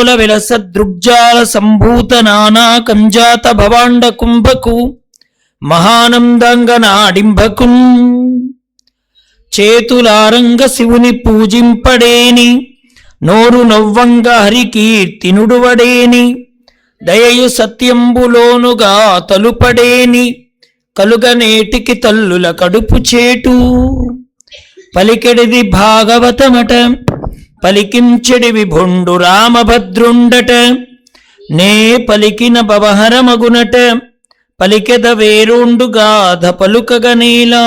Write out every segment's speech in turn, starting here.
కల్లోల విలస దృగ్జాల సంభూత నానా కంజాత భవాండ కుంభకు మహానందంగనాడింభకు చేతులారంగ శివుని పూజింపడేని నోరు నవ్వంగ హరికీర్తినుడువడేని దయయు సత్యంబులోనుగా తలుపడేని కలుగనేటికి తల్లుల కడుపు చేటు పలికెడిది భాగవతమట పలికించెడి విభుండు రామభద్రుండట నే పలికిన భవహరమగునట పలికెద వేరుండు గాథ పలుకగనేలా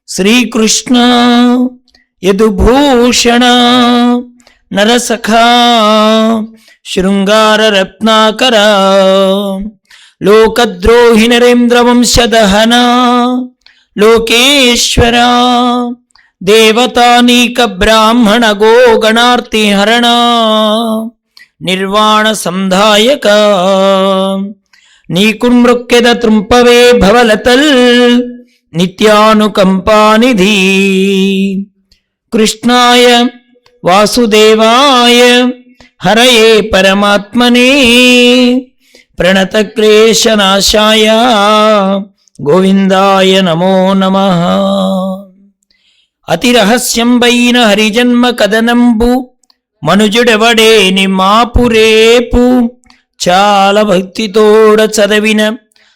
శ్రీకృష్ణ యదుభూషణ నరసఖా శృంగార రత్నాకర లోకద్రోహి నరేంద్రవంశదహన లోకేశ్వర దేవతానీక బ్రాహ్మణ గోగణార్తిహరణ నిర్వాణ సంధాయక నీకున్మృక్కెద త్రుంపవే భవలతల్ నిత్యానుకంపానిధి కృష్ణాయ వాసుదేవాయ హరయే పరమాత్మనే ప్రణతక్లేశనాశాయ గోవిందాయ నమో నమః. అతిరహస్యంబైన హరిజన్మ కథనంబు మనుజుడెవడేని మాపురేపు చాలా భక్తితోడ చదివిన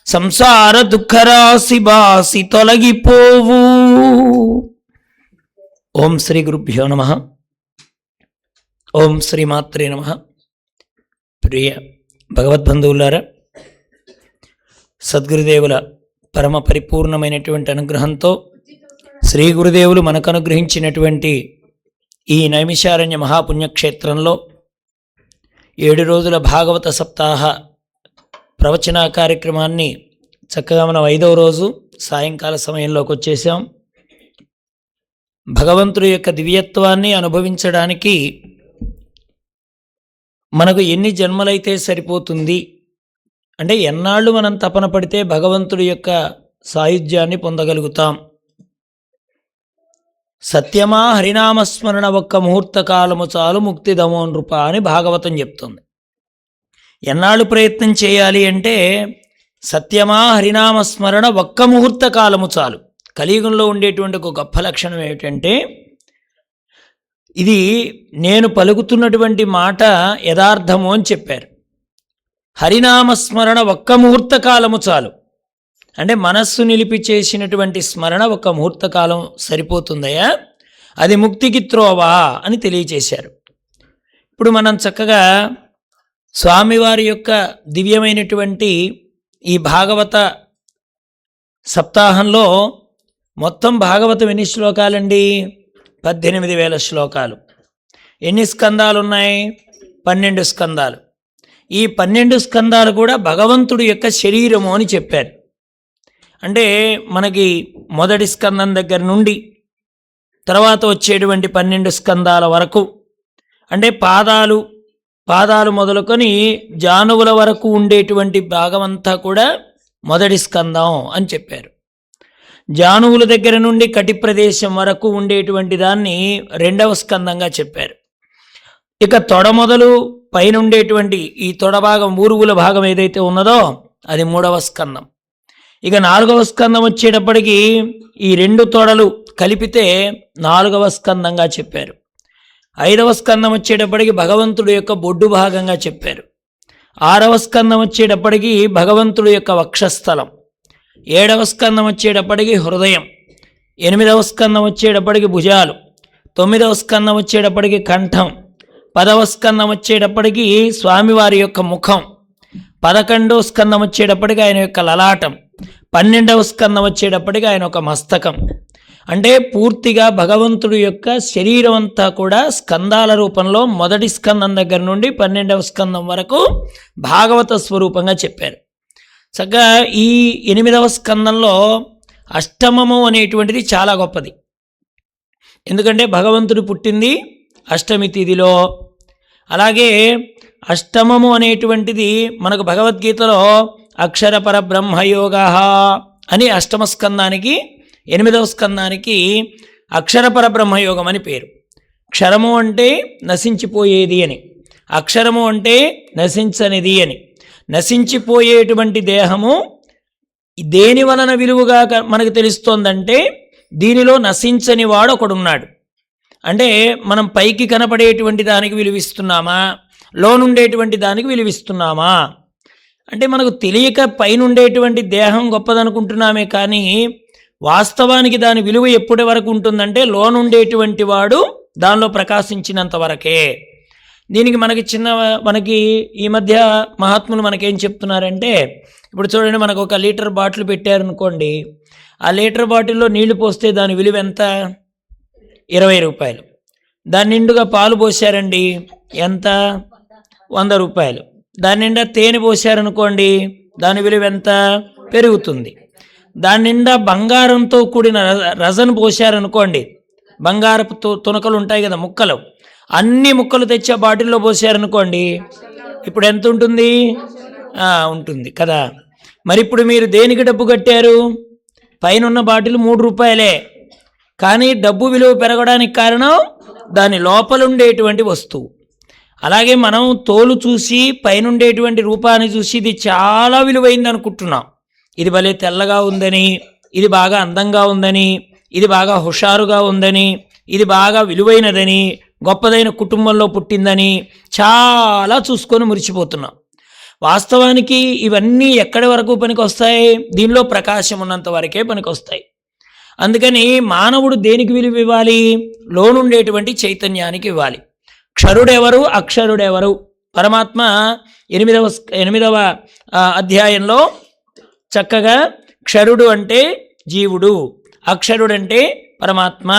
సంసార దుఃఖరాశి బాసి తొలగిపోవు. ఓం శ్రీ గురుభ్యో నమః. ఓం శ్రీమాత్రే నమః. ప్రియ భగవద్బంధువులారా, సద్గురుదేవుల పరమ పరిపూర్ణమైనటువంటి అనుగ్రహంతో శ్రీ గురుదేవులు మనకు అనుగ్రహించినటువంటి ఈ నైమిషారణ్య మహాపుణ్యక్షేత్రంలో 7 రోజుల భాగవత సప్తాహ ప్రవచన కార్యక్రమాన్ని చక్కగా మనం 5వ రోజు సాయంకాల సమయంలోకి వచ్చేసాం. భగవంతుడి యొక్క దివ్యత్వాన్ని అనుభవించడానికి మనకు ఎన్ని జన్మలైతే సరిపోతుంది అంటే ఎన్నాళ్ళు మనం తపన పడితే భగవంతుడి యొక్క సాయుధ్యాన్ని పొందగలుగుతాం. సత్యమా హరినామస్మరణ ఒక్క ముహూర్త కాలము చాలు ముక్తిదమో నృప అని భాగవతం చెప్తుంది. ఎన్నాళ్ళు ప్రయత్నం చేయాలి అంటే సత్యమా హరినామస్మరణ ఒక్క ముహూర్త కాలము చాలు. కలియుగంలో ఉండేటువంటి ఒక గొప్ప లక్షణం ఏమిటంటే ఇది నేను పలుకుతున్నటువంటి మాట యథార్థము అని చెప్పారు. హరినామస్మరణ ఒక్క ముహూర్త కాలము చాలు అంటే మనస్సు నిలిపి చేసినటువంటి స్మరణ ఒక ముహూర్త కాలం సరిపోతుందయా, అది ముక్తికి త్రోవా అని తెలియచేశారు. ఇప్పుడు మనం చక్కగా స్వామివారి యొక్క దివ్యమైనటువంటి ఈ భాగవత సప్తాహంలో మొత్తం భాగవతం ఎన్ని శ్లోకాలండి? 18,000 శ్లోకాలు. ఎన్ని స్కందాలు ఉన్నాయి? 12 స్కందాలు. ఈ 12 స్కందాలు కూడా భగవంతుడి యొక్క శరీరము అని చెప్పారు. అంటే మనకి మొదటి స్కందం దగ్గర నుండి తర్వాత వచ్చేటువంటి 12 స్కందాల వరకు అంటే పాదాలు మొదలుకొని జానువుల వరకు ఉండేటువంటి భాగమంతా కూడా మొదటి స్కందం అని చెప్పారు. జానువుల దగ్గర నుండి కటి ప్రదేశం వరకు ఉండేటువంటి దాన్ని 2వ స్కందంగా చెప్పారు. ఇక తొడ మొదలు పైన ఉండేటువంటి ఈ తొడ భాగం ఊరుగుల భాగం ఏదైతే ఉన్నదో అది 3వ స్కందం. ఇక 4వ స్కందం వచ్చేటప్పటికి ఈ 2 తొడలు కలిపితే 4వ స్కందంగా చెప్పారు. 5వ స్కందం వచ్చేటప్పటికి భగవంతుడి యొక్క బొడ్డు భాగంగా చెప్పారు. 6వ స్కందం వచ్చేటప్పటికి భగవంతుడి యొక్క వక్షస్థలం. 7వ స్కందం వచ్చేటప్పటికి హృదయం. 8వ స్కందం వచ్చేటప్పటికి భుజాలు. 9వ స్కందం వచ్చేటప్పటికి కంఠం. 10వ స్కందం వచ్చేటప్పటికి స్వామివారి యొక్క ముఖం. 11వ స్కందం వచ్చేటప్పటికి ఆయన యొక్క లలాటం. 12వ స్కందం వచ్చేటప్పటికి ఆయన ఒక మస్తకం. అంటే పూర్తిగా భగవంతుడి యొక్క శరీరం అంతా కూడా స్కందాల రూపంలో మొదటి స్కందం దగ్గర నుండి 12వ స్కందం వరకు భాగవత స్వరూపంగా చెప్పారు. చక్కగా ఈ 8వ స్కందంలో అష్టమము అనేటువంటిది చాలా గొప్పది. ఎందుకంటే భగవంతుడు పుట్టింది అష్టమి తిథిలో. అలాగే అష్టమము అనేటువంటిది మనకు భగవద్గీతలో అక్షర పరబ్రహ్మయోగ అని 8వ స్కందానికి 8వ స్కందానికి అక్షర పరబ్రహ్మయోగం అని పేరు. క్షరము అంటే నశించిపోయేది అని, అక్షరము అంటే నశించనిది అని. నశించిపోయేటువంటి దేహము దేని వలన విలువగా మనకు తెలుస్తోందంటే దీనిలో నశించని వాడు ఒకడున్నాడు. అంటే మనం పైకి కనపడేటువంటి దానికి విలువిస్తున్నామా, లోనుండేటువంటి దానికి విలువిస్తున్నామా? అంటే మనకు తెలియక పైనుండేటువంటి దేహం గొప్పదనుకుంటున్నామే, కానీ వాస్తవానికి దాని విలువ ఎప్పటి వరకు ఉంటుందంటే లోనుండేటువంటి వాడు దానిలో ప్రకాశించినంత వరకే. దీనికి మనకి ఈ మధ్య మహాత్ములు మనకేం చెప్తున్నారంటే, ఇప్పుడు చూడండి, మనకు 1 లీటర్ బాటిల్ పెట్టారనుకోండి, ఆ లీటర్ బాటిల్లో నీళ్లు పోస్తే దాని విలువ ఎంత? 20 రూపాయలు. దాని నిండుగా పాలు పోసారండి, ఎంత? 100 రూపాయలు. దాని నిండా తేనె పోసారనుకోండి, దాని విలువ ఎంత? పెరుగుతుంది. దాని నిండా బంగారంతో కూడిన రజను పోసారనుకోండి, బంగారపు తునకలు ఉంటాయి కదా, ముక్కలు, అన్ని ముక్కలు తెచ్చే బాటిల్లో పోసారనుకోండి, ఇప్పుడు ఎంత ఉంటుంది? ఉంటుంది కదా. మరి ఇప్పుడు మీరు దేనికి డబ్బు కట్టారు? పైన ఉన్న బాటిల్ 3 రూపాయలే, కానీ డబ్బు విలువ పెరగడానికి కారణం దాని లోపల ఉండేటువంటి వస్తువు. అలాగే మనం తోలు చూసి పైనుండేటువంటి రూపాన్ని చూసి ఇది చాలా విలువైంది అనుకుంటున్నాం. ఇది భలే తెల్లగా ఉందని, ఇది బాగా అందంగా ఉందని, ఇది బాగా హుషారుగా ఉందని, ఇది బాగా విలువైనదని, గొప్పదైన కుటుంబంలో పుట్టిందని చాలా చూసుకొని మురిచిపోతున్నాం. వాస్తవానికి ఇవన్నీ ఎక్కడి వరకు పనికొస్తాయి? దీనిలో ప్రకాశం ఉన్నంత వరకే పనికొస్తాయి. అందుకని మానవుడు దేనికి విలువ ఇవ్వాలి? లోనుండేటువంటి చైతన్యానికి ఇవ్వాలి. క్షరుడెవరు, అక్షరుడెవరు? పరమాత్మ 8వ అధ్యాయంలో చక్కగా క్షరుడు అంటే జీవుడు, అక్షరుడంటే పరమాత్మ.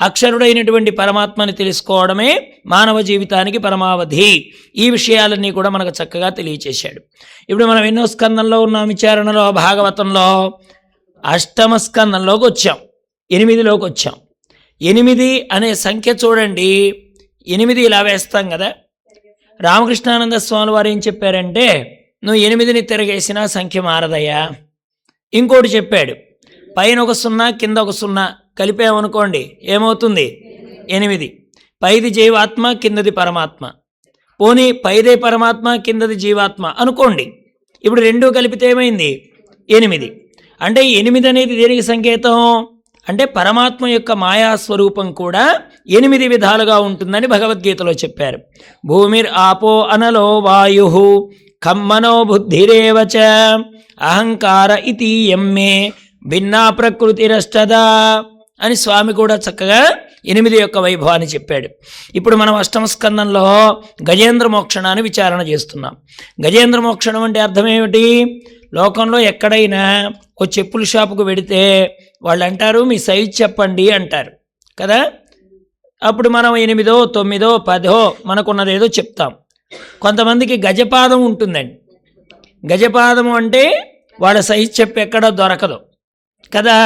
అక్షరుడైనటువంటి పరమాత్మని తెలుసుకోవడమే మానవ జీవితానికి పరమావధి. ఈ విషయాలన్నీ కూడా మనకు చక్కగా తెలియచేశాడు. ఇప్పుడు మనం ఎన్నో స్కందంలో ఉన్నాం? విచారణలో, భాగవతంలో 8వ స్కందంలోకి వచ్చాం, 8లోకి వచ్చాం. 8 అనే సంఖ్య చూడండి, 8 ఇలా వేస్తాం కదా. రామకృష్ణానంద స్వామి వారు ఏం చెప్పారంటే, నువ్వు 8ని తిరగేసినా సంఖ్య మారదయ్యా. ఇంకోటి చెప్పాడు, పైన 1 0 కింద 1 0 కలిపామనుకోండి, ఏమవుతుంది? 8. పైది జీవాత్మ, కిందది పరమాత్మ. పోనీ పైదే పరమాత్మ, కిందది జీవాత్మ అనుకోండి. ఇప్పుడు 2 కలిపితే ఏమైంది? 8. అంటే 8 అనేది దేనికి సంకేతం అంటే పరమాత్మ యొక్క మాయాస్వరూపం కూడా 8 విధాలుగా ఉంటుందని భగవద్గీతలో చెప్పారు. భూమిర్ ఆపో అనలో వాయు ఖమ్మనో బుద్ధిరేవచ అహంకార ఇతి యమ్మే భిన్నా ప్రకృతిరష్టదా అని స్వామి కూడా చక్కగా 8 యొక్క వైభవాన్ని చెప్పాడు. ఇప్పుడు మనం 8వ స్కందంలో గజేంద్ర మోక్షణాన్ని విచారణ చేస్తున్నాం. గజేంద్ర మోక్షణం అంటే అర్థం ఏమిటి? లోకంలో ఎక్కడైనా ఓ చెప్పుల షాపుకు వెడితే వాళ్ళు అంటారు, మీ సైజ్ చెప్పండి అంటారు కదా. అప్పుడు మనం 8, 9, 10 మనకున్నదేదో చెప్తాం. కొంతమందికి గజపాదం ఉంటుందండి. గజపాదము అంటే వాళ్ళ సైజ్ చెప్పి ఎక్కడా దొరకదు కదా.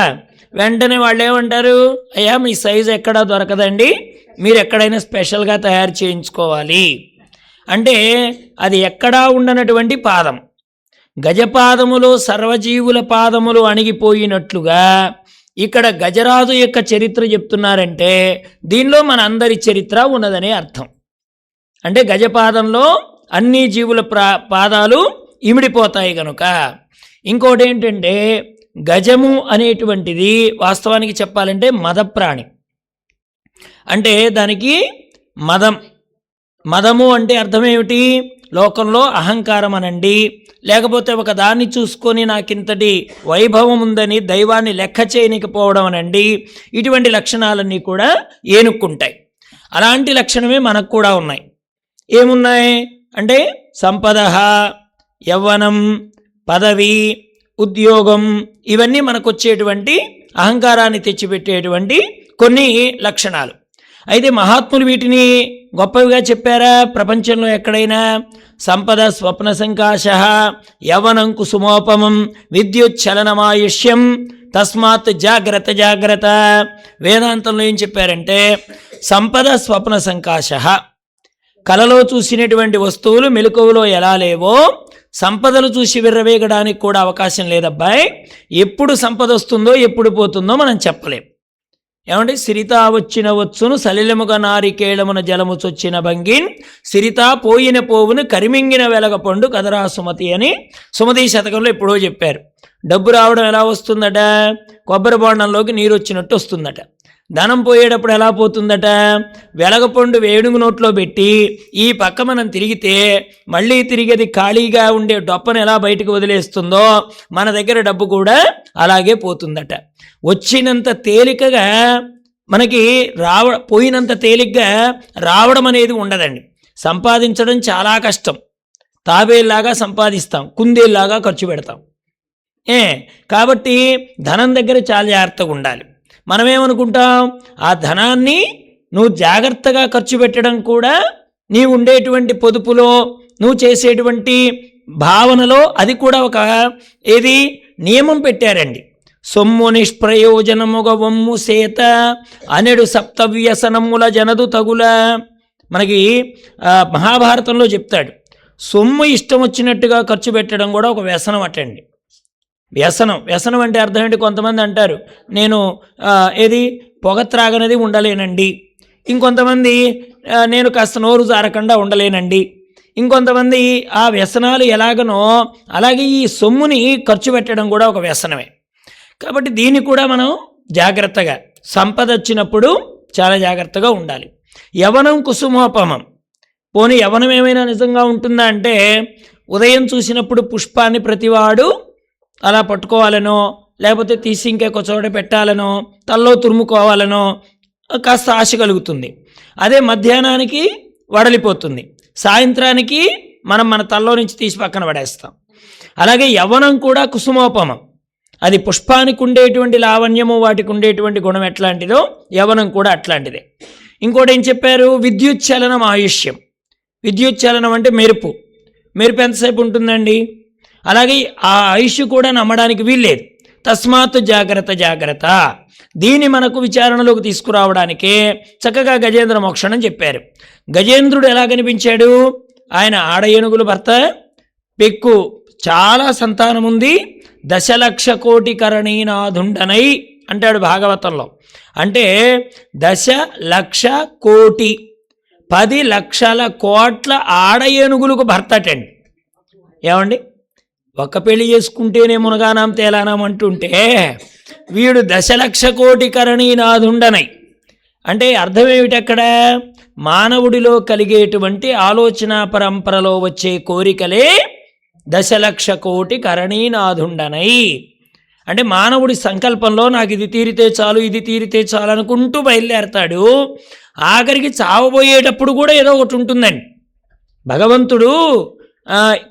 వెంటనే వాళ్ళు ఏమంటారు, అయ్యా మీ సైజు ఎక్కడా దొరకదండి, మీరు ఎక్కడైనా స్పెషల్గా తయారు చేయించుకోవాలి అంటే అది ఎక్కడా ఉండనటువంటి పాదం. గజపాదములో సర్వజీవుల పాదములు అణిగిపోయినట్లుగా ఇక్కడ గజరాజు యొక్క చరిత్ర చెప్తున్నారంటే దీనిలో మన అందరి చరిత్ర ఉన్నదనే అర్థం. అంటే గజపాదంలో అన్ని జీవుల పాదాలు ఇమిడిపోతాయి కనుక. ఇంకోటి ఏంటంటే గజము అనేటువంటిది వాస్తవానికి చెప్పాలంటే మదప్రాణి. అంటే దానికి మదము అంటే అర్థం ఏమిటి? లోకంలో అహంకారం అనండి, లేకపోతే ఒక దాన్ని చూసుకొని నాకింతటి వైభవం ఉందని దైవాన్ని లెక్క చేయనికపోవడం అనండి. ఇటువంటి లక్షణాలన్నీ కూడా ఏనుక్కుంటాయి. అలాంటి లక్షణమే మనకు కూడా ఉన్నాయి. ఏమున్నాయి అంటే సంపద, యవ్వనం, పదవి, ఉద్యోగం, ఇవన్నీ మనకు వచ్చేటువంటి అహంకారాన్ని తెచ్చిపెట్టేటువంటి కొన్ని లక్షణాలు. అయితే మహాత్ములు వీటిని గొప్పవిగా చెప్పారా? ప్రపంచంలో ఎక్కడైనా సంపద స్వప్న సంకాశ, యవనం కుసుమోపమం, విద్యుచ్చలనమాయుష్యం, తస్మాత్ జాగ్రత్త జాగ్రత్త. వేదాంతంలో ఏం చెప్పారంటే సంపద స్వప్న సంకాశ, కలలో చూసినటువంటి వస్తువులు మెలకువలో ఎలా లేవో సంపదలు చూసి విర్రవేగడానికి కూడా అవకాశం లేదబ్బాయి. ఎప్పుడు సంపద వస్తుందో ఎప్పుడు పోతుందో మనం చెప్పలేం. ఏమంటే సిరితా వచ్చిన వచ్చును సలిలముగా నారికేళమున జలము చొచ్చిన భంగిన్ సిరితా పోయిన పోవును కరిమింగిన వెలగ పండు కదరా సుమతి అని సుమతి శతకంలో ఎప్పుడో చెప్పారు. డబ్బు రావడం ఎలా వస్తుందట? కొబ్బరి బోండంలోకి నీరు వచ్చినట్టు వస్తుందట. ధనం పోయేటప్పుడు ఎలా పోతుందట? వెలగపండు వేడుగు నోట్లో పెట్టి ఈ పక్క మనం తిరిగితే మళ్ళీ తిరిగి అది ఖాళీగా ఉండే డొప్పను ఎలా బయటకు వదిలేస్తుందో మన దగ్గర డబ్బు కూడా అలాగే పోతుందట. వచ్చినంత తేలికగా మనకి పోయినంత తేలిగ్గా రావడం అనేది ఉండదండి. సంపాదించడం చాలా కష్టం. తాబేల్లాగా సంపాదిస్తాం, కుందేల్లాగా ఖర్చు పెడతాం. కాబట్టి ధనం దగ్గర చాలా జాగ్రత్తగా ఉండాలి. మనమేమనుకుంటాం, ఆ ధనాన్ని నువ్వు జాగ్రత్తగా ఖర్చు పెట్టడం కూడా నీ ఉండేటువంటి పొదుపులో నువ్వు చేసేటువంటి భావనలో అది కూడా ఒక నియమం పెట్టారండి. సొమ్ము నిష్ప్రయోజనముగ వమ్ము సేత అనెడు సప్తవ్యసనముల జనదు తగుల. మనకి మహాభారతంలో చెప్తాడు, సొమ్ము ఇష్టం వచ్చినట్టుగా ఖర్చు పెట్టడం కూడా ఒక వ్యసనం అటండి. వ్యసనం అంటే అర్థం ఏంటి? కొంతమంది అంటారు, నేను పొగ త్రాగనది ఉండలేనండి. ఇంకొంతమంది నేను కాస్త నోరు జారకుండా ఉండలేనండి. ఇంకొంతమంది ఆ వ్యసనాలు ఎలాగనో అలాగే ఈ సొమ్ముని ఖర్చు పెట్టడం కూడా ఒక వ్యసనమే. కాబట్టి దీన్ని కూడా మనం జాగ్రత్తగా, సంపద వచ్చినప్పుడు చాలా జాగ్రత్తగా ఉండాలి. యవనం కుసుమోపమం. పోనీ యవనం ఏమైనా నిజంగా ఉంటుందా అంటే, ఉదయం చూసినప్పుడు పుష్పాన్ని ప్రతివాడు అలా పట్టుకోవాలనో లేకపోతే తీసి ఇంకొక చోట పెట్టాలనో తల్లో తురుముకోవాలనో కాస్త ఆశ కలుగుతుంది. అదే మధ్యాహ్నానికి వడలిపోతుంది, సాయంత్రానికి మనం మన తల్లో నుంచి తీసి పక్కన పడేస్తాం. అలాగే యవ్వనం కూడా కుసుమోపమం. అది పుష్పానికి ఉండేటువంటి లావణ్యము, వాటికి ఉండేటువంటి గుణం ఎట్లాంటిదో యవ్వనం కూడా అట్లాంటిదే. ఇంకోటి ఏం చెప్పారు? విద్యుచ్ఛలనం ఆయుష్యం. విద్యుచ్ఛలనం అంటే మెరుపు ఎంతసేపు ఉంటుందండి? అలాగే ఆ ఆయుష్ కూడా నమ్మడానికి వీల్లేదు. తస్మాత్ జాగ్రత్త. దీన్ని మనకు విచారణలోకి తీసుకురావడానికే చక్కగా గజేంద్ర మోక్షణం చెప్పారు. గజేంద్రుడు ఎలా కనిపించాడు? ఆయన ఆడ ఏనుగులు భర్త, పెక్కు చాలా సంతానం ఉంది, 10,00,000,000,000 కరణీనాథుండనై అంటాడు భాగవతంలో. అంటే 10,00,000,000,000 10,00,000,000,000 ఆడ ఏనుగులకు భర్త అటండి. ఏమండి, ఒక్క పెళ్లి చేసుకుంటేనే మునగానాం తేలానాం అంటుంటే వీడు 10,00,000,000,000 కరణీనాథుండనై అంటే అర్థం ఏమిటి? అక్కడ మానవుడిలో కలిగేటువంటి ఆలోచన పరంపరలో వచ్చే కోరికలే 10,00,000,000,000 కరణీనాథుండనై. అంటే మానవుడి సంకల్పంలో నాకు ఇది తీరితే చాలు, ఇది తీరితే చాలు అనుకుంటూ బయలుదేరతాడు. ఆఖరికి చావబోయేటప్పుడు కూడా ఏదో ఒకటి ఉంటుందండి. భగవంతుడు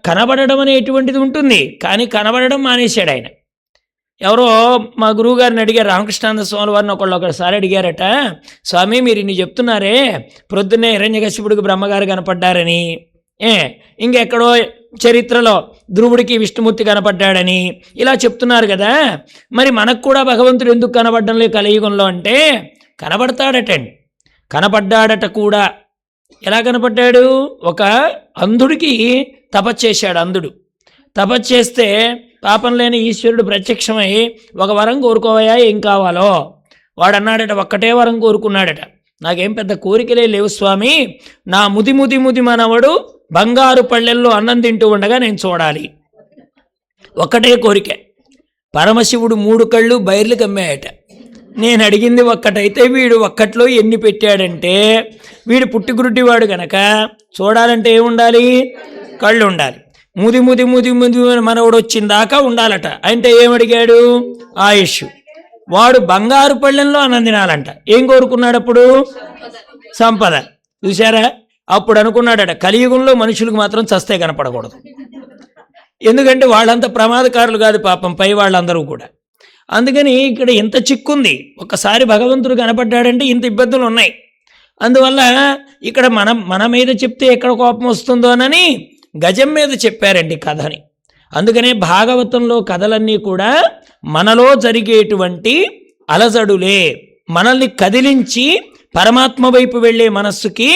కనబడడం అనేటువంటిది ఉంటుంది, కానీ కనబడడం మానేశాడు ఆయన. ఎవరో మా గురువుగారిని అడిగారు, రామకృష్ణానంద స్వామి వారిని ఒకసారి అడిగారట, స్వామి మీరు ఇన్ని చెప్తున్నారే, ప్రొద్దున్నే హిరణ్యకశిపుడికి బ్రహ్మగారు కనపడ్డారని, ఇంకెక్కడో చరిత్రలో ధ్రువుడికి విష్ణుమూర్తి కనపడ్డాడని ఇలా చెప్తున్నారు కదా, మరి మనకు కూడా భగవంతుడు ఎందుకు కనబడడం లేదు కలియుగంలో అంటే, కనపడ్డాడట కూడా. ఎలా కనపడ్డాడు? ఒక అంధుడికి తపస్చేశాడు. అంధుడు తపస్చేస్తే పాపం లేని ఈశ్వరుడు ప్రత్యక్షమై ఒక వరం కోరుకోవయా, ఏం కావాలో. వాడు అన్నాడట, ఒక్కటే వరం కోరుకున్నాడట, నాకేం పెద్ద కోరికలే లేవు స్వామి, నా ముది మనవడు బంగారు పళ్ళెల్లో అన్నం తింటూ ఉండగా నేను చూడాలి. ఒక్కటే కోరిక. పరమశివుడు 3 కళ్ళు బైర్లు కమ్మాయట. నేను అడిగింది ఒక్కటైతే వీడు ఒక్కట్లో ఎన్ని పెట్టాడంటే, వీడు పుట్టిగురుడ్డివాడు గనక చూడాలంటే ఏముండాలి? కళ్ళు ఉండాలి. ముది మనవడు వచ్చిందాకా ఉండాలట. అంటే ఏమడిగాడు? ఆయుష్. వాడు బంగారు పళ్ళెంలో అన్నం తినాలంట. ఏం కోరుకున్నాడు అప్పుడు? సంపద. చూసారా? అప్పుడు అనుకున్నాడట, కలియుగంలో మనుషులకు మాత్రం చస్తే కనపడకూడదు, ఎందుకంటే వాళ్ళంతా ప్రమాదకారులు కాదు పాపం పై వాళ్ళందరూ కూడా. అందుకని ఇక్కడ ఇంత చిక్కుంది. ఒక్కసారి భగవంతుడు కనపడ్డాడంటే ఇంత ఇబ్బందులు ఉన్నాయి. అందువల్ల ఇక్కడ మన మీద చెప్తే ఎక్కడ కోపం వస్తుందోనని గజం మీద చెప్పారండి కథని. అందుకనే భాగవతంలో కథలన్నీ కూడా మనలో జరిగేటువంటి అలజడులే, మనల్ని కదిలించి పరమాత్మ వైపు వెళ్ళే మనస్సుకి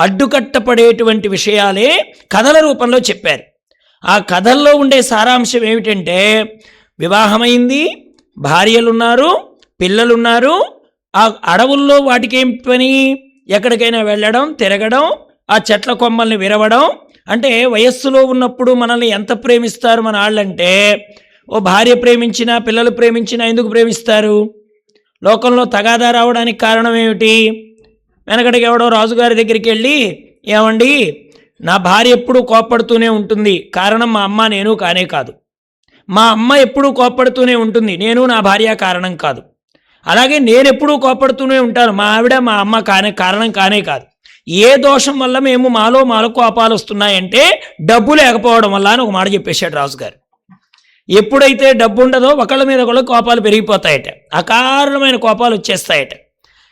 అడ్డుకట్టపడేటువంటి విషయాలే కథల రూపంలో చెప్పారు. ఆ కథల్లో ఉండే సారాంశం ఏమిటంటే, వివాహమైంది, భార్యలున్నారు, పిల్లలున్నారు, ఆ అడవుల్లో వాటికి ఏం పని? ఎక్కడికైనా వెళ్ళడం, తిరగడం, ఆ చెట్ల కొమ్మల్ని విరవడం. అంటే వయస్సులో ఉన్నప్పుడు మనల్ని ఎంత ప్రేమిస్తారు మన వాళ్ళంటే, ఓ భార్య ప్రేమించినా, పిల్లలు ప్రేమించినా ఎందుకు ప్రేమిస్తారు? లోకంలో తగాదా రావడానికి కారణం ఏమిటి? వెనకటికి ఎవడో రాజుగారి దగ్గరికి వెళ్ళి, ఏమండి నా భార్య ఎప్పుడూ కోప్పడుతూనే ఉంటుంది, కారణం మా అమ్మ నేను కానే కాదు. మా అమ్మ ఎప్పుడూ కోప్పడుతూనే ఉంటుంది, నేను నా భార్య కారణం కాదు. అలాగే నేను ఎప్పుడూ కోప్పడుతూనే ఉంటాను, మా ఆవిడ మా అమ్మ కారణం కానే కాదు. ఏ దోషం వల్ల మాలో కోపాలు వస్తున్నాయంటే డబ్బు లేకపోవడం వల్ల అని ఒక మాట చెప్పేశాడు రాజుగారు. ఎప్పుడైతే డబ్బు ఉండదో ఒకళ్ళ మీద ఒకళ్ళు కోపాలు పెరిగిపోతాయట, అకారణమైన కోపాలు వచ్చేస్తాయట.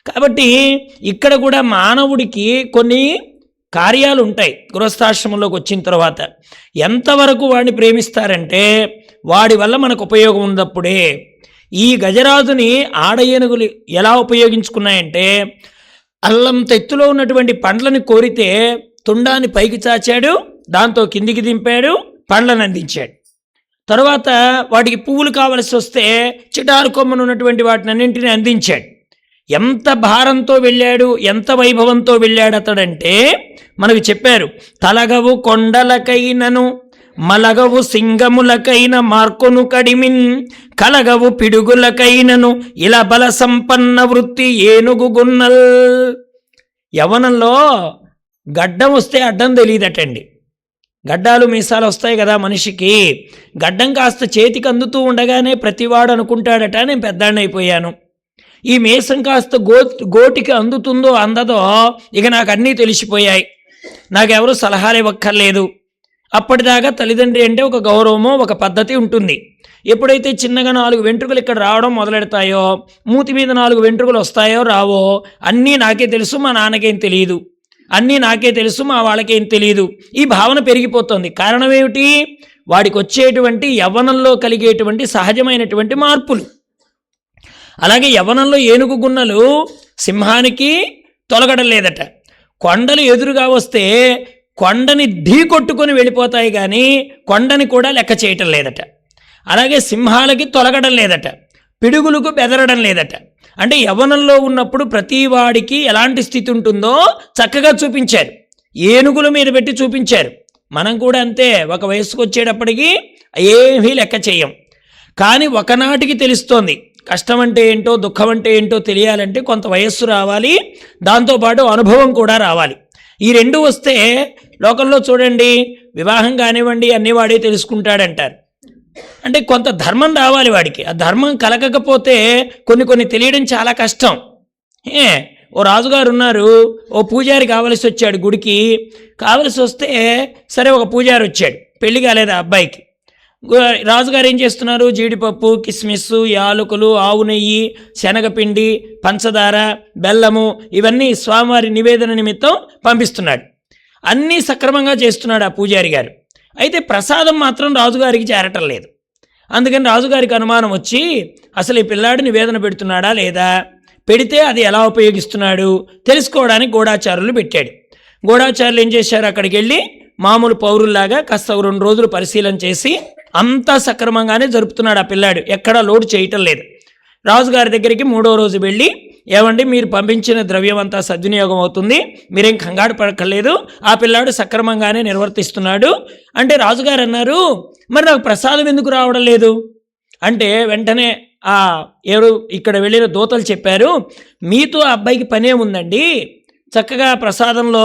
కాబట్టి ఇక్కడ కూడా మానవుడికి కొన్ని కార్యాలు ఉంటాయి. గృహస్థాశ్రమంలోకి వచ్చిన తర్వాత ఎంతవరకు వాడిని ప్రేమిస్తారంటే వాడి వల్ల మనకు ఉపయోగం ఉన్నప్పుడే. ఈ గజరాజుని ఆడ ఏనుగులు ఎలా ఉపయోగించుకున్నాయంటే, అల్లంత ఎత్తులో ఉన్నటువంటి పండ్లను కోరితే తుండాన్ని పైకి చాచాడు, దాంతో కిందికి దింపాడు, పండ్లను అందించాడు. తర్వాత వాటికి పువ్వులు కావలసి వస్తే చిటారు కొమ్మను ఉన్నటువంటి వాటిని అన్నింటినీ అందించాడు. ఎంత భారంతో వెళ్ళాడు, ఎంత వైభవంతో వెళ్ళాడు అతడంటే మనకు చెప్పారు, తలగవు కొండలకైనను మలగవు సింగములకైన మార్కొను కడిమిన్ కలగవు పిడుగులకైనను ఇలా బల సంపన్న వృత్తి ఏనుగు గున్నల్. యవనంలో గడ్డం వస్తే అడ్డం తెలియదటండి. గడ్డాలు మీసాలు వస్తాయి కదా మనిషికి. గడ్డం కాస్త చేతికి అందుతూ ఉండగానే ప్రతివాడు అనుకుంటాడట, నేను పెద్దాన్ని అయిపోయాను. ఈ మీసం కాస్త గోటికి అందుతుందో అందదో ఇక నాకు అన్నీ తెలిసిపోయాయి, నాకెవరు సలహాలు ఇవ్వక్కర్లేదు. అప్పటిదాకా తల్లిదండ్రి అంటే ఒక గౌరవమో ఒక పద్ధతి ఉంటుంది. ఎప్పుడైతే చిన్నగా 4 వెంట్రుకలు ఇక్కడ రావడం మొదలెడతాయో, మూతి మీద 4 వెంట్రుకలు వస్తాయో రావో, అన్నీ నాకే తెలుసు, మా నాన్నకేం తెలియదు, అన్నీ నాకే తెలుసు, మా వాళ్ళకేం తెలియదు, ఈ భావన పెరిగిపోతుంది. కారణం ఏమిటి? వాడికి వచ్చేటువంటి యవ్వనంలో కలిగేటువంటి సహజమైనటువంటి మార్పులు. అలాగే యవ్వనంలో ఏనుగు గున్నలు సింహానికి తొలగడం లేదట. కొండలు ఎదురుగా వస్తే కొండని ఢీ కొట్టుకొని వెళ్ళిపోతాయి, కానీ కొండని కూడా లెక్క చేయటం లేదట. అలాగే సింహాలకి తొలగడం లేదట, పిడుగులకు బెదరడం లేదట. అంటే యవ్వనంలో ఉన్నప్పుడు ప్రతి వాడికి ఎలాంటి స్థితి ఉంటుందో చక్కగా చూపించారు, ఏనుగుల మీద పెట్టి చూపించారు. మనం కూడా అంతే, ఒక వయసుకు వచ్చేటప్పటికి ఏమీ లెక్క చేయం. కానీ ఒకనాటికి తెలుస్తోంది, కష్టం అంటే ఏంటో దుఃఖం అంటే ఏంటో తెలియాలంటే కొంత వయస్సు రావాలి, దాంతోపాటు అనుభవం కూడా రావాలి. ఈ 2 వస్తే లోకంలో చూడండి, వివాహం కానివ్వండి అన్నీ వాడే తెలుసుకుంటాడంటారు. అంటే కొంత ధర్మం రావాలి వాడికి. ఆ ధర్మం కలగకపోతే కొన్ని తెలియడం చాలా కష్టం. ఓ రాజుగారు ఉన్నారు, ఓ పూజారి కావలసి వచ్చాడు గుడికి. కావలసి వస్తే సరే ఒక పూజారి వచ్చాడు, పెళ్లి కాలేదు ఆ అబ్బాయికి. రాజుగారు ఏం చేస్తున్నారు, జీడిపప్పు, కిస్మిస్, యాలకులు, ఆవు నెయ్యి, శనగపిండి, పంచదార, బెల్లము ఇవన్నీ స్వామివారి నివేదన నిమిత్తం పంపిస్తున్నాడు. అన్నీ సక్రమంగా చేస్తున్నాడు ఆ పూజారి గారు. అయితే ప్రసాదం మాత్రం రాజుగారికి చేరటం లేదు. అందుకని రాజుగారికి అనుమానం వచ్చి, అసలు ఈ పిల్లాడు నివేదన పెడుతున్నాడా లేదా, పెడితే అది ఎలా ఉపయోగిస్తున్నాడు తెలుసుకోవడానికి గూఢాచారులు పెట్టాడు. గూఢాచారులు ఏం చేశారు, అక్కడికి వెళ్ళి మామూలు పౌరుల్లాగా కాస్త 2 రోజులు పరిశీలన చేసి అంతా సక్రమంగానే జరుపుతున్నాడు ఆ పిల్లాడు, ఎక్కడా లోటు చేయటం లేదు. రాజుగారి దగ్గరికి 3వ రోజు వెళ్ళి, ఏమండి మీరు పంపించిన ద్రవ్యం అంతా సద్వినియోగం అవుతుంది, మీరేం కంగారు పడక్కర్లేదు, ఆ పిల్లాడు సక్రమంగానే నిర్వర్తిస్తున్నాడు అంటే రాజుగారు అన్నారు, మరి నాకు ప్రసాదం ఎందుకు రావడం లేదు అంటే వెంటనే ఎవరు ఇక్కడ వెళ్ళిన దూతలు చెప్పారు, మీతో ఆ అబ్బాయికి పనే ఉందండి, చక్కగా ప్రసాదంలో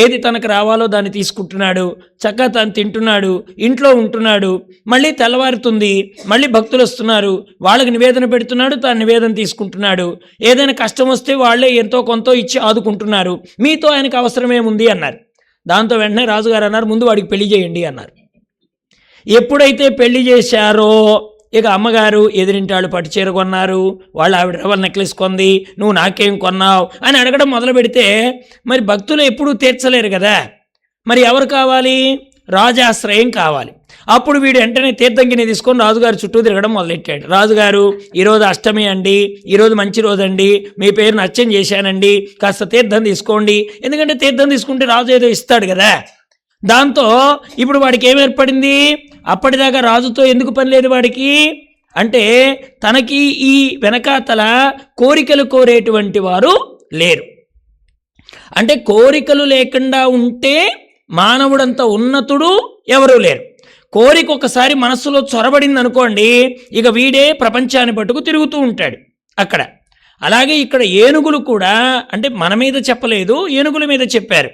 ఏది తనకు రావాలో దాన్ని తీసుకుంటున్నాడు, చక్కగా తను తింటున్నాడు, ఇంట్లో ఉంటున్నాడు, మళ్ళీ తెల్లవారుతుంది, మళ్ళీ భక్తులు వస్తున్నారు, వాళ్ళకి నివేదన పెడుతున్నాడు, తాను నివేదన తీసుకుంటున్నాడు, ఏదైనా కష్టం వస్తే వాళ్ళే ఎంతో కొంత ఇచ్చి ఆదుకుంటున్నారు, మీతో ఆయనకు అవసరమేముంది అన్నారు. దాంతో వెంటనే రాజుగారు అన్నారు, ముందు వాడికి పెళ్లి చేయండి అన్నారు. ఎప్పుడైతే పెళ్లి చేశారో ఇక అమ్మగారు ఎదిరింటాళ్ళు పట్టు చీర కొన్నారు, వాళ్ళ ఆవిడ రవల్ నెక్లెస్ కొంది, నువ్వు నాకేం కొన్నావు అని అడగడం మొదలు పెడితే మరి భక్తులు ఎప్పుడూ తీర్చలేరు కదా, మరి ఎవరు కావాలి, రాజాశ్రయం కావాలి. అప్పుడు వీడు వెంటనే తీర్థంగిని తీసుకొని రాజుగారు చుట్టూ తిరగడం మొదలెట్టాడు. రాజుగారు, ఈరోజు అష్టమి అండి, ఈరోజు మంచి రోజండి, మీ పేరును అర్చన చేశానండి, కాస్త తీర్థం తీసుకోండి. ఎందుకంటే తీర్థం తీసుకుంటే రాజు ఏదో ఇస్తాడు కదా. దాంతో ఇప్పుడు వాడికి ఏం ఏర్పడింది, అప్పటిదాకా రాజుతో ఎందుకు పని లేదు వాడికి, అంటే తనకి ఈ వెనకాతల కోరికలు కోరేటువంటి వారు లేరు. అంటే కోరికలు లేకుండా ఉంటే మానవుడంత ఉన్నతుడు ఎవరూ లేరు. కోరిక ఒకసారి మనస్సులో చొరబడింది అనుకోండి, ఇక వీడే ప్రపంచాన్ని పట్టుకు తిరుగుతూ ఉంటాడు అక్కడ. అలాగే ఇక్కడ ఏనుగులు కూడా, అంటే మన మీద చెప్పలేదు, ఏనుగుల మీద చెప్పారు.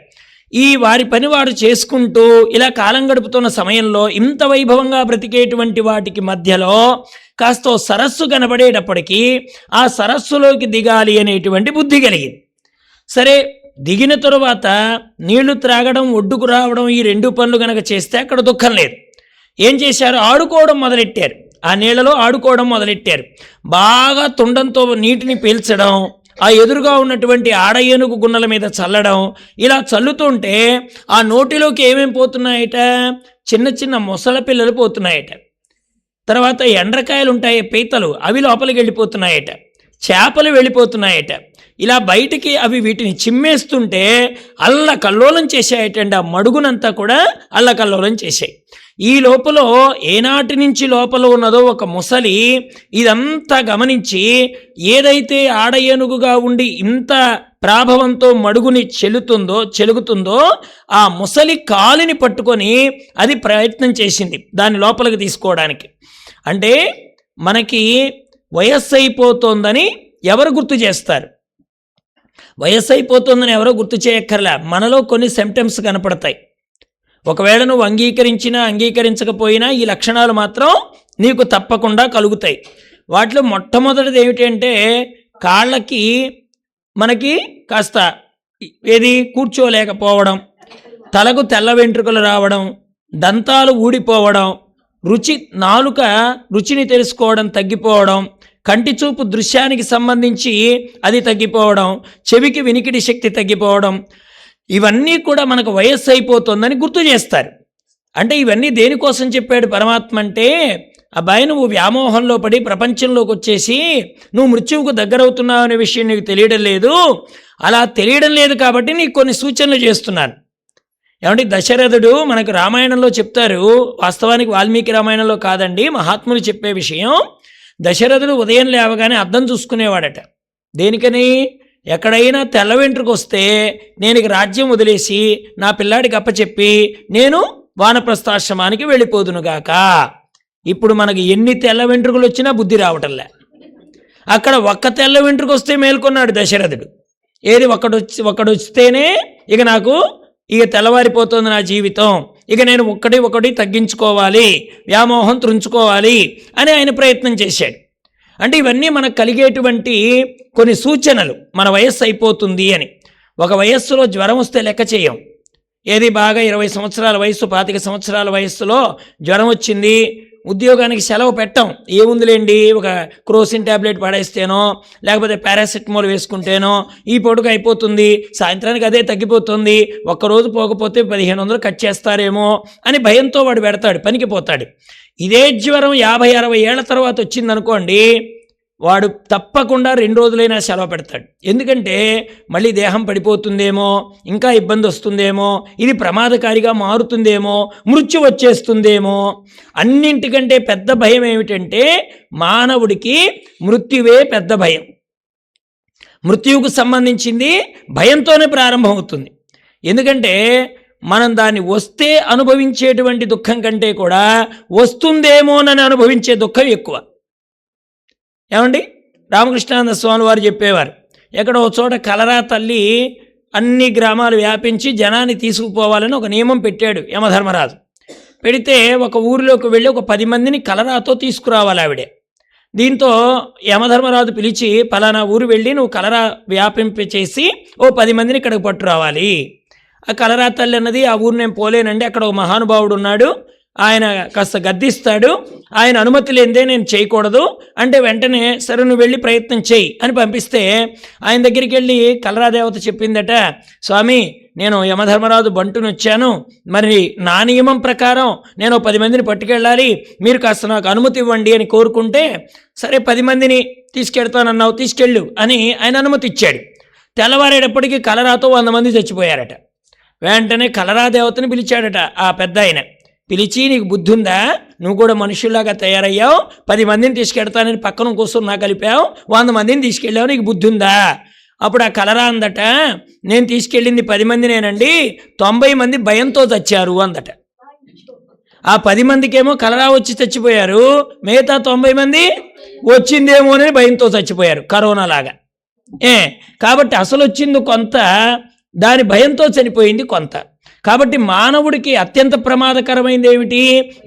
ఈ వారి పని వారు చేసుకుంటూ ఇలా కాలం గడుపుతున్న సమయంలో ఇంత వైభవంగా బ్రతికేటువంటి వాటికి మధ్యలో కాస్త సరస్సు కనబడేటప్పటికీ ఆ సరస్సులోకి దిగాలి అనేటువంటి బుద్ధి కలిగింది. సరే, దిగిన తరువాత నీళ్లు త్రాగడం, ఒడ్డుకు రావడం, ఈ రెండు పనులు కనుక చేస్తే అక్కడ దుఃఖం లేదు. ఏం చేశారు? ఆడుకోవడం మొదలెట్టారు. ఆ నీళ్లలో ఆడుకోవడం మొదలెట్టారు. బాగా తుండంతో నీటిని పీల్చడం, ఆ ఎదురుగా ఉన్నటువంటి ఆడ ఏనుగు గున్నల మీద చల్లడం. ఇలా చల్లుతుంటే ఆ నోటిలోకి ఏమేం పోతున్నాయట? చిన్న చిన్న మొసల పిల్లలు పోతున్నాయట. తర్వాత ఎండ్రకాయలు ఉంటాయి, పీతలు, అవి లోపలికి వెళ్ళిపోతున్నాయట. చేపలు వెళ్ళిపోతున్నాయట. ఇలా బయటికి అవి వీటిని చిమ్మేస్తుంటే అల్లకల్లోలం చేశాయటండి. ఆ మడుగునంతా కూడా అల్లకల్లోలం చేశాయి. ఈ లోపల ఏనాటి నుంచి లోపల ఉన్నదో ఒక ముసలి ఇదంతా గమనించి, ఏదైతే ఆడ ఏనుగుగా ఉండి ఇంత ప్రాభవంతో మడుగుని చెలుగుతుందో ఆ ముసలి కాలిని పట్టుకొని అది ప్రయత్నం చేసింది దాన్ని లోపలికి తీసుకోవడానికి. అంటే మనకి వయస్సు అయిపోతోందని ఎవరు గుర్తు చేస్తారు? వయస్సు అయిపోతుందని ఎవరో గుర్తు చేయక్కర్లే, మనలో కొన్ని సిమ్టమ్స్ కనపడతాయి. ఒకవేళ నువ్వు అంగీకరించినా అంగీకరించకపోయినా ఈ లక్షణాలు మాత్రం నీకు తప్పకుండా కలుగుతాయి. వాటిలో మొట్టమొదటిది ఏమిటంటే, కాళ్ళకి మనకి కాస్త కూర్చోలేకపోవడం, తలకు తెల్ల వెంట్రుకలు రావడం, దంతాలు ఊడిపోవడం, నాలుక రుచిని తెలుసుకోవడం తగ్గిపోవడం, కంటి చూపు దృశ్యానికి సంబంధించి అది తగ్గిపోవడం, చెవికి వినికిడి శక్తి తగ్గిపోవడం, ఇవన్నీ కూడా మనకు వయస్సు అయిపోతుందని గుర్తు చేస్తారు. అంటే ఇవన్నీ దేనికోసం చెప్పాడు పరమాత్మ అంటే, అబ్బాయి నువ్వు వ్యామోహంలో పడి ప్రపంచంలోకి వచ్చేసి నువ్వు మృత్యువుకు దగ్గరవుతున్నావు అనే విషయం నీకు తెలియడం లేదు. అలా తెలియడం లేదు కాబట్టి నీకు కొన్ని సూచనలు చేస్తున్నాను. ఏమంటే దశరథుడు మనకు రామాయణంలో చెప్తారు, వాస్తవానికి వాల్మీకి రామాయణంలో కాదండి, మహాత్ములు చెప్పే విషయం. దశరథుడు ఉదయం లేవగానే అద్దం చూసుకునేవాడట. దేనికని? ఎక్కడైనా తెల్ల వెంట్రుకు వస్తే నేను ఇక రాజ్యం వదిలేసి నా పిల్లాడికి అప్పచెప్పి నేను వానప్రస్థాశ్రమానికి వెళ్ళిపోదునుగాక. ఇప్పుడు మనకి ఎన్ని తెల్ల వెంట్రుకలు వచ్చినా బుద్ధి రావటంలే. అక్కడ ఒక్క తెల్ల వెంట్రుకు వస్తే మేల్కొన్నాడు దశరథుడు. ఏది ఒక్కడు వస్తేనే ఇక నాకు ఇక తెల్లవారిపోతుంది నా జీవితం, ఇక నేను ఒకటి తగ్గించుకోవాలి, వ్యామోహం త్రుంచుకోవాలి అని ఆయన ప్రయత్నం చేశాడు. అంటే ఇవన్నీ మనకు కలిగేటువంటి కొన్ని సూచనలు, మన వయస్సు అయిపోతుంది అని. ఒక వయస్సులో జ్వరం వస్తే లెక్క చేయం. ఏది బాగా 20 సంవత్సరాల వయస్సు, 25 సంవత్సరాల వయస్సులో జ్వరం వచ్చింది, ఉద్యోగానికి సెలవు పెట్టాం, ఏముందిలేండి ఒక క్రోసిన్ ట్యాబ్లెట్ పడేస్తేనో లేకపోతే పారాసెటమాల్ వేసుకుంటేనో ఈ పొడుగు అయిపోతుంది, సాయంత్రానికి అదే తగ్గిపోతుంది, ఒక్కరోజు పోకపోతే 1500 కట్ చేస్తారేమో అని భయంతో వాడు పెడతాడు, పనికి పోతాడు. ఇదే జ్వరం 50-60 ఏళ్ల తర్వాత వచ్చిందనుకోండి, వాడు తప్పకుండా 2 రోజులైనా సెలవు పెడతాడు. ఎందుకంటే మళ్ళీ దేహం పడిపోతుందేమో, ఇంకా ఇబ్బంది వస్తుందేమో, ఇది ప్రమాదకారిగా మారుతుందేమో, మృత్యు వచ్చేస్తుందేమో. అన్నింటికంటే పెద్ద భయం ఏమిటంటే మానవుడికి మృత్యువే పెద్ద భయం. మృత్యువుకు సంబంధించింది భయంతోనే ప్రారంభమవుతుంది. ఎందుకంటే మనం దాన్ని వస్తే అనుభవించేటువంటి దుఃఖం కంటే కూడా వస్తుందేమోనని అనుభవించే దుఃఖం ఎక్కువ. ఏమండి, రామకృష్ణానంద స్వామి వారు చెప్పేవారు, ఎక్కడో చోట కలరా తల్లి అన్ని గ్రామాలు వ్యాపించి జనాన్ని తీసుకుపోవాలని ఒక నియమం పెట్టాడు యమధర్మరాజు. పెడితే ఒక ఊరిలోకి వెళ్ళి ఒక 10 మందిని కలరాతో తీసుకురావాలి ఆవిడే. దీంతో యమధర్మరాజు పిలిచి, పలానా ఊరు వెళ్ళి నువ్వు కలరా వ్యాపింపచేసి ఓ 10 మందిని ఇక్కడికి పట్టురావాలి. ఆ కలరా తల్లి అన్నది, ఆ ఊరు నేను పోలేనండి, అక్కడ ఒక మహానుభావుడు ఉన్నాడు, ఆయన కాస్త గద్దిస్తాడు, ఆయన అనుమతి లేనిదే నేను చేయకూడదు అంటే వెంటనే సరే నువ్వు వెళ్ళి ప్రయత్నం చేయి అని పంపిస్తే ఆయన దగ్గరికి వెళ్ళి కలరాదేవత చెప్పిందట, స్వామి నేను యమధర్మరాజు బంటుని వచ్చాను, మరి నా నియమం ప్రకారం నేను 10 మందిని పట్టుకెళ్ళాలి, మీరు కాస్త నాకు అనుమతి ఇవ్వండి అని కోరుకుంటే, సరే 10 మందిని తీసుకెళ్తానన్నావు, తీసుకెళ్ళు అని ఆయన అనుమతి ఇచ్చాడు. తెల్లవారేటప్పటికీ కలరాతో 100 మంది చచ్చిపోయారట. వెంటనే కలరాదేవతని పిలిచాడట ఆ పెద్ద ఆయన. పిలిచి నీకు బుద్ధి ఉందా, నువ్వు కూడా మనుషుల్లాగా తయారయ్యావు, 10 మందిని తీసుకెడతానని పక్కన కూర్చున్నా కలిపావు, 100 మందిని తీసుకెళ్ళావు, నీకు బుద్ధి ఉందా? అప్పుడు ఆ కలరా అందట, నేను తీసుకెళ్ళింది 10 మందినేనండి, 90 మంది భయంతో చచ్చారు అందట. ఆ 10 మందికేమో కలరా వచ్చి చచ్చిపోయారు, మిగతా 90 మంది వచ్చిందేమోనని భయంతో చచ్చిపోయారు, కరోనా లాగా. కాబట్టి అసలు వచ్చింది కొంత, దాని భయంతో చనిపోయింది కొంత. కాబట్టి మానవుడికి అత్యంత ప్రమాదకరమైనది ఏమిటి?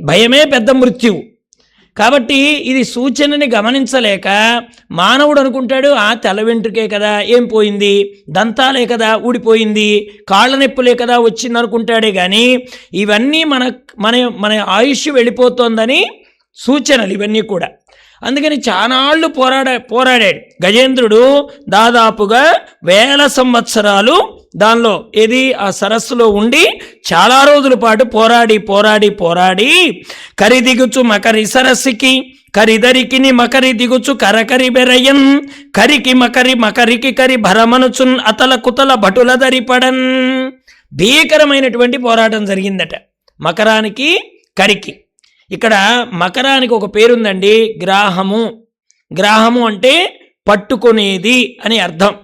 భయమే పెద్ద మృత్యువు. కాబట్టి ఇది సూచనని గమనించలేక మానవుడు అనుకుంటాడు, ఆ తెల్ల వెంట్రుకే కదా ఏం పోయింది, దంతాలే కదా ఊడిపోయింది, కాళ్ళ నొప్పులే కదా వచ్చింది అనుకుంటాడే కానీ ఇవన్నీ మన మన మన ఆయుష్ వెళ్ళిపోతోందని సూచనలు ఇవన్నీ కూడా. అందుకని చానాళ్ళు పోరాడాడు గజేంద్రుడు. దాదాపుగా 1000 సంవత్సరాలు దానిలో ఆ సరస్సులో ఉండి చాలా రోజుల పాటు పోరాడి కరిదిగుచు మకరి సరస్సుకి కరిదరికిని మకరి దిగుచు కరకరి బెరయన్ కరికి మకరికి కరి భరమనుచున్ అతల కుతల భటుల దరిపడన్. భీకరమైనటువంటి పోరాటం జరిగిందట మకరానికి కరికి. ఇక్కడ మకరానికి ఒక పేరుందండి, గ్రాహము. గ్రాహము అంటే పట్టుకునేది అని అర్థం.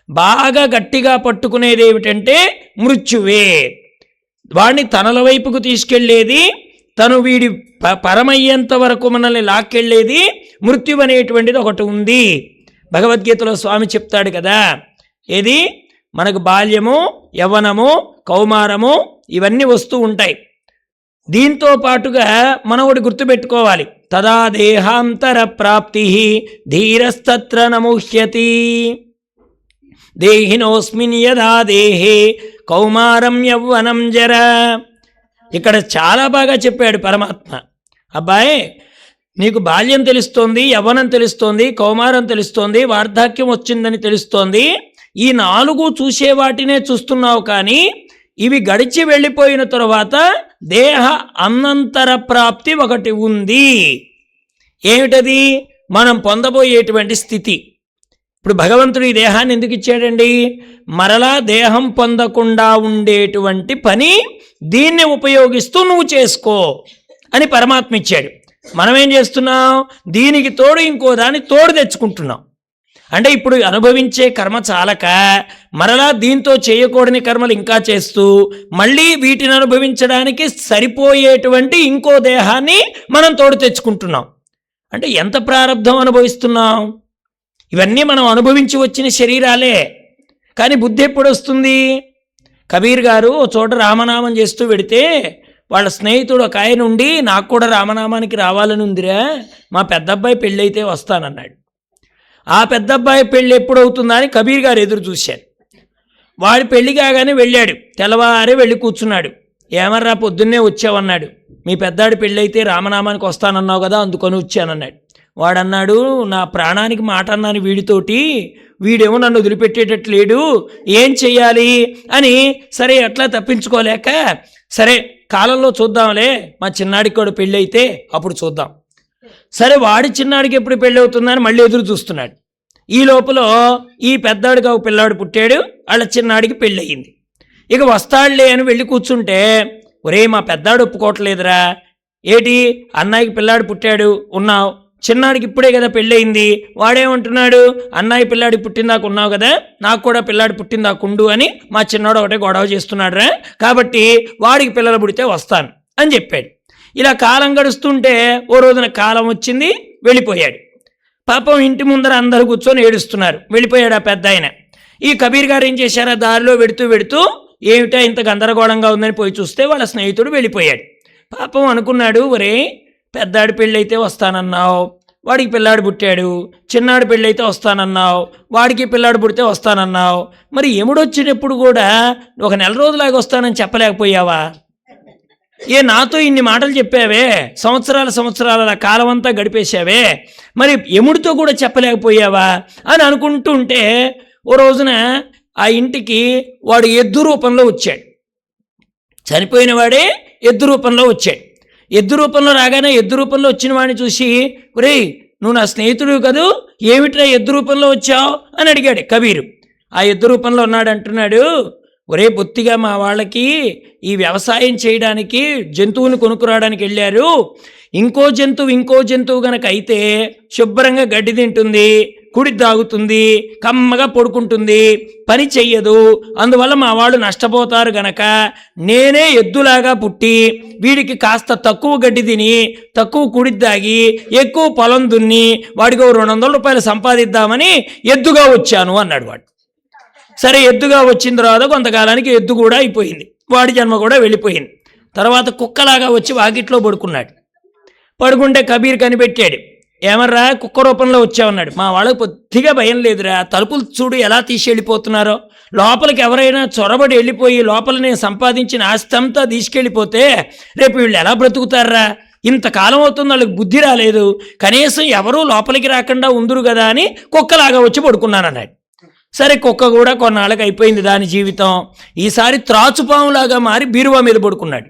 బాగా గట్టిగా పట్టుకునేది ఏమిటంటే మృత్యువే. వాడిని తనల వైపుకు తీసుకెళ్లేది, తను వీడి పరమయ్యేంత వరకు మనల్ని లాక్కెళ్ళేది మృత్యు అనేటువంటిది ఒకటి ఉంది. భగవద్గీతలో స్వామి చెప్తాడు కదా, ఏది మనకు బాల్యము, యవ్వనము, కౌమారము ఇవన్నీ వస్తూ ఉంటాయి. దీంతో పాటుగా మనం ఒకటి గుర్తుపెట్టుకోవాలి, తదా దేహాంతర ప్రాప్తి ధీరస్తత్ర నముహ్యతి దేహినోస్మిన్ యదా దేహే కౌమారం యవ్వనం జర. ఇక్కడ చాలా బాగా చెప్పాడు పరమాత్మ. అబ్బాయి, నీకు బాల్యం తెలుస్తోంది, యవ్వనం తెలుస్తోంది, కౌమారం తెలుస్తోంది, వార్ధక్యం వచ్చిందని తెలుస్తోంది. ఈ 4 చూసే వాటినే చూస్తున్నావు, కానీ ఇవి గడిచి వెళ్ళిపోయిన తరువాత దేహ అనంతర ప్రాప్తి ఒకటి ఉంది. ఏమిటది? మనం పొందబోయేటువంటి స్థితి. ఇప్పుడు భగవంతుడు ఈ దేహాన్ని ఎందుకు ఇచ్చాడండి? మరలా దేహం పొందకుండా ఉండేటువంటి పని దీన్ని ఉపయోగిస్తూ నువ్వు చేసుకో అని పరమాత్మ ఇచ్చాడు. మనం ఏం చేస్తున్నాం? దీనికి తోడు ఇంకో దాన్ని తోడు తెచ్చుకుంటున్నాం. అంటే ఇప్పుడు అనుభవించే కర్మ చాలక మరలా దీంతో చేయకూడని కర్మలు ఇంకా చేస్తూ మళ్ళీ వీటిని అనుభవించడానికి సరిపోయేటువంటి ఇంకో దేహాన్ని మనం తోడు తెచ్చుకుంటున్నాం. అంటే ఎంత ప్రారంధం అనుభవిస్తున్నాం? ఇవన్నీ మనం అనుభవించి వచ్చిన శరీరాలే. కానీ బుద్ధి ఎప్పుడు వస్తుంది? కబీర్ గారు ఓ చోట రామనామం చేస్తూ పెడితే వాళ్ళ స్నేహితుడు ఒక ఆయన ఉండి, నాకు కూడా రామనామానికి రావాలని ఉందిరా, మా పెద్దబ్బాయి పెళ్ళైతే వస్తానన్నాడు. ఆ పెద్దబ్బాయి పెళ్ళి ఎప్పుడవుతుందా అని కబీర్ గారు ఎదురు చూశారు. వాడి పెళ్లి కాగానే వెళ్ళాడు, తెల్లవారే వెళ్ళి కూర్చున్నాడు. ఏమర్రా పొద్దున్నే వచ్చావన్నాడు. మీ పెద్దాడి పెళ్ళైతే రామనామానికి వస్తానన్నావు కదా, అందుకొని వచ్చానన్నాడు. వాడన్నాడు, నా ప్రాణానికి మాట అన్నాను వీడితోటి, వీడేమో నన్ను వదిలిపెట్టేటట్లేడు, ఏం చెయ్యాలి అని. సరే ఎట్లా తప్పించుకోలేక, సరే కాలంలో చూద్దాంలే, మా చిన్నాడికి కూడా పెళ్ళి అయితే అప్పుడు చూద్దాం. సరే వాడి చిన్నాడికి ఎప్పుడు పెళ్ళి అవుతుందని మళ్ళీ ఎదురు చూస్తున్నాడు. ఈ లోపల ఈ పెద్దాడికి ఒక పిల్లాడు పుట్టాడు, వాళ్ళ చిన్నాడికి పెళ్ళి అయ్యింది. ఇక వస్తాడులే అని వెళ్ళి కూర్చుంటే, ఒరే మా పెద్దాడు ఒప్పుకోవట్లేదురా, ఏటి అన్నయ్యకి పిల్లాడు పుట్టాడు ఉన్నావు, చిన్నాడికి ఇప్పుడే కదా పెళ్ళయింది, వాడేమంటున్నాడు, అన్నయ్య పిల్లాడికి పుట్టిందాకు ఉన్నావు కదా, నాకు కూడా పిల్లాడు పుట్టిందాకు ఉండు అని మా చిన్నాడు ఒకటే గొడవ చేస్తున్నాడు రా, కాబట్టి వాడికి పిల్లలు పుడితే వస్తాను అని చెప్పాడు. ఇలా కాలం గడుస్తుంటే ఓ రోజున కాలం వచ్చింది, వెళ్ళిపోయాడు. పాపం ఇంటి ముందర అందరూ కూర్చొని ఏడుస్తున్నారు. వెళ్ళిపోయాడు ఆ పెద్ద ఆయన. ఈ కబీర్ గారు ఏం చేశారు, దారిలో వెడుతూ ఏమిటా ఇంత గందరగోళంగా ఉందని పోయి చూస్తే వాళ్ళ స్నేహితుడు వెళ్ళిపోయాడు. పాపం అనుకున్నాడు, ఒరే పెద్దాడి పెళ్ళైతే వస్తానన్నావు, వాడికి పిల్లాడు పుట్టాడు, చిన్నాడు పెళ్ళైతే వస్తానన్నావు, వాడికి పిల్లాడు పుడితే వస్తానన్నావు, మరి ఎముడొచ్చినప్పుడు కూడా ఒక నెల రోజులాగా వస్తానని చెప్పలేకపోయావా? నాతో ఇన్ని మాటలు చెప్పావే, సంవత్సరాల కాలం అంతా గడిపేశావే, మరి యముడితో కూడా చెప్పలేకపోయావా అని అనుకుంటుంటే ఓ రోజున ఆ ఇంటికి వాడు ఎద్దు రూపంలో వచ్చాడు. చనిపోయిన వాడే ఎద్దు రూపంలో వచ్చాడు. ఎద్దు రూపంలో రాగానే ఎద్దు రూపంలో వచ్చిన వాడిని చూసి, ఒరేయ్ నువ్వు నా స్నేహితుడు కదూ, ఏమిట్రా ఎద్దు రూపంలో వచ్చావు అని అడిగాడు కబీరు. ఆ ఎద్దు రూపంలో ఉన్నాడు. అంటున్నాడు, ఒరే బొత్తిగా మా వాళ్ళకి ఈ వ్యవసాయం చేయడానికి జంతువుని కొనుక్కురావడానికి వెళ్ళారు, ఇంకో జంతువు గనక అయితే శుభ్రంగా గడ్డి తింటుంది, కుడి తాగుతుంది, కమ్మగా పడుకుంటుంది, పని చెయ్యదు, అందువల్ల మా వాళ్ళు నష్టపోతారు గనక నేనే ఎద్దులాగా పుట్టి వీడికి కాస్త తక్కువ గడ్డి తిని తక్కువ కుడి తాగి ఎక్కువ పొలం దున్ని వాడికి 200 రూపాయలు సంపాదిద్దామని ఎద్దుగా వచ్చాను అన్నాడు వాడు. సరే, ఎద్దుగా వచ్చిన తర్వాత కొంతకాలానికి ఎద్దు కూడా అయిపోయింది, వాడి జన్మ కూడా వెళ్ళిపోయింది. తర్వాత కుక్కలాగా వచ్చి వాకిట్లో పడుకుంటే కబీర్ కనిపెట్టాడు. ఏమర్రా, కుక్క రూపంలో వచ్చావన్నాడు. మా వాళ్ళకి కొద్దిగా భయం లేదురా, తలుపులు చూడు ఎలా తీసి వెళ్ళిపోతున్నారో, లోపలికి ఎవరైనా చొరబడి వెళ్ళిపోయి లోపల నేను సంపాదించిన ఆస్తి అంతా తీసుకెళ్ళిపోతే రేపు వీళ్ళు ఎలా బ్రతుకుతారా, ఇంతకాలం అవుతుంది వాళ్ళకి బుద్ధి రాలేదు, కనీసం ఎవరూ లోపలికి రాకుండా ఉందురు కదా అని కుక్కలాగా వచ్చి పడుకున్నాను అన్నాడు. సరే, కుక్క కూడా కొన్నాళ్ళకి అయిపోయింది దాని జీవితం. ఈసారి త్రాచుపాములాగా మారి బీరువా మీద పడుకున్నాడు.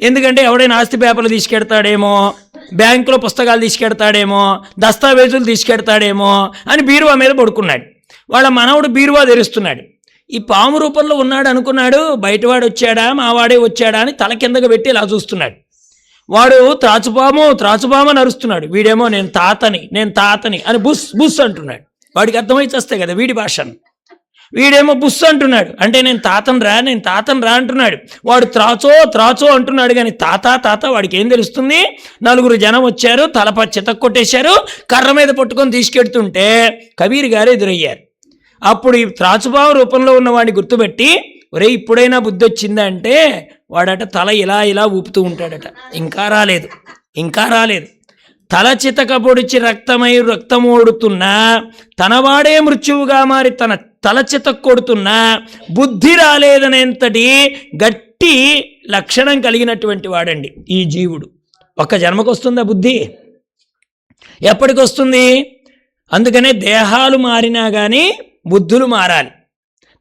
ఎందుకంటే ఎవడైనా ఆస్తి పేపర్లు తీసుకెడతాడేమో, బ్యాంకులో పుస్తకాలు తీసుకెడతాడేమో, దస్తావేజులు తీసుకెడతాడేమో అని బీరువా మీద పడుకున్నాడు. వాళ్ళ మనవడు బీరువా తెరుస్తున్నాడు. ఈ పాము రూపంలో ఉన్నాడు అనుకున్నాడు, బయటవాడు వచ్చాడా మావాడే వచ్చాడా అని తల కిందగా పెట్టి ఇలా చూస్తున్నాడు. వాడు త్రాచుపాము అని అరుస్తున్నాడు. వీడేమో నేను తాతని అని బుస్ అంటున్నాడు. వాడికి అర్థమై చేస్తాయి కదా వీడి భాషను. వీడేమో బుస్సు అంటున్నాడు, అంటే నేను తాతను రా అంటున్నాడు. వాడు త్రాచో అంటున్నాడు, కానీ తాత వాడికి ఏం తెలుస్తుంది? 4 జనం వచ్చారు, తలప చితక్కొట్టేశారు, కర్ర మీద పట్టుకొని తీసుకెడుతుంటే కబీర్ గారు ఎదురయ్యారు. అప్పుడు ఈ త్రాచుపాము రూపంలో ఉన్న వాడిని గుర్తుపెట్టి, ఒరే ఇప్పుడైనా బుద్ధి వచ్చిందా అంటే వాడట తల ఇలా ఊపుతూ ఉంటాడట. ఇంకా రాలేదు. తల చితక పొడిచి రక్తమోడుతున్నా తనవాడే మృత్యువుగా మారి తన తల చితక కొడుతున్నా బుద్ధి రాలేదనేంతటి గట్టి లక్షణం కలిగినటువంటి వాడండి ఈ జీవుడు. ఒక్క జన్మకు వస్తుందా బుద్ధి? ఎప్పటికొస్తుంది? అందుకనే దేహాలు మారినా కానీ బుద్ధులు మారాలి.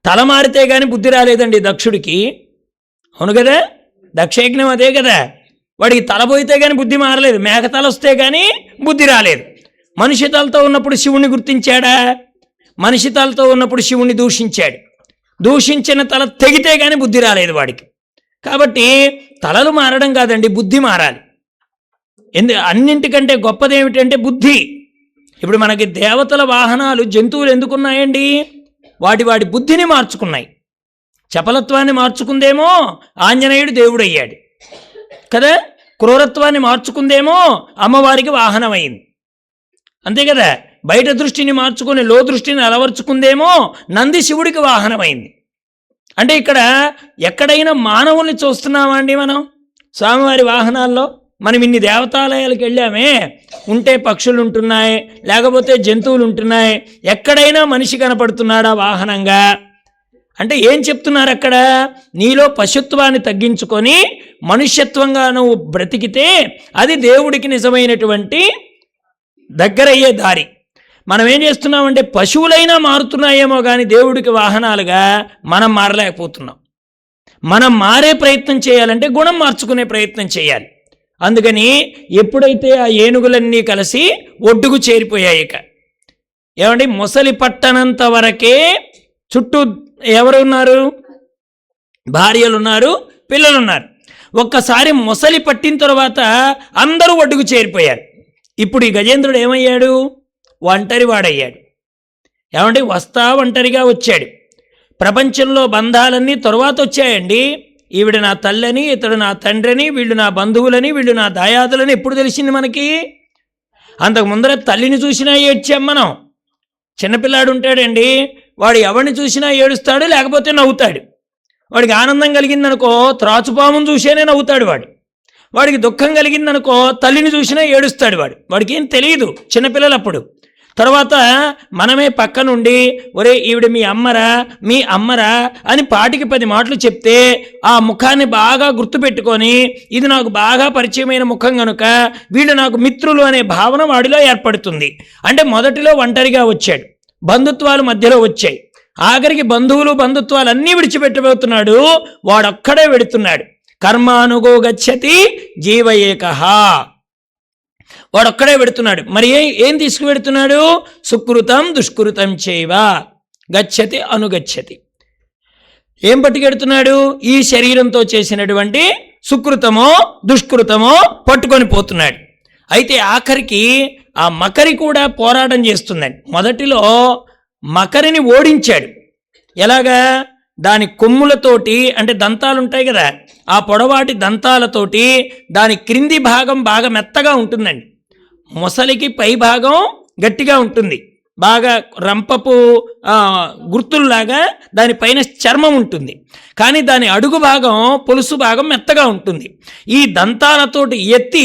తల మారితే కానీ బుద్ధి రాలేదండి దక్షుడికి. అవును కదా, దక్షయజ్ఞం అదే కదా. వాడికి తల పోయితే కానీ బుద్ధి మారలేదు, మేకతల వస్తే కానీ బుద్ధి రాలేదు. మనిషి తలతో ఉన్నప్పుడు శివుణ్ణి గుర్తించాడా? మనిషి తలతో ఉన్నప్పుడు శివుణ్ణి దూషించాడు. దూషించిన తల తెగితే కానీ బుద్ధి రాలేదు వాడికి. కాబట్టి తలలు మారడం కాదండి, బుద్ధి మారాలి. అన్నింటికంటే గొప్పది ఏమిటంటే బుద్ధి. ఇప్పుడు మనకి దేవతల వాహనాలు జంతువులు ఎందుకున్నాయండి? వాటి బుద్ధిని మార్చుకున్నాయి. చపలత్వాన్ని మార్చుకుందేమో ఆంజనేయుడు దేవుడయ్యాడు కదా, క్రూరత్వాన్ని మార్చుకుందేమో అమ్మవారికి వాహనం అయింది, అంతే కదా. బయట దృష్టిని మార్చుకుని లో దృష్టిని అలవర్చుకుందేమో నంది శివుడికి వాహనం అయింది. అంటే ఇక్కడ ఎక్కడైనా మానవుల్ని చూస్తున్నామా అండి మనం? స్వామివారి వాహనాల్లో మనం ఇన్ని దేవతాలయాలకు వెళ్ళామే, ఉంటే పక్షులు ఉంటున్నాయి, లేకపోతే జంతువులు ఉంటున్నాయి, ఎక్కడైనా మనిషి కనపడుతున్నాడా వాహనంగా? అంటే ఏం చెప్తున్నారు అక్కడ? నీలో పశుత్వాన్ని తగ్గించుకొని మనుష్యత్వంగా నువ్వు బ్రతికితే అది దేవుడికి నిజమైనటువంటి దగ్గరయ్యే దారి. మనం ఏం చేస్తున్నామంటే పశువులైనా మారుతున్నాయేమో కానీ దేవుడికి వాహనాలుగా మనం మారలేకపోతున్నాం. మనం మారే ప్రయత్నం చేయాలంటే గుణం మార్చుకునే ప్రయత్నం చేయాలి. అందుకని ఎప్పుడైతే ఆ ఏనుగులన్నీ కలిసి ఒడ్డుకు చేరిపోయాయి, ఇక ఏమండి ముసలి పట్టనంత వరకే చుట్టూ ఎవరు ఉన్నారు? భార్యలు ఉన్నారు, పిల్లలు ఉన్నారు. ఒక్కసారి ముసలి పట్టిన తర్వాత అందరూ ఒడ్డుకు చేరిపోయారు. ఇప్పుడు ఈ గజేంద్రుడు ఏమయ్యాడు? ఒంటరి వాడయ్యాడు. ఏమండి ఒంటరిగా వచ్చాడు. ప్రపంచంలో బంధాలన్నీ తరువాత వచ్చాయండి. ఈవిడ నా తల్లని, ఇతడు నా తండ్రిని, వీళ్ళు నా బంధువులని, వీళ్ళు నా దాయాదులని ఎప్పుడు తెలిసింది మనకి? అంతకు ముందర తల్లిని చూసినా ఏడ్చాం మనం. చిన్నపిల్లాడు ఉంటాడండి, వాడు ఎవరిని చూసినా ఏడుస్తాడు, లేకపోతే నవ్వుతాడు. వాడికి ఆనందం కలిగిందనుకో త్రాచుపామును చూసేనే నవ్వుతాడు వాడికి దుఃఖం కలిగిందనుకో తల్లిని చూసినా ఏడుస్తాడు వాడికి ఏం తెలియదు చిన్నపిల్లలప్పుడు. తర్వాత మనమే పక్క నుండి ఒరే ఈవిడ మీ అమ్మరా అని పాటికి 10 మాటలు చెప్తే ఆ ముఖాన్ని బాగా గుర్తుపెట్టుకొని ఇది నాకు బాగా పరిచయమైన ముఖం కనుక వీళ్ళు నాకు మిత్రులు అనే భావన వాడిలో ఏర్పడుతుంది. అంటే మొదటిలో ఒంటరిగా వచ్చాడు, బంధుత్వాలు మధ్యలో వచ్చాయి, ఆఖరికి బంధుత్వాలు అన్నీ విడిచిపెట్టబోతున్నాడు. వాడొక్కడే వెడుతున్నాడు. కర్మానుగో గచ్చతి జీవ ఏకః. వాడొక్కడే పెడుతున్నాడు. మరి ఏం తీసుకువెడుతున్నాడు? సుకృతం దుష్కృతం చైవ గచ్చతి అనుగచ్చతి. ఏం పట్టుకెడుతున్నాడు? ఈ శరీరంతో చేసినటువంటి సుకృతమో దుష్కృతమో పట్టుకొని పోతున్నాడు. అయితే ఆఖరికి ఆ మకరి కూడా పోరాటం చేస్తుందండి. మొదటిలో మకరిని ఓడించాడు. ఎలాగా? దాని కొమ్ములతోటి, అంటే దంతాలు ఉంటాయి కదా, ఆ పొడవాటి దంతాలతోటి దాని క్రింది భాగం బాగా మెత్తగా ఉంటుందండి. మొసలికి పై భాగం గట్టిగా ఉంటుంది, బాగా రంపపు గుర్తుల్లాగా దానిపైన చర్మం ఉంటుంది. కానీ దాని అడుగు భాగం, పొలుసు భాగం మెత్తగా ఉంటుంది. ఈ దంతాలతోటి ఎత్తి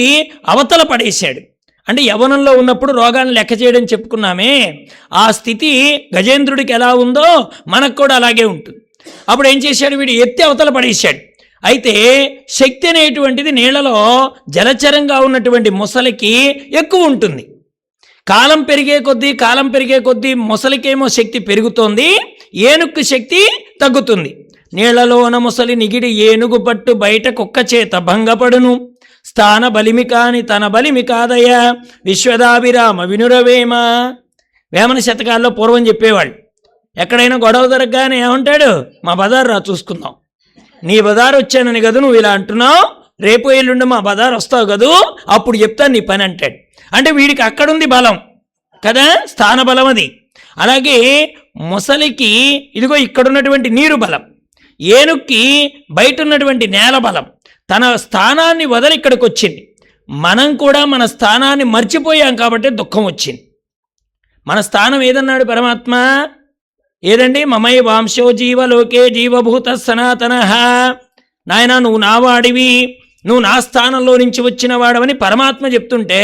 అవతల పడేశాడు. అంటే యవ్వనంలో ఉన్నప్పుడు రోగాన్ని లెక్క చేయడం చెప్పుకున్నామే, ఆ స్థితి గజేంద్రుడికి ఎలా ఉందో మనకు కూడా అలాగే ఉంటుంది. అప్పుడు ఏం చేశాడు? వీడు ఎత్తి అవతల పడేశాడు. అయితే శక్తి అనేటువంటిది నీళ్లలో జలచరంగా ఉన్నటువంటి మొసలికి ఎక్కువ ఉంటుంది. కాలం పెరిగే కొద్దీ మొసలికేమో శక్తి పెరుగుతోంది, ఏనుక్కు శక్తి తగ్గుతుంది. నీళ్లలోన మొసలి నిగిడి ఏనుగు పట్టు బయట కుక్క చేత భంగపడును, స్థాన బలిమి కాని తన బలిమి కాదయ్య విశ్వదాభిరామ వినురవేమ. వేమన శతకాల్లో పూర్వం చెప్పేవాళ్ళు, ఎక్కడైనా గొడవ జరగగానే ఏమంటాడు? మా బజారు రా చూసుకుందాం, నీ బజారు వచ్చానని కదా నువ్వు ఇలా అంటున్నావు, రేపు ఎల్లుండి మా బజారు వస్తావు కదూ, అప్పుడు చెప్తాను నీ పని అంటాడు. అంటే వీడికి అక్కడుంది బలం కదా, స్థాన బలం అది. అలాగే మొసలికి ఇదిగో ఇక్కడున్నటువంటి నీరు బలం, ఏనుక్కి బయట ఉన్నటువంటి నేల బలం. తన స్థానాన్ని వదిలి ఇక్కడికి వచ్చింది. మనం కూడా మన స్థానాన్ని మర్చిపోయాం కాబట్టి దుఃఖం వచ్చింది. మన స్థానం ఏదన్నాడు పరమాత్మ? ఏదండి? మమై వాంశో జీవలోకే జీవభూత సనాతన. నాయన నువ్వు నావాడివి, నువ్వు నా స్థానంలో నుంచి వచ్చిన వాడవని పరమాత్మ చెప్తుంటే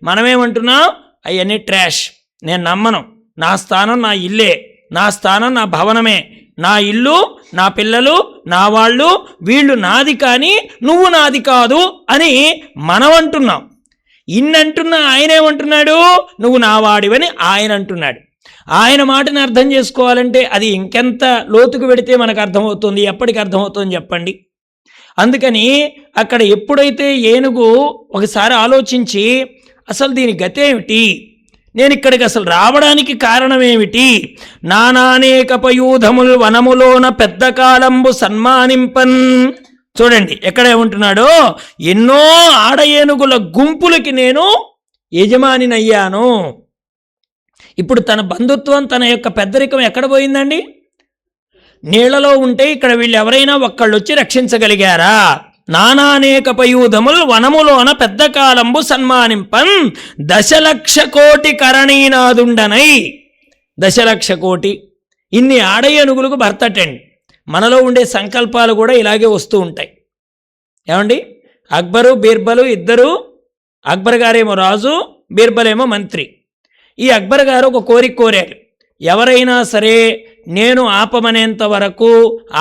మనమేమంటున్నాం? అవన్నీ ట్రాష్, నేను నమ్మను, నా స్థానం నా ఇల్లే, నా స్థానం నా భవనమే, నా ఇల్లు, నా పిల్లలు, నా వాళ్ళు, వీళ్ళు నాది కానీ నువ్వు నాది కాదు అని మనం అంటున్నాం. ఇన్నంటున్నా ఆయనేమంటున్నాడు? నువ్వు నా వాడివని ఆయన అంటున్నాడు. ఆయన మాటని అర్థం చేసుకోవాలంటే అది ఇంకెంత లోతుకు వెడితే మనకు అర్థమవుతుంది, ఎప్పటికి అర్థమవుతుంది చెప్పండి. అందుకని అక్కడ ఎప్పుడైతే ఏనుగు ఒకసారి ఆలోచించి అసలు దీని గతేమిటి, నేను ఇక్కడికి అసలు రావడానికి కారణమేమిటి, నానానేక పయూధములు వనములోన పెద్ద కాలంబు సన్మానింపన్. చూడండి ఎక్కడ ఏమంటున్నాడో, ఎన్నో ఆడ ఏనుగుల గుంపులకి నేను యజమానినయ్యాను. ఇప్పుడు తన బంధుత్వం, తన యొక్క పెద్దరికం ఎక్కడ పోయిందండి? నీళ్లలో ఉంటే ఇక్కడ వీళ్ళు ఎవరైనా ఒక్కళ్ళు వచ్చి రక్షించగలిగారా? నానానేక పయూధముల్ వనములోన పెద్ద కాలంబు సన్మానింపన్ దశలక్ష కోటి కరణీనాదుండనై. దశలక్ష కోటి ఇన్ని ఆడ ఏనుగులకు భర్తటండి. మనలో ఉండే సంకల్పాలు కూడా ఇలాగే వస్తూ ఉంటాయి. ఏమండి? అక్బరు బీర్బలు ఇద్దరు, అక్బర్ గారేమో రాజు, బీర్బల్ ఏమో మంత్రి. ఈ అక్బర్ గారు ఒక కోరిక కోరారు, ఎవరైనా సరే నేను ఆపమనేంత వరకు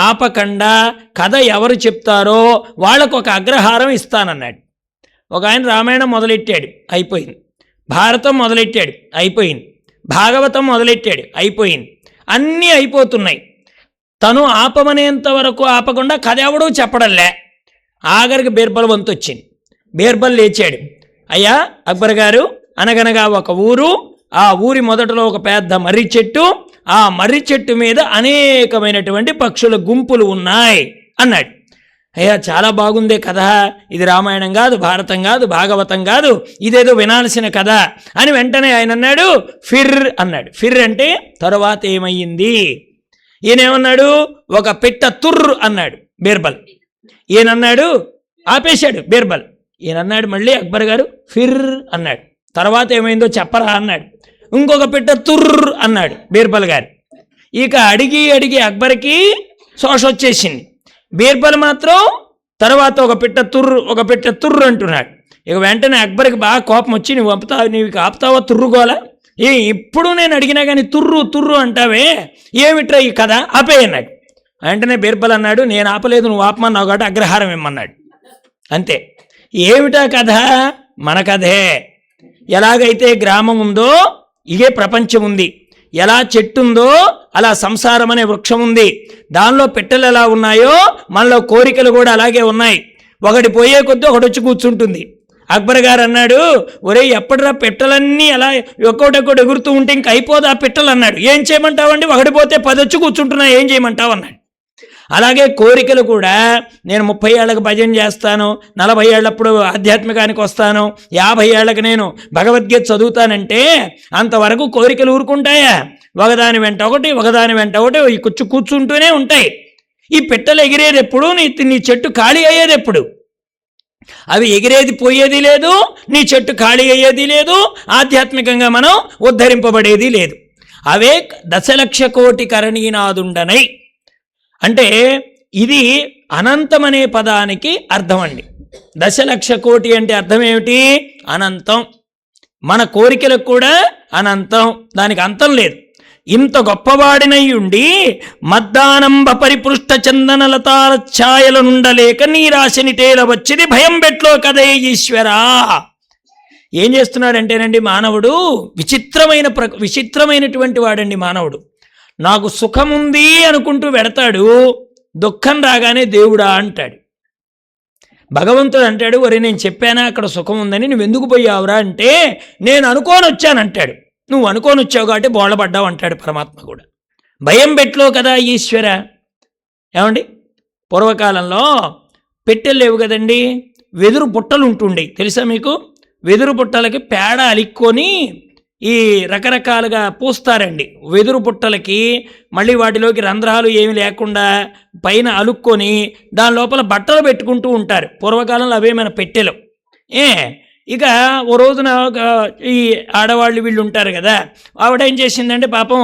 ఆపకుండా కథ ఎవరు చెప్తారో వాళ్ళకు ఒక అగ్రహారం ఇస్తానన్నాడు. ఒక ఆయన రామాయణం మొదలెట్టాడు, అయిపోయింది. భారతం మొదలెట్టాడు, అయిపోయింది. భాగవతం మొదలెట్టాడు, అయిపోయింది. అన్నీ అయిపోతున్నాయి. తను ఆపమనేంత వరకు ఆపకుండా కథ ఎవడూ చెప్పడంలే. ఆఖరికి బీర్బల్ వంతు వచ్చింది. బీర్బల్ లేచాడు, అయ్యా అక్బర్ గారు, అనగనగా ఒక ఊరు, ఆ ఊరి మొదటలో ఒక పెద్ద మర్రి చెట్టు, ఆ మర్రి చెట్టు మీద అనేకమైనటువంటి పక్షుల గుంపులు ఉన్నాయి అన్నాడు. అయ్యా చాలా బాగుందే కథ, ఇది రామాయణం కాదు, భారతం కాదు, భాగవతం కాదు, ఇదేదో వినాల్సిన కథ అని వెంటనే ఆయన అన్నాడు, ఫిర్ అన్నాడు. ఫిర్ అంటే తరువాత ఏమయ్యింది? ఈయనేమన్నాడు? ఒక పిట్ట తుర్రు అన్నాడు బీర్బల్. ఈయనన్నాడు, ఆపేశాడు బీర్బల్. ఈయనన్నాడు మళ్ళీ అక్బర్ గారు ఫిర్ అన్నాడు. తర్వాత ఏమైందో చెప్పరా అన్నాడు. ఇంకొక పిట్ట తుర్రు అన్నాడు బీర్బల్ గారు. ఇక అడిగి అడిగి అక్బర్కి శోష వచ్చేసింది. బీర్బల్ మాత్రం తర్వాత ఒక పిట్ట తుర్రు అంటున్నాడు. ఇక వెంటనే అక్బర్కి బాగా కోపం వచ్చి, నీవు ఆపుతావా తుర్రుగోలా? ఇప్పుడు నేను అడిగినా కానీ తుర్రు అంటావే, ఏమిట్రా ఈ కథ, ఆపేయన్నాడు. వెంటనే బీర్బల్ అన్నాడు, నేను ఆపలేదు, నువ్వు ఆపమన్నావు కాబట్టి అగ్రహారం ఇమ్మన్నాడు. అంతే. ఏమిటా కథ? మన కథే. ఎలాగైతే గ్రామం ఉందో ఇదే ప్రపంచం ఉంది, ఎలా చెట్టు ఉందో అలా సంసారం అనే వృక్షం ఉంది, దానిలో పిట్టలు ఎలా ఉన్నాయో మనలో కోరికలు కూడా అలాగే ఉన్నాయి. ఒకటి పోయే కొద్దీ ఒకటి వచ్చి కూర్చుంటుంది. అక్బర్ గారు అన్నాడు, ఒరే ఎప్పటిరా పిట్టలన్నీ అలా ఒక్కొక్కటి ఎగురుతూ ఉంటే ఇంక అయిపోదు ఆ పిట్టలు అన్నాడు. ఏం చేయమంటావండి, ఒకటి పోతే 10 వచ్చి కూర్చుంటున్నా, ఏం చేయమంటావు అన్నాడు. అలాగే కోరికలు కూడా నేను 30 ఏళ్ళకు భజన చేస్తాను, 40 ఏళ్ళప్పుడు ఆధ్యాత్మికానికి వస్తాను, 50 ఏళ్ళకి నేను భగవద్గీత చదువుతానంటే అంతవరకు కోరికలు ఊరుకుంటాయా? ఒకదాని వెంట ఒకటి ఈ కూర్చుంటూనే ఉంటాయి. ఈ పిట్టలు ఎగిరేది ఎప్పుడు? నీ చెట్టు ఖాళీ అయ్యేది ఎప్పుడు? అవి ఎగిరేది పోయేది లేదు, నీ చెట్టు ఖాళీ అయ్యేది లేదు, ఆధ్యాత్మికంగా మనం ఉద్ధరింపబడేది లేదు. అవే 10,00,000 కోటి కరణీనాదుండనై అంటే ఇది అనంతం అనే పదానికి అర్థం అండి. 10,00,000 కోటి అంటే అర్థం ఏమిటి? అనంతం. మన కోరికలకు కూడా అనంతం, దానికి అంతం లేదు. ఇంత గొప్పవాడినై ఉండి మద్దానంబ పరిపృష్ట చందనలతాల ఛాయల నుండలేక నీరాశని టేల వచ్చింది భయం పెట్లో కదే ఈశ్వరా. ఏం చేస్తున్నాడంటేనండి మానవుడు విచిత్రమైనటువంటి వాడండి మానవుడు. నాకు సుఖముంది అనుకుంటూ వెడతాడు, దుఃఖం రాగానే దేవుడా అంటాడు. భగవంతుడు అంటాడు, ఒరే నేను చెప్పానా అక్కడ సుఖం ఉందని, నువ్వు ఎందుకు పోయావురా అంటే నేను అనుకోని వచ్చానంటాడు. నువ్వు అనుకోని వచ్చావు కాబట్టి బోళపడ్డావు అంటాడు పరమాత్మ కూడా. భయం పెట్లో కదా ఈశ్వర. ఏమండి, పూర్వకాలంలో పెట్టెలు లేవు కదండి, వెదురు పుట్టలు ఉంటుండే, తెలుసా మీకు? వెదురు పుట్టలకి పేడ అలిక్కొని ఈ రకరకాలుగా పూస్తారండి. వెదురు పుట్టలకి మళ్ళీ వాటిలోకి రంధ్రాలు ఏమి లేకుండా పైన అలుక్కొని దాని లోపల బట్టలు పెట్టుకుంటూ ఉంటారు పూర్వకాలంలో. అవే మన పెట్టెలు. ఇక ఓ రోజున ఈ ఆడవాళ్ళు వీళ్ళు ఉంటారు కదా, ఆవిడ ఏం చేసిందంటే పాపం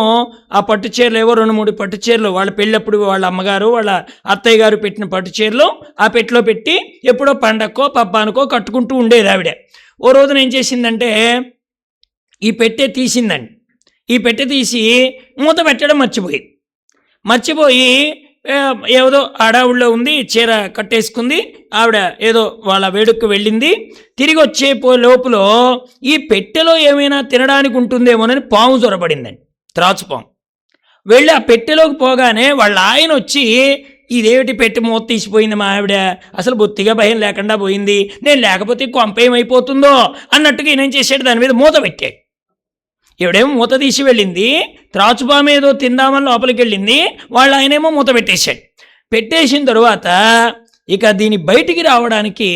ఆ పట్టు చీరలు ఏవో 2-3 పట్టు చీరలు వాళ్ళ పెళ్ళప్పుడు వాళ్ళ అమ్మగారు వాళ్ళ అత్తయ్య గారు పెట్టిన పట్టు చీరలు ఆ పెట్టెలో పెట్టి ఎప్పుడో పండక్కో పబ్బానికో కట్టుకుంటూ ఉండేది ఆవిడ. ఓ రోజున ఏం చేసిందంటే ఈ పెట్టె తీసిందండి. ఈ పెట్టె తీసి మూత పెట్టడం మర్చిపోయి ఏదో ఆడావుల్లో ఉంది, చీర కట్టేసుకుంది ఆవిడ, ఏదో వాళ్ళ వేడుకకు వెళ్ళింది. తిరిగి వచ్చే లోపల ఈ పెట్టెలో ఏమైనా తినడానికి ఉంటుందేమోనని పాము చొరబడిందండి, త్రాచుపాము. వెళ్ళి ఆ పెట్టెలోకి పోగానే వాళ్ళ ఆయన వచ్చి, ఇదేమిటి పెట్టి మూత తీసిపోయింది మా ఆవిడ, అసలు బొత్తిగా భయం లేకుండా పోయింది, నేను లేకపోతే కొంపేమైపోతుందో అన్నట్టుగా ఈయన ఏం చేశాడు, దాని మీద మూత పెట్టాడు. ఎవడేమో మూత తీసి వెళ్ళింది, త్రాచుపాము ఏదో తిందామని లోపలికి వెళ్ళింది, వాళ్ళ ఆయనేమో మూత పెట్టేసిన తరువాత ఇక దీని బయటికి రావడానికి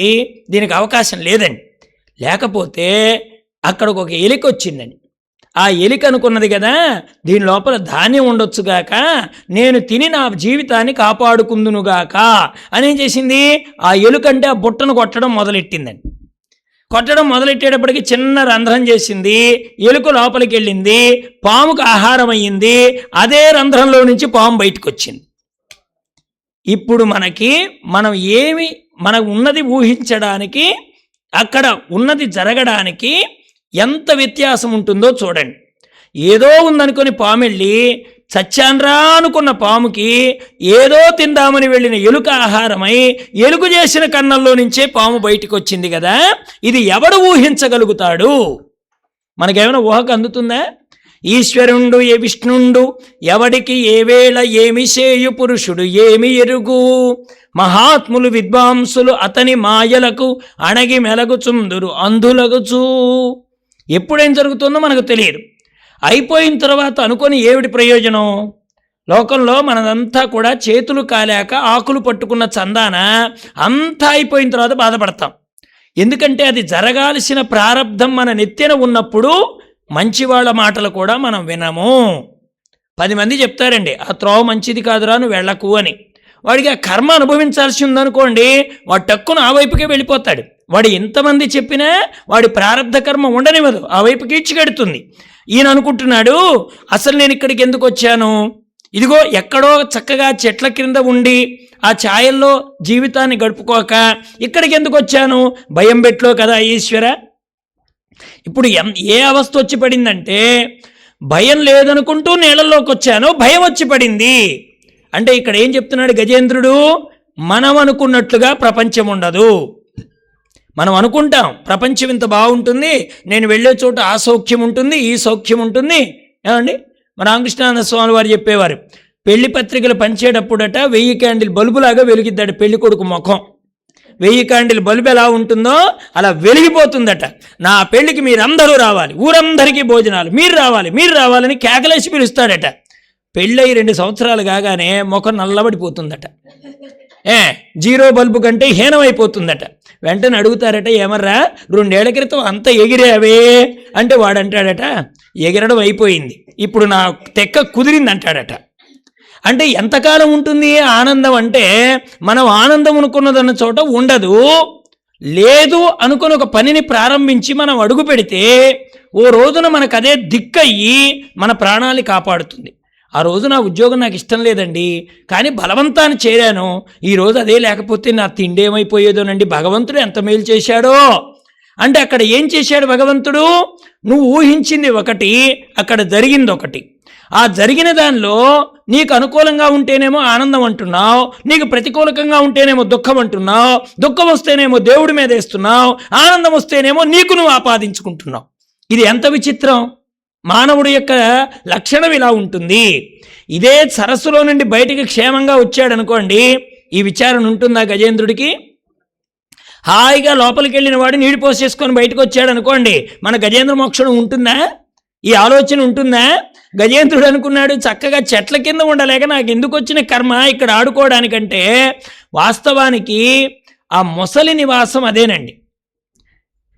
దీనికి అవకాశం లేదండి. లేకపోతే అక్కడికి ఒక ఎలిక వచ్చిందండి. ఆ ఎలిక అనుకున్నది కదా, దీని లోపల ధాన్యం ఉండొచ్చుగాక, నేను తిని నా జీవితాన్ని కాపాడుకుందునుగాక అని ఏం చేసింది, ఆ ఎలుకంటే ఆ బుట్టను కొట్టడం మొదలెట్టిందండి. కొట్టడం మొదలెట్టేటప్పటికి చిన్న రంధ్రం చేసింది, ఎలుక లోపలికి వెళ్ళింది, పాముకు ఆహారం అయ్యింది, అదే రంధ్రంలో నుంచి పాము బయటకు వచ్చింది. ఇప్పుడు మనకు ఉన్నది ఊహించడానికి, అక్కడ ఉన్నది జరగడానికి ఎంత వ్యత్యాసం ఉంటుందో చూడండి. ఏదో ఉందనుకొని పాము వెళ్ళి చచ్చాన్రా అనుకున్న పాముకి ఏదో తిందామని వెళ్ళిన ఎలుక ఆహారమై ఎలుక చేసిన కన్నంలో నుంచే పాము బయటికి వచ్చింది కదా. ఇది ఎవడు ఊహించగలుగుతాడు? మనకేమైనా ఊహకు అందుతుందా? ఈశ్వరుండు ఏ విష్ణుండు ఎవడికి ఏ వేళ ఏమి చేయు పురుషుడు ఏమి ఎరుగు, మహాత్ములు విద్వాంసులు అతని మాయలకు అణగి మెలగుచుందురు అంధులగుచూ. ఎప్పుడేం జరుగుతుందో మనకు తెలియదు. అయిపోయిన తర్వాత అనుకొని ఏమిటి ప్రయోజనం? లోకంలో మనదంతా కూడా చేతులు కాలేక ఆకులు పట్టుకున్న చందాన అంతా అయిపోయిన తర్వాత బాధపడతాం. ఎందుకంటే అది జరగాల్సిన ప్రారంధం మన నెత్తిన ఉన్నప్పుడు మంచి వాళ్ళ మాటలు కూడా మనం వినము. 10 మంది చెప్తారండి, ఆ త్రోవ మంచిది కాదురా నువ్వు వెళ్ళకు అని. వాడికి ఆ కర్మ అనుభవించాల్సి ఉందనుకోండి, వాడు టక్కున ఆ వైపుకే వెళ్ళిపోతాడు. వాడు ఎంతమంది చెప్పినా వాడి ప్రారంధ కర్మ ఉండనివ్వదు, ఆ వైపుకి ఇచ్చిగడుతుంది. ఈయన అనుకుంటున్నాడు, అసలు నేను ఇక్కడికి ఎందుకు వచ్చాను? ఇదిగో ఎక్కడో చక్కగా చెట్ల క్రింద ఉండి ఆ ఛాయల్లో జీవితాన్ని గడుపుకోక ఇక్కడికి ఎందుకు వచ్చాను? భయం పెట్లో కదా ఈశ్వర. ఇప్పుడు ఏ అవస్థ వచ్చి పడిందంటే, భయం లేదనుకుంటూ నీళ్ళల్లోకి వచ్చాను, భయం వచ్చి పడింది అంటే ఇక్కడ ఏం చెప్తున్నాడు గజేంద్రుడు? మనం అనుకున్నట్లుగా ప్రపంచం ఉండదు. మనం అనుకుంటాం ప్రపంచం ఇంత బాగుంటుంది, నేను వెళ్ళే చోట ఆ సౌఖ్యం ఉంటుంది, ఈ సౌఖ్యం ఉంటుంది. ఏమండి, మన రామకృష్ణానంద స్వామి వారు చెప్పేవారు, పెళ్లి పత్రికలు పంచేటప్పుడట 1000 క్యాండిల్ బల్బులాగా వెలిగిద్దాడు పెళ్లి కొడుకు ముఖం. 1000 క్యాండిల్ బల్బు ఎలా ఉంటుందో అలా వెలిగిపోతుందట. నా పెళ్లికి మీరందరూ రావాలి, ఊరందరికీ భోజనాలు, మీరు రావాలని కేకలేసి పిలుస్తాడట. పెళ్ళయి 2 సంవత్సరాలు కాగానే ముఖం నల్లబడిపోతుందట. 0 బల్బు కంటే హీనమైపోతుందట. వెంటనే అడుగుతారట, ఏమర్రా 2 ఏళ్ల క్రితం అంత ఎగిరేవే అంటే వాడంటాడట, ఎగిరడం అయిపోయింది, ఇప్పుడు నా తెక్క కుదిరింది అంటాడట. అంటే ఎంతకాలం ఉంటుంది ఆనందం అంటే, మనం ఆనందం అనుకున్నదన్న చోట ఉండదు. లేదు అనుకుని ఒక పనిని ప్రారంభించి మనం అడుగు పెడితే ఓ రోజున మనకు అదే దిక్కయ్యి మన ప్రాణాన్ని కాపాడుతుంది. ఆ రోజు నా ఉద్యోగం నాకు ఇష్టం లేదండి, కానీ బలవంతాన్ని చేరాను, ఈరోజు అదే లేకపోతే నా తిండి ఏమైపోయేదోనండి, భగవంతుడు ఎంత మేలు చేశాడో. అంటే అక్కడ ఏం చేశాడు భగవంతుడు? నువ్వు ఊహించింది ఒకటి, అక్కడ జరిగింది ఒకటి. ఆ జరిగిన దానిలో నీకు అనుకూలంగా ఉంటేనేమో ఆనందం అంటున్నావు, నీకు ప్రతికూలకంగా ఉంటేనేమో దుఃఖం అంటున్నావు, దుఃఖం వస్తేనేమో దేవుడి మీద వేస్తున్నావు, ఆనందం వస్తేనేమో నీకు నువ్వు ఆపాదించుకుంటున్నావు. ఇది ఎంత విచిత్రం! మానవుడి యొక్క లక్షణం ఇలా ఉంటుంది. ఇదే సరస్సులో నుండి బయటికి క్షేమంగా వచ్చాడనుకోండి, ఈ విచారణ ఉంటుందా గజేంద్రుడికి? హాయిగా లోపలికి వెళ్ళిన వాడు నీడి పోసేసుకొని బయటకు వచ్చాడు అనుకోండి, మన గజేంద్ర మోక్షణం ఉంటుందా? ఈ ఆలోచన ఉంటుందా? గజేంద్రుడు అనుకున్నాడు, చక్కగా చెట్ల కింద ఉండలేక నాకు ఎందుకు వచ్చిన కర్మ ఇక్కడ ఆడుకోవడానికంటే, వాస్తవానికి ఆ మొసలి నివాసం అదేనండి.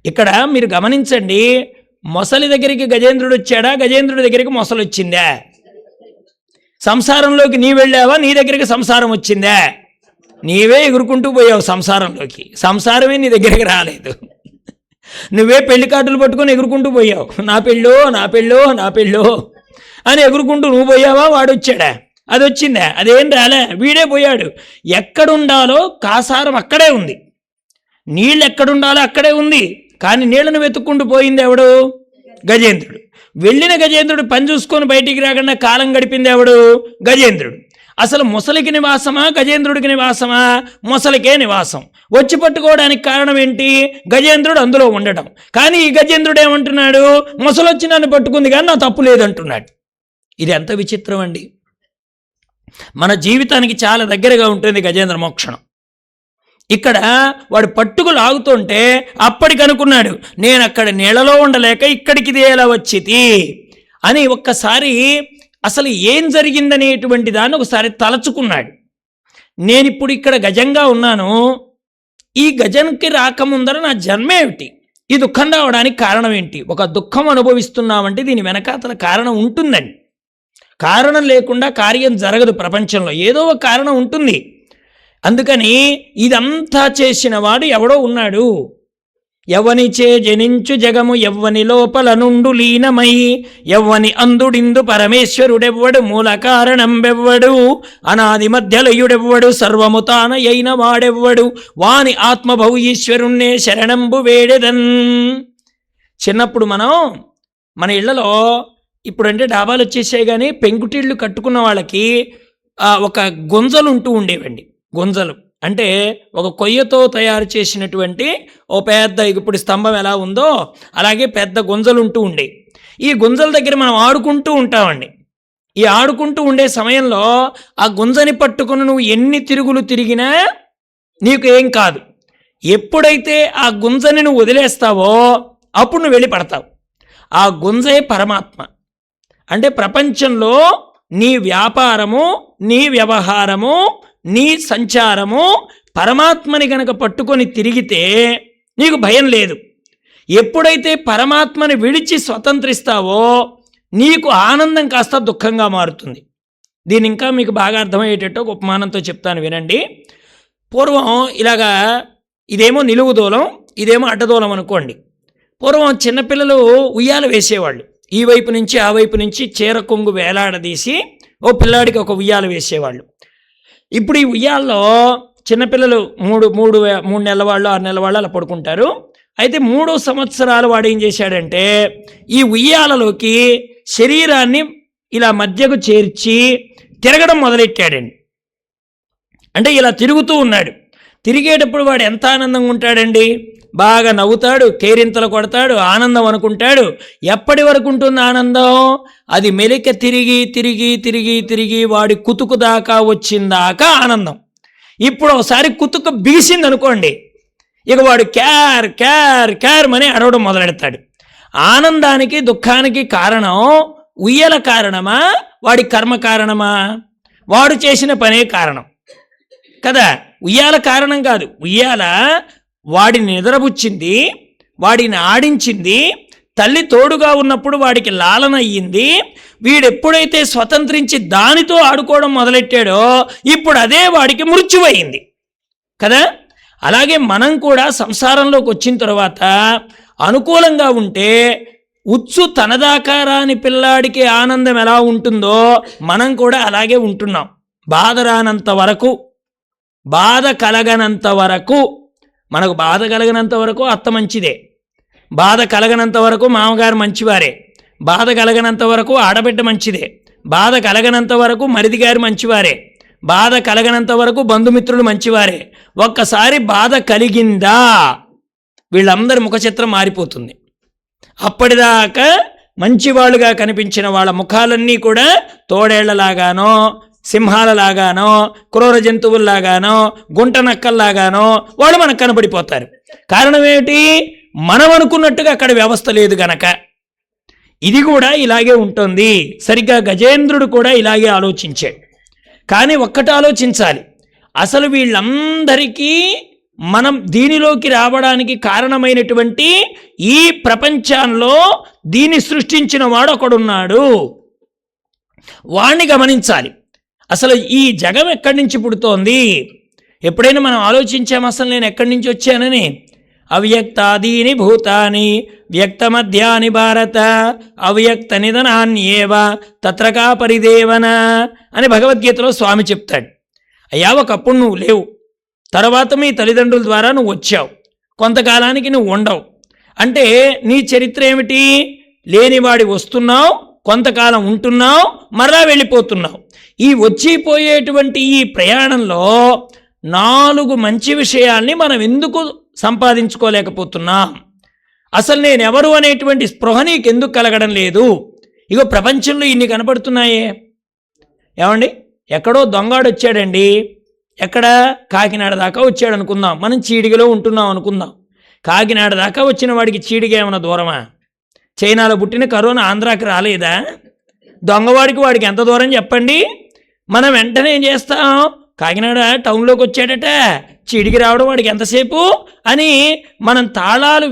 ఇక్కడ మీరు గమనించండి, మొసలి దగ్గరికి గజేంద్రుడు వచ్చాడా, గజేంద్రుడి దగ్గరికి మొసలు వచ్చిందా? సంసారంలోకి నీ వెళ్ళావా, నీ దగ్గరికి సంసారం వచ్చిందా? నీవే ఎగురుకుంటూ పోయావు సంసారంలోకి, సంసారమే నీ దగ్గరికి రాలేదు. నువ్వే పెళ్లి కార్డులు పట్టుకొని ఎగురుకుంటూ పోయావు, నా పెళ్ళో నా పెళ్ళో నా పెళ్ళో అని ఎగురుకుంటూ నువ్వు పోయావా, వాడు వచ్చాడా? అది వచ్చిందా? అదేం రాలే, వీడే పోయాడు. ఎక్కడుండాలో కాసారం అక్కడే ఉంది, నీళ్ళు ఎక్కడుండాలో అక్కడే ఉంది, కానీ నీళ్లను వెతుక్కుంటూ పోయింది ఎవడు? గజేంద్రుడు. వెళ్ళిన గజేంద్రుడు పని చూసుకొని బయటికి రాకుండా కాలం గడిపింది ఎవడు? గజేంద్రుడు. అసలు ముసలికి నివాసమా గజేంద్రుడికి నివాసమా? ముసలికే నివాసం. వచ్చి పట్టుకోవడానికి కారణం ఏంటి? గజేంద్రుడు అందులో ఉండటం. కానీ ఈ గజేంద్రుడు ఏమంటున్నాడు? ముసలొచ్చి నన్ను పట్టుకుంది కానీ నా తప్పు లేదంటున్నాడు. ఇది ఎంత విచిత్రం అండి! మన జీవితానికి చాలా దగ్గరగా ఉంటుంది గజేంద్ర మోక్షణం. ఇక్కడ వాడు పట్టుకు లాగుతుంటే అప్పటికనుకున్నాడు, నేను అక్కడ నీళ్ళలో ఉండలేక ఇక్కడికి ఎలా వచ్చింది అని ఒక్కసారి అసలు ఏం జరిగిందనేటువంటి దాన్ని ఒకసారి తలచుకున్నాడు. నేనిప్పుడు ఇక్కడ గజంగా ఉన్నాను, ఈ గజంకి రాకముందర నా జన్మేమిటి? ఈ దుఃఖం రావడానికి కారణం ఏంటి? ఒక దుఃఖం అనుభవిస్తున్నామంటే దీని వెనకాతల కారణం ఉంటుందండి. కారణం లేకుండా కార్యం జరగదు ప్రపంచంలో, ఏదో ఒక కారణం ఉంటుంది. అందుకని ఇదంతా చేసిన వాడు ఎవడో ఉన్నాడు. ఎవ్వనిచే జనించు జగము ఎవ్వని లోపల నుండు లీనమై ఎవ్వని అందుడిందు పరమేశ్వరుడెవ్వడు మూల కారణంబెవ్వడు అనాది మధ్యలయుడెవ్వడు సర్వము తానయైన వాడెవ్వడు వాని ఆత్మభౌ ఈశ్వరుణ్ణే శరణంబు వేడెదన్. చిన్నప్పుడు మన ఇళ్లలో ఇప్పుడంటే డాబాలు వచ్చేసాయి, కానీ పెంకుటిళ్ళు కట్టుకున్న వాళ్ళకి ఒక గొంజలు ఉంటూ ఉండేవండి. గొంజలు అంటే ఒక కొయ్యతో తయారు చేసినటువంటి ఓ పెద్ద, ఇప్పుడు స్తంభం ఎలా ఉందో అలాగే పెద్ద గుంజలు ఉంటూ ఉండే. ఈ గుంజల దగ్గర మనం ఆడుకుంటూ ఉంటామండి. ఈ ఆడుకుంటూ ఉండే సమయంలో ఆ గుంజని పట్టుకుని నువ్వు ఎన్ని తిరుగులు తిరిగినా నీకు ఏం కాదు. ఎప్పుడైతే ఆ గుంజని నువ్వు వదిలేస్తావో అప్పుడు నువ్వు వెళ్ళి పడతావు. ఆ గుంజే పరమాత్మ. అంటే ప్రపంచంలో నీ వ్యాపారము, నీ వ్యవహారము, నీ సంచారము పరమాత్మని గనక పట్టుకొని తిరిగితే నీకు భయం లేదు. ఎప్పుడైతే పరమాత్మని విడిచి స్వతంత్రిస్తావో నీకు ఆనందం కాస్త దుఃఖంగా మారుతుంది. దీని ఇంకా మీకు బాగా అర్థమయ్యేటట్టు ఒక ఉపమానంతో చెప్తాను, వినండి. పూర్వం ఇలాగా ఇదేమో నిలువు దూలం, ఇదేమో అడ్డదూలం అనుకోండి. పూర్వం చిన్నపిల్లలు ఉయ్యాల వేసేవాళ్ళు. ఈ వైపు నుంచి ఆ వైపు నుంచి చీర కొంగు వేలాడదీసి ఓ పిల్లాడికి ఒక ఉయ్యాల వేసేవాళ్ళు. ఇప్పుడు ఈ ఉయ్యాల్లో చిన్నపిల్లలు మూడు నెలల వాళ్ళు 6 నెలల వాళ్ళు అలా పడుకుంటారు. అయితే 3వ సంవత్సరాలు వాడు ఏం చేశాడంటే ఈ ఉయ్యాలలోకి శరీరాన్ని ఇలా మధ్యకు చేర్చి తిరగడం మొదలెట్టాడండి. అంటే ఇలా తిరుగుతూ ఉన్నాడు. తిరిగేటప్పుడు వాడు ఎంత ఆనందంగా ఉంటాడండి, బాగా నవ్వుతాడు, కేరింతలు కొడతాడు, ఆనందం అనుకుంటాడు. ఎప్పటి వరకు ఉంటుంది ఆనందం? అది మెలిక తిరిగి తిరిగి తిరిగి తిరిగి వాడి కుతుకు దాకా వచ్చిందాకా ఆనందం. ఇప్పుడు ఒకసారి కుతుకు బిగిసింది అనుకోండి, ఇక వాడు క్యార్ క్యార్ క్యార్ అని అడవడం మొదలెడతాడు. ఆనందానికి దుఃఖానికి కారణం ఉయ్యాల కారణమా, వాడి కర్మ కారణమా? వాడు చేసిన పనే కారణం కదా. ఉయ్యాల కారణం కాదు. ఉయ్యాల వాడిని నిద్రపుచ్చింది, వాడిని ఆడించింది, తల్లి తోడుగా ఉన్నప్పుడు వాడికి లాలన అయ్యింది. వీడెప్పుడైతే స్వతంత్రించి దానితో ఆడుకోవడం మొదలెట్టాడో ఇప్పుడు అదే వాడికి మృత్యువయింది కదా. అలాగే మనం కూడా సంసారంలోకి వచ్చిన తర్వాత అనుకూలంగా ఉంటే ఉచ్చు తనదాకారాని పిల్లాడికి ఆనందం ఎలా ఉంటుందో మనం కూడా అలాగే ఉంటున్నాం. బాధ రానంత వరకు, బాధ కలగనంత వరకు, మనకు బాధ కలగనంత వరకు అత్త మంచిదే, బాధ కలగనంత వరకు మామగారు మంచివారే, బాధ కలగనంత వరకు ఆడబిడ్డ మంచిదే, బాధ కలగనంత వరకు మరిది గారు మంచివారే, బాధ కలగనంత వరకు బంధుమిత్రులు మంచివారే. ఒక్కసారి బాధ కలిగిందా వీళ్ళందరి ముఖచిత్రం మారిపోతుంది. అప్పటిదాకా మంచివాళ్ళుగా కనిపించిన వాళ్ళ ముఖాలన్నీ కూడా తోడేళ్లలాగానో, సింహాలలాగానో, క్రూర జంతువుల్లాగానో, గుంట నక్కల్లాగానో వాళ్ళు మనకు కనబడిపోతారు. కారణం ఏమిటి? మనం అనుకున్నట్టుగా అక్కడ వ్యవస్థ లేదు గనక. ఇది కూడా ఇలాగే ఉంటుంది. సరిగ్గా గజేంద్రుడు కూడా ఇలాగే ఆలోచించాడు. కానీ ఒక్కటి ఆలోచించాలి, అసలు వీళ్ళందరికీ మనం దీనిలోకి రావడానికి కారణమైనటువంటి ఈ ప్రపంచంలో దీన్ని సృష్టించిన వాడు ఒకడున్నాడు, వాణ్ణి గమనించాలి. అసలు ఈ జగం ఎక్కడి నుంచి పుడుతోంది? ఎప్పుడైనా మనం ఆలోచించాము అసలు నేను ఎక్కడి నుంచి వచ్చానని? అవ్యక్తాదీని భూతాని వ్యక్తమధ్యాని భారత అవ్యక్త నిధనాన్యేవ తత్రకా పరిదేవన అని భగవద్గీతలో స్వామి చెప్తాడు. అయ్యా, ఒకప్పుడు నువ్వు లేవు, తర్వాత మీ తల్లిదండ్రుల ద్వారా నువ్వు వచ్చావు, కొంతకాలానికి నువ్వు ఉండవు. అంటే నీ చరిత్ర ఏమిటి? లేనివాడి వస్తున్నావు, కొంతకాలం ఉంటున్నావు, మరలా వెళ్ళిపోతున్నావు. ఈ వచ్చిపోయేటువంటి ఈ ప్రయాణంలో 4 మంచి విషయాల్ని మనం ఎందుకు సంపాదించుకోలేకపోతున్నాం? అసలు నేనెవరు అనేటువంటి స్పృహ నీకు ఎందుకు కలగడం లేదు? ఇగో ప్రపంచంలో ఇన్ని కనపడుతున్నాయే. ఏమండి, ఎక్కడో దొంగాడు వచ్చాడండి, ఎక్కడ? కాకినాడ దాకా వచ్చాడు అనుకుందాం, మనం చీడిగలో ఉంటున్నాం అనుకుందాం. కాకినాడ దాకా వచ్చిన వాడికి చీడిగా ఏమైనా దూరమా? చైనాలో పుట్టిన కరోనా ఆంధ్రాకి రాలేదా? దొంగవాడికి వాడికి ఎంత దూరం చెప్పండి? మనం వెంటనే ఏం చేస్తాం? కాకినాడ టౌన్లోకి వచ్చాడట, చీడికి రావడం వాడికి ఎంతసేపు అని మనం తాళాలు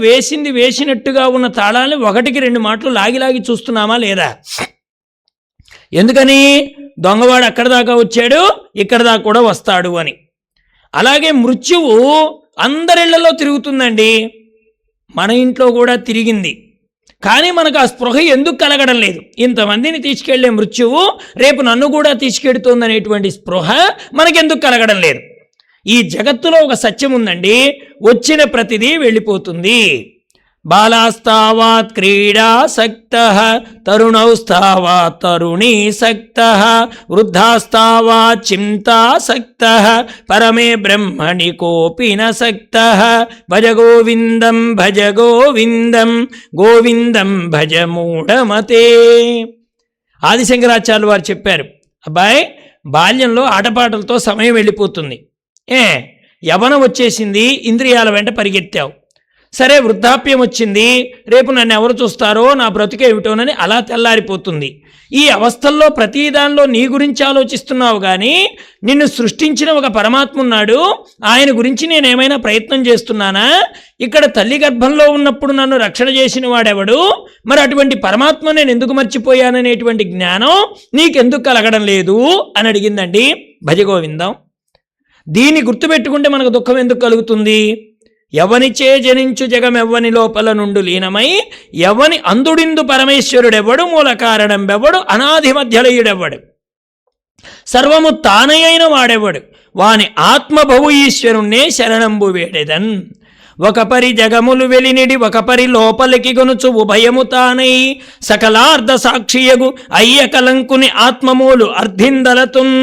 వేసినట్టుగా ఉన్న తాళాలని 1కి 2 మాటలు లాగి చూస్తున్నామా లేదా? ఎందుకని? దొంగవాడు అక్కడ దాకా వచ్చాడు, ఇక్కడ దాకా కూడా వస్తాడు అని. అలాగే మృత్యువు అందరిళ్లలో తిరుగుతుందండి, మన ఇంట్లో కూడా తిరిగింది. కానీ మనకు ఆ స్పృహ ఎందుకు కలగడం లేదు? ఇంతమందిని తీసుకెళ్లే మృత్యువు రేపు నన్ను కూడా తీసుకెడుతోందనేటువంటి స్పృహ మనకెందుకు కలగడం లేదు? ఈ జగత్తులో ఒక సత్యం ఉందండి, వచ్చిన ప్రతిదీ వెళ్ళిపోతుంది. బాలాస్తావాత్ క్రీడాసక్తః తరుణౌస్తావాత్ తరుణీసక్తః వృద్ధాస్తావాత్ చింతాసక్తః పరమే బ్రహ్మణి కోపి న సక్తః భజ గోవిందం గోవిందం భజ మూఢమతే. ఆదిశంకరాచార్యులు వారు చెప్పారు, అబ్బాయి, బాల్యంలో ఆటపాటలతో సమయం వెళ్ళిపోతుంది, యవనం వచ్చేసింది, ఇంద్రియాల వెంట పరిగెత్తావు. సరే, వృద్ధాప్యం వచ్చింది, రేపు నన్ను ఎవరు చూస్తారో, నా బ్రతుకేమిటోనని అలా తెల్లారిపోతుంది. ఈ అవస్థల్లో ప్రతిదానిలో నీ గురించి ఆలోచిస్తున్నావు, కానీ నిన్ను సృష్టించిన ఒక పరమాత్మ ఉన్నాడు, ఆయన గురించి నేనేమైనా ప్రయత్నం చేస్తున్నానా? ఇక్కడ తల్లి గర్భంలో ఉన్నప్పుడు నన్ను రక్షణ చేసిన వాడెవడు? మరి అటువంటి పరమాత్మ నేను ఎందుకు మర్చిపోయాననేటువంటి జ్ఞానం నీకెందుకు కలగడం లేదు అని అడిగిందండి భజగోవిందం. దీన్ని గుర్తుపెట్టుకుంటే మనకు దుఃఖం ఎందుకు కలుగుతుంది? ఎవనిచే జనించు జగమెవ్వని లోపల నుండు లీనమై ఎవని అందుడిందు పరమేశ్వరుడెవడు, మూల కారణం బెవడు, అనాది మధ్యలయుడెవడు, సర్వము తానయైన వాడెవడు, వాని ఆత్మభవు ఈశ్వరుణ్ణే శరణంబు వేడెదన్. ఒక పరి జగములు వెలినిడి ఒక పరి లోపలికి గొనుచు ఉభయము తానై సకలార్ధ సాక్షియగు అయ్య కలంకుని ఆత్మమూలు అర్ధిందలతున్.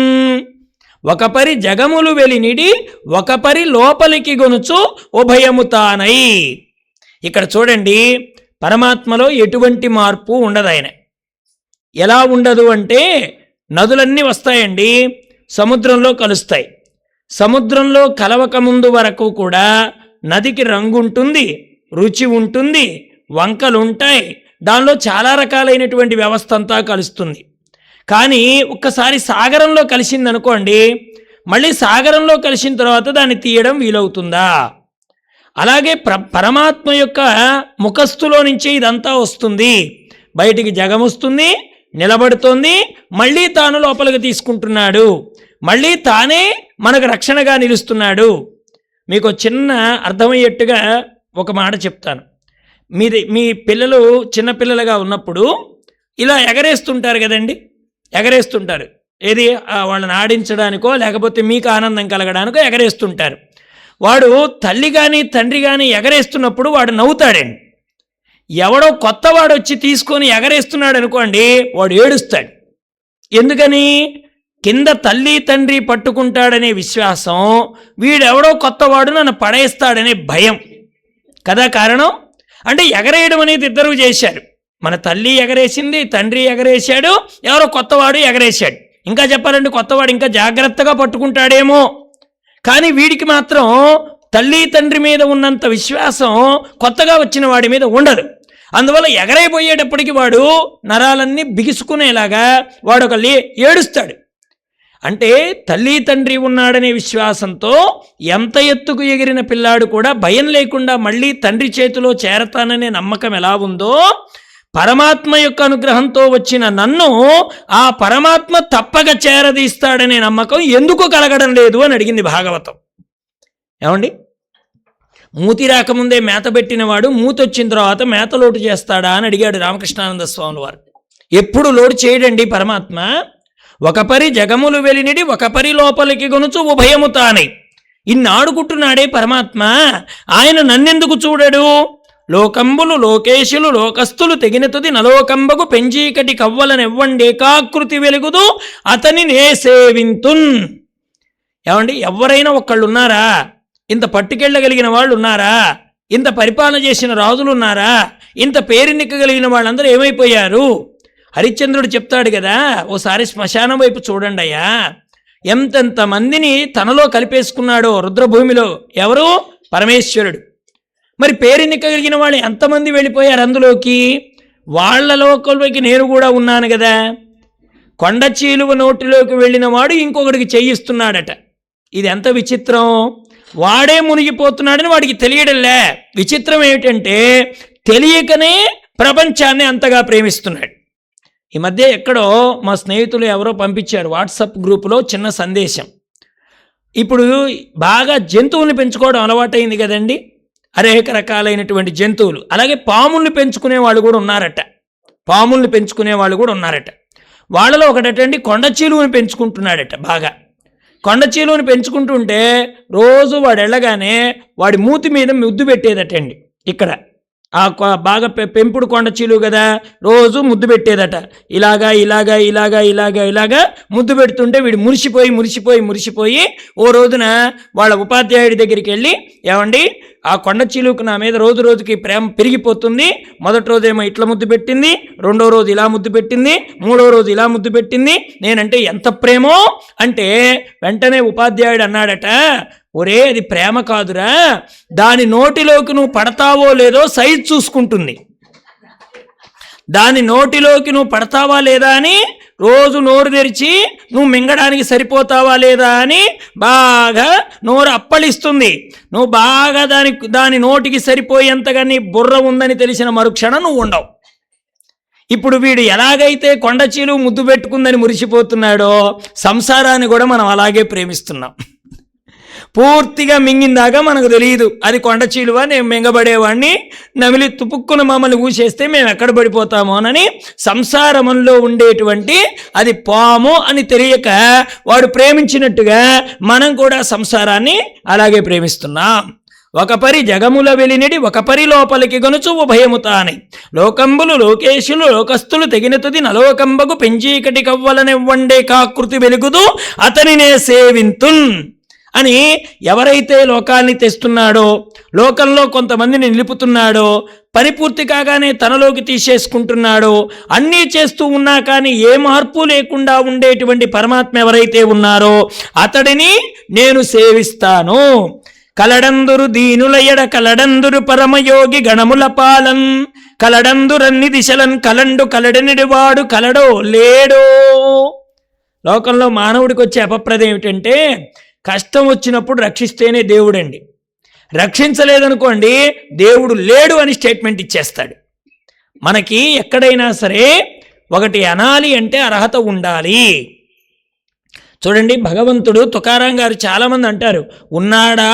ఒక పరి జగములు వెలినిడి ఒక పరి లోపలికి గొనుచు ఉభయము తానై. ఇక్కడ చూడండి, పరమాత్మలో ఎటువంటి మార్పు ఉండదు. ఆయన ఎలా ఉండదు అంటే, నదులన్నీ వస్తాయండి, సముద్రంలో కలుస్తాయి. సముద్రంలో కలవక ముందు వరకు కూడా నదికి రంగు ఉంటుంది, రుచి ఉంటుంది, వంకలుంటాయి, దానిలో చాలా రకాలైనటువంటి వ్యవస్థ అంతా కలుస్తుంది. కానీ ఒక్కసారి సాగరంలో కలిసిందనుకోండి, మళ్ళీ సాగరంలో కలిసిన తర్వాత దాన్ని తీయడం వీలవుతుందా? అలాగే పరమాత్మ యొక్క ముఖస్థులో నుంచి ఇదంతా వస్తుంది, బయటికి జగం వస్తుంది, నిలబడుతోంది, మళ్ళీ తాను లోపలికి తీసుకుంటున్నాడు, మళ్ళీ తానే మనకు రక్షణగా నిలుస్తున్నాడు. మీకు చిన్న అర్థమయ్యేట్టుగా ఒక మాట చెప్తాను. మీ పిల్లలు చిన్నపిల్లలుగా ఉన్నప్పుడు ఇలా ఎగరేస్తుంటారు కదండి, ఎగరేస్తుంటారు. ఏది వాళ్ళని ఆడించడానికో లేకపోతే మీకు ఆనందం కలగడానికో ఎగరేస్తుంటారు. వాడు తల్లి కానీ తండ్రి కానీ ఎగరేస్తున్నప్పుడు వాడు నవ్వుతాడండి. ఎవడో కొత్తవాడు వచ్చి తీసుకొని ఎగరేస్తున్నాడు అనుకోండి, వాడు ఏడుస్తాడు. ఎందుకని? కింద తల్లి తండ్రి పట్టుకుంటాడనే విశ్వాసం, వీడెవడో కొత్తవాడు నన్ను పడేస్తాడనే భయం కదా కారణం. అంటే ఎగరేయడం అనేది ఇద్దరు చేశారు. మన తల్లి ఎగరేసింది, తండ్రి ఎగరేశాడు, ఎవరో కొత్తవాడు ఎగరేశాడు. ఇంకా చెప్పాలంటే కొత్తవాడు ఇంకా జాగ్రత్తగా పట్టుకుంటాడేమో, కానీ వీడికి మాత్రం తల్లి తండ్రి మీద ఉన్నంత విశ్వాసం కొత్తగా వచ్చిన వాడి మీద ఉండదు. అందువల్ల ఎగరైపోయేటప్పటికి వాడు నరాలన్నీ బిగుసుకునేలాగా వాడు ఒక ఏడుస్తాడు. అంటే తల్లి తండ్రి ఉన్నాడనే విశ్వాసంతో ఎంత ఎత్తుకు ఎగిరిన పిల్లాడు కూడా భయం లేకుండా మళ్ళీ తండ్రి చేతిలో చేరతాననే నమ్మకం ఎలా ఉందో, పరమాత్మ యొక్క అనుగ్రహంతో వచ్చిన నన్ను ఆ పరమాత్మ తప్పక చేరదీస్తాడనే నమ్మకం ఎందుకు కలగడం లేదు అని అడిగింది భాగవతం. ఏమండి, మూతి రాకముందే మేత పెట్టినవాడు మూతి వచ్చిన తర్వాత మేత లోటు చేస్తాడా అని అడిగాడు రామకృష్ణానంద స్వామి వారు. ఎప్పుడు లోటు చేయడండి పరమాత్మ. ఒక పరి జగములు వెలినిడి ఒక పరి లోపలికి గొనుచు ఉభయము తానై ఇన్నాడుకుంటున్నాడే పరమాత్మ. ఆయన నన్నెందుకు చూడడు? లోకంబులు లోకేశులు లోకస్తులు తెగినతుది నలోకంబకు పెంచీకటి కవ్వలనెవ్వండేకాకృతి వెలుగుదు అతని నే సేవింతున్. ఏమండి, ఎవరైనా ఒక్కళ్ళు ఉన్నారా? ఇంత పట్టుకెళ్ళగలిగిన వాళ్ళు ఉన్నారా? ఇంత పరిపాలన చేసిన రాజులు ఉన్నారా? ఇంత పేరెన్నికగలిగిన వాళ్ళందరూ ఏమైపోయారు? హరిశ్చంద్రుడు చెప్తాడు కదా, ఓసారి శ్మశానం వైపు చూడండి అయ్యా, ఎంతెంత మందిని తనలో కలిపేసుకున్నాడో రుద్రభూమిలో. ఎవరు? పరమేశ్వరుడు. మరి పేరెన్నికగలిగిన వాళ్ళు ఎంతమంది వెళ్ళిపోయారు అందులోకి? వాళ్ళ లోకంలోకి నేను కూడా ఉన్నాను కదా. కొండ చీలువ నోటిలోకి వెళ్ళిన వాడు ఇంకొకడికి చేయిస్తున్నాడట. ఇది ఎంత విచిత్రం! వాడే మునిగిపోతున్నాడని వాడికి తెలియడంలే. విచిత్రం ఏమిటంటే తెలియకనే ప్రపంచాన్ని అంతగా ప్రేమిస్తున్నాడు. ఈ మధ్య ఎక్కడో మా స్నేహితులు ఎవరో పంపించారు వాట్సాప్ గ్రూపులో చిన్న సందేశం. ఇప్పుడు బాగా జంతువుల్ని పెంచుకోవడం అలవాటైంది కదండి, అనేక రకాలైనటువంటి జంతువులు. అలాగే పాముల్ని పెంచుకునే వాళ్ళు కూడా ఉన్నారట. పాముల్ని పెంచుకునే వాళ్ళు కూడా ఉన్నారట. వాళ్ళలో ఒకటండి కొండ చీలువని పెంచుకుంటున్నాడట. బాగా కొండ చీలువని పెంచుకుంటుంటే రోజు వాడు వెళ్ళగానే వాడి మూతి మీద ముద్దు పెట్టేదటండి. ఇక్కడ బాగా పెంపుడు కొండ చీలువు కదా, రోజు ముద్దు పెట్టేదట. ఇలాగా ఇలాగా ఇలాగా ఇలాగా ఇలాగా ముద్దు పెడుతుంటే వీడు మురిసిపోయి ఓ రోజున వాళ్ళ ఉపాధ్యాయుడి దగ్గరికి వెళ్ళి, ఏమండి ఆ కొండ చీలువుకు నా మీద రోజు రోజుకి ప్రేమ పెరిగిపోతుంది. మొదటి రోజేమో ఇట్లా ముద్దు పెట్టింది, రెండో రోజు ఇలా ముద్దు పెట్టింది, మూడో రోజు ఇలా ముద్దు పెట్టింది. నేనంటే ఎంత ప్రేమో అంటే వెంటనే ఉపాధ్యాయుడు అన్నాడట, ఒరే అది ప్రేమ కాదురా, దాని నోటిలోకి నువ్వు పడతావో లేదో సైజ్ చూసుకుంటుంది. దాని నోటిలోకి నువ్వు పడతావా లేదా అని రోజు నోరు తెరిచి నువ్వు మింగడానికి సరిపోతావా లేదా అని బాగా నోరు అప్పలిస్తుంది. నువ్వు బాగా దాని నోటికి సరిపోయేంతగా నీ బుర్ర ఉందని తెలిసిన మరుక్షణం నువ్వు ఉండవు. ఇప్పుడు వీడు ఎలాగైతే కొండ చీలువ ముద్దు పెట్టుకుందని మురిసిపోతున్నాడో సంసారాన్ని కూడా మనం అలాగే ప్రేమిస్తున్నాం. పూర్తిగా మింగిందాకా మనకు తెలియదు అది కొండ చీలువ, నేను మింగబడేవాడిని, నమిలి తుపుక్కున మమ్మల్ని ఊసేస్తే మేము ఎక్కడ పడిపోతామోనని సంసారములో ఉండేటువంటి అది పాము అని తెలియక వాడు ప్రేమించినట్టుగా మనం కూడా సంసారాన్ని అలాగే ప్రేమిస్తున్నాం. ఒక పరి జగముల వెలినిడి ఒక పరి లోపలికి గొనుచు ఉభయము తానై లోకంబులు లోకేశులు లోకస్తులు తెగినతుది నలోకంబకు పెంచీకటి కవ్వలనెవ్వండే కాకృతి వెలుగుదు అతనినే సేవింతున్ అని ఎవరైతే లోకాన్ని తెస్తున్నాడో, లోకంలో కొంతమందిని నిలుపుతున్నాడో, పరిపూర్తి కాగానే తనలోకి తీసేసుకుంటున్నాడో, అన్నీ చేస్తూ ఉన్నా కానీ ఏ మార్పు లేకుండా ఉండేటువంటి పరమాత్మ ఎవరైతే ఉన్నారో అతడిని నేను సేవిస్తాను. కలడందురు దీనులయడ కలడందురు పరమయోగి గణముల పాలన్ కలడందురన్ని దిశలన్ కలండు కలడనిడివాడు కలడో లేడో. లోకంలో మానవుడికి వచ్చే అపప్రదం ఏమిటంటే కష్టం వచ్చినప్పుడు రక్షిస్తేనే దేవుడండి, రక్షించలేదనుకోండి దేవుడు లేడు అని స్టేట్మెంట్ ఇచ్చేస్తాడు. మనకి ఎక్కడైనా సరే ఒకటి అనాలి అంటే అర్హత ఉండాలి. చూడండి, భగవంతుడు తుకారాం గారు చాలామంది అంటారు, ఉన్నాడా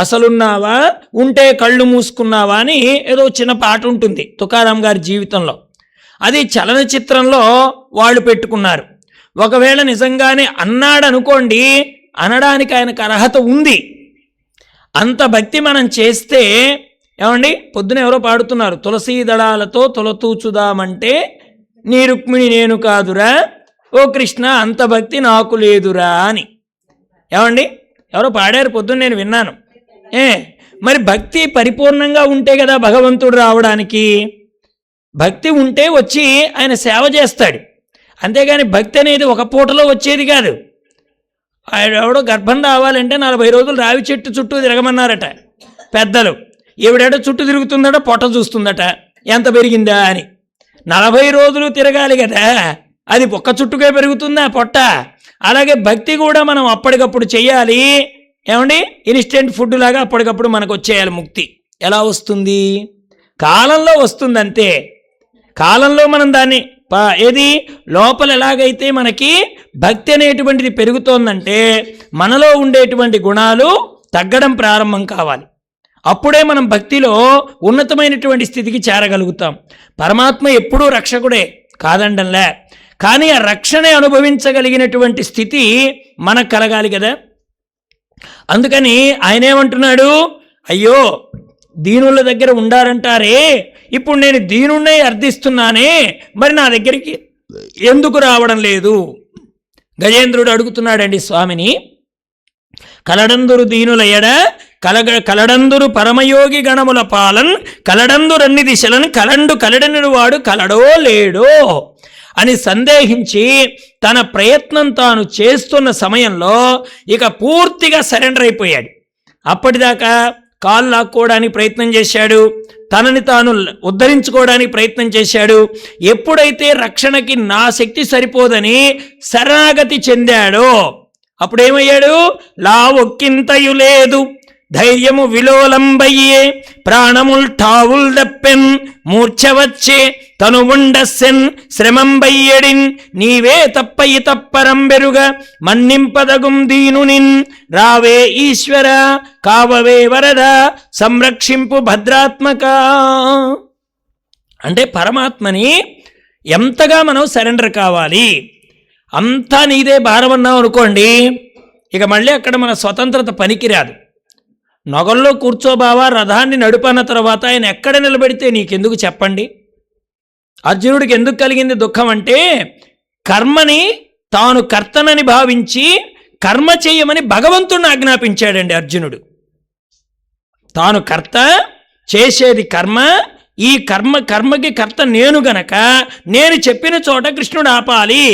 అసలున్నావా, ఉంటే కళ్ళు మూసుకున్నావా అని ఏదో చిన్న పాట ఉంటుంది తుకారాం గారి జీవితంలో. అది చలనచిత్రంలో వాళ్ళు పెట్టుకున్నారు. ఒకవేళ నిజంగానే అన్నాడనుకోండి, అనడానికి ఆయనకు అర్హత ఉంది. అంత భక్తి మనం చేస్తే ఏమండి, పొద్దున ఎవరో పాడుతున్నారు, తులసీ దళాలతో తొలతూచుదామంటే నీ రుక్మిణి నేను కాదురా, ఓ కృష్ణ అంత భక్తి నాకు లేదురా అని. ఏమండి, ఎవరో పాడారు పొద్దున్న, నేను విన్నాను. మరి భక్తి పరిపూర్ణంగా ఉంటే కదా భగవంతుడు రావడానికి. భక్తి ఉంటే వచ్చి ఆయన సేవ చేస్తాడు. అంతేగాని భక్తి అనేది ఒక పూటలో వచ్చేది కాదు. ఎవడో గర్భం రావాలంటే 40 రోజులు రావి చెట్టు చుట్టూ తిరగమన్నారట పెద్దలు. ఈవిడేటో చుట్టూ తిరుగుతుందట, పొట్ట చూస్తుందట ఎంత పెరిగిందా అని. 40 రోజులు తిరగాలి కదా, అది ఒక్క చుట్టుకే పెరుగుతుందా పొట్ట. అలాగే భక్తి కూడా మనం అప్పటికప్పుడు చెయ్యాలి. ఏమండి, ఇన్స్టెంట్ ఫుడ్ లాగా అప్పటికప్పుడు మనకు వచ్చేయాలి ముక్తి. ఎలా వస్తుంది? కాలంలో వస్తుంది అంతే. కాలంలో మనం దాన్ని ఏది లోపల ఎలాగైతే మనకి భక్తి అనేటువంటిది పెరుగుతోందంటే మనలో ఉండేటువంటి గుణాలు తగ్గడం ప్రారంభం కావాలి. అప్పుడే మనం భక్తిలో ఉన్నతమైనటువంటి స్థితికి చేరగలుగుతాం. పరమాత్మ ఎప్పుడూ రక్షకుడే కాదండంలే, కానీ ఆ రక్షణ అనుభవించగలిగినటువంటి స్థితి మనకు కలగాలి కదా. అందుకని ఆయన ఏమంటున్నాడు, అయ్యో దీనుల దగ్గర ఉండారంటారే, ఇప్పుడు నేను దీనుణ్ణే అర్థిస్తున్నానే, మరి నా దగ్గరికి ఎందుకు రావడం లేదు? గజేంద్రుడు అడుగుతున్నాడండి స్వామిని. కలడందురు దీనుల ఎడ కలడందురు పరమయోగి గణముల పాలన్ కలడందురన్ని దిశలను కలండు కలడని వాడు కలడో లేడో అని సందేహించి తన ప్రయత్నం తాను చేస్తున్న సమయంలో ఇక పూర్తిగా సరెండర్ అయిపోయాడు. అప్పటిదాకా కాలు లాక్కోవడానికి ప్రయత్నం చేశాడు, తనని తాను ఉద్ధరించుకోవడానికి ప్రయత్నం చేశాడు. ఎప్పుడైతే రక్షణకి నా శక్తి సరిపోదని శరణాగతి చెందాడో అప్పుడేమయ్యాడు? లా ఒక్కింతయు లేదు ధైర్యము విలోలంబయ్యే ప్రాణముల్ ఠావుల్ దప్పెన్ మూర్ఛ వచ్చే తను ఉండస్సెన్ శ్రమంబయ్యడిన్ నీవే తప్పయి తప్పరం బెరుగ మన్నింపదగుం దీనునిన్ రావే ఈశ్వర కావవే వరద సంరక్షింపు భద్రాత్మక. అంటే పరమాత్మని ఎంతగా మనం సరెండర్ కావాలి. అంతా నీదే భారం అన్నాం అనుకోండి, ఇక మళ్ళీ అక్కడ మన స్వతంత్రత పనికిరాదు. నొగల్లో కూర్చోబావా, రథాన్ని నడుపన్న తర్వాత ఆయన ఎక్కడ నిలబెడితే నీకెందుకు చెప్పండి. అర్జునుడికి ఎందుకు కలిగింది దుఃఖం అంటే కర్మని తాను కర్తనని భావించి కర్మ చేయమని భగవంతుడిని ఆజ్ఞాపించాడండి అర్జునుడు. తాను కర్త, చేసేది కర్మ, ఈ కర్మకి కర్త నేను గనక నేను చెప్పిన చోట కృష్ణుడు ఆపాలి.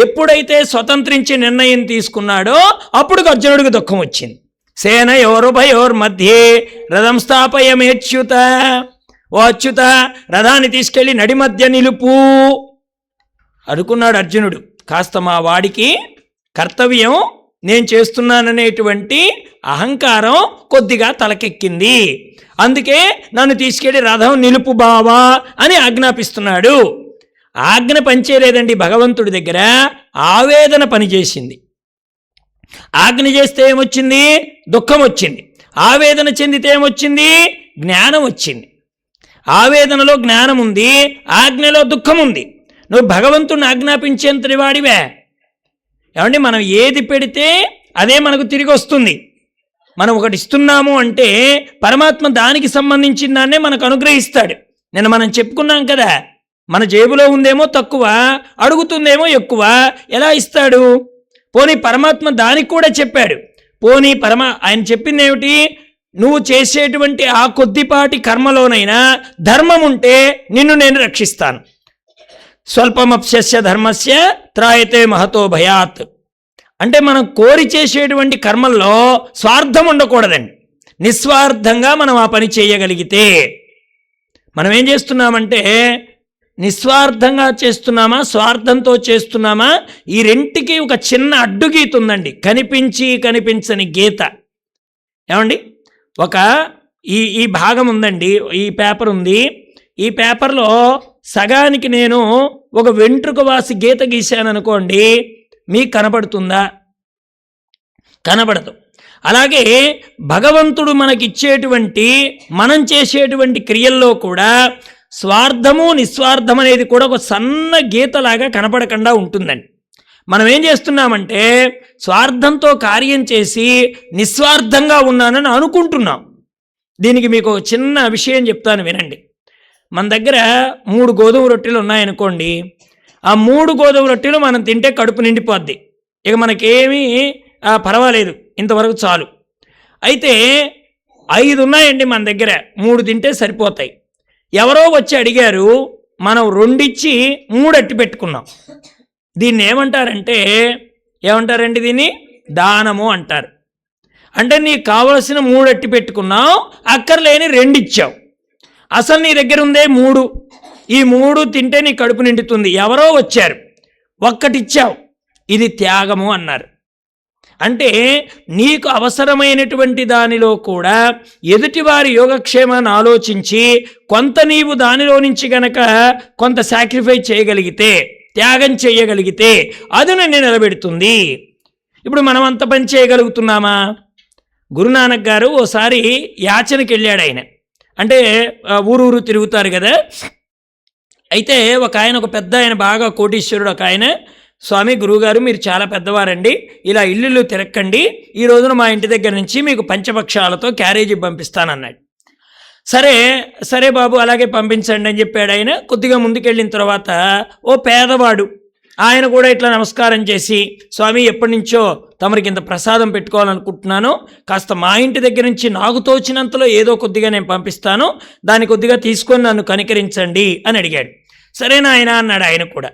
ఎప్పుడైతే స్వతంత్రించి నిర్ణయం తీసుకున్నాడో అప్పుడు అర్జునుడికి దుఃఖం వచ్చింది. సేనయోరుభయోర్ మధ్యే రథం స్థాపయమేచ్యుత, ఓ అచ్యుత రథాన్ని తీసుకెళ్ళి నడి మధ్య నిలుపు అనుకున్నాడు అర్జునుడు. కాస్త మా వాడికి కర్తవ్యం నేను చేస్తున్నాననేటువంటి అహంకారం కొద్దిగా తలకెక్కింది, అందుకే నన్ను తీసుకెళ్ళి రథం నిలుపు బావా అని ఆజ్ఞాపిస్తున్నాడు. ఆజ్ఞ పనిచేయలేదండి భగవంతుడి దగ్గర, ఆవేదన పనిచేసింది. ఆజ్ఞ చేస్తే ఏమొచ్చింది? దుఃఖం వచ్చింది. ఆవేదన చెందితే ఏమొచ్చింది? జ్ఞానం వచ్చింది. ఆవేదనలో జ్ఞానం ఉంది, ఆజ్ఞలో దుఃఖం ఉంది. నువ్వు భగవంతుడిని ఆజ్ఞాపించేంతటి వాడివే. ఏమండి, మనం ఏది పెడితే అదే మనకు తిరిగి వస్తుంది. మనం ఒకటి ఇస్తున్నాము అంటే పరమాత్మ దానికి సంబంధించిన దాన్నే మనకు అనుగ్రహిస్తాడు. నేను మనం చెప్పుకున్నాం కదా, మన జేబులో ఉందేమో తక్కువ, అడుగుతుందేమో ఎక్కువ. ఎలా ఇస్తాడు? పోనీ పరమాత్మ దానికి కూడా చెప్పాడు. పోనీ ఆయన చెప్పింది ఏమిటి? నువ్వు చేసేటువంటి ఆ కొద్దిపాటి కర్మలోనైనా ధర్మం ఉంటే నిన్ను నేను రక్షిస్తాను. స్వల్పమప్స్య ధర్మస్య త్రాయతే మహతో భయాత్. అంటే మనం కోరి చేసేటువంటి కర్మల్లో స్వార్థం ఉండకూడదండి. నిస్వార్థంగా మనం ఆ పని చేయగలిగితే మనం ఏం చేస్తున్నామంటే నిస్వార్థంగా చేస్తున్నామా, స్వార్థంతో చేస్తున్నామా, ఈ రెంటికి ఒక చిన్న అడ్డుగీత ఉందండి, కనిపించని గీత. ఏమండి, ఒక ఈ భాగం ఉందండి, ఈ పేపర్ ఉంది. ఈ పేపర్లో సగానికి నేను ఒక వెంట్రుక వాసి గీత గీశాను అనుకోండి, మీకు కనపడుతుందా? కనపడదు. అలాగే భగవంతుడు మనకిచ్చేటువంటి, మనం చేసేటువంటి క్రియల్లో కూడా స్వార్థము నిస్వార్థం అనేది కూడా ఒక సన్న గీతలాగా కనపడకుండా ఉంటుందండి. మనం ఏం చేస్తున్నామంటే స్వార్థంతో కార్యం చేసి నిస్వార్థంగా ఉన్నానని అనుకుంటున్నాం. దీనికి మీకు ఒక చిన్న విషయం చెప్తాను, వినండి. మన దగ్గర 3 గోధుమ రొట్టెలు ఉన్నాయనుకోండి, ఆ 3 గోధుమ రొట్టెలు మనం తింటే కడుపు నిండిపోద్ది, ఇక మనకేమీ పర్వాలేదు, ఇంతవరకు చాలు. అయితే 5 ఉన్నాయండి మన దగ్గర, 3 తింటే సరిపోతాయి. ఎవరో వచ్చి అడిగారు, మనం 2 ఇచ్చి 3 అట్టి పెట్టుకున్నాం. దీన్ని ఏమంటారండి, దీన్ని దానము అంటారు. అంటే నీకు కావలసిన 3 అట్టి పెట్టుకున్నావు, అక్కర్లేని 2 ఇచ్చావు. అసలు నీ దగ్గర ఉందే 3, ఈ 3 తింటే నీ కడుపు నిండుతుంది. ఎవరో వచ్చారు, 1 ఇచ్చావు, ఇది త్యాగము అన్నారు. అంటే నీకు అవసరమైనటువంటి దానిలో కూడా ఎదుటివారి యోగక్షేమాన్ని ఆలోచించి కొంత నీవు దానిలో నుంచి గనక కొంత సాక్రిఫైస్ చేయగలిగితే, త్యాగం చేయగలిగితే అది నన్ను నిలబెడుతుంది. ఇప్పుడు మనం అంత పని చేయగలుగుతున్నామా? గురునానక్ గారు ఓసారి యాచనకి వెళ్ళాడు. ఆయన అంటే ఊరూరు తిరుగుతారు కదా. అయితే ఒక పెద్ద ఆయన, బాగా కోటీశ్వరుడు ఒక ఆయన, స్వామి గురువుగారు మీరు చాలా పెద్దవారండి, ఇలా ఇల్లు తిరక్కండి, ఈ రోజున మా ఇంటి దగ్గర నుంచి మీకు పంచపక్షాలతో క్యారేజీ పంపిస్తానన్నాడు. సరే బాబు అలాగే పంపించండి అని చెప్పాడు ఆయన. కొద్దిగా ముందుకెళ్ళిన తర్వాత ఓ పేదవాడు, ఆయన కూడా ఇట్లా నమస్కారం చేసి, స్వామి ఎప్పటి నుంచో తమరికి ఇంత ప్రసాదం పెట్టుకోవాలనుకుంటున్నాను, కాస్త మా ఇంటి దగ్గర నుంచి నాకు తోచినంతలో ఏదో కొద్దిగా నేను పంపిస్తాను, దాన్ని కొద్దిగా తీసుకొని నన్ను కనికరించండి అని అడిగాడు. సరేనా ఆయన అన్నాడు ఆయన కూడా.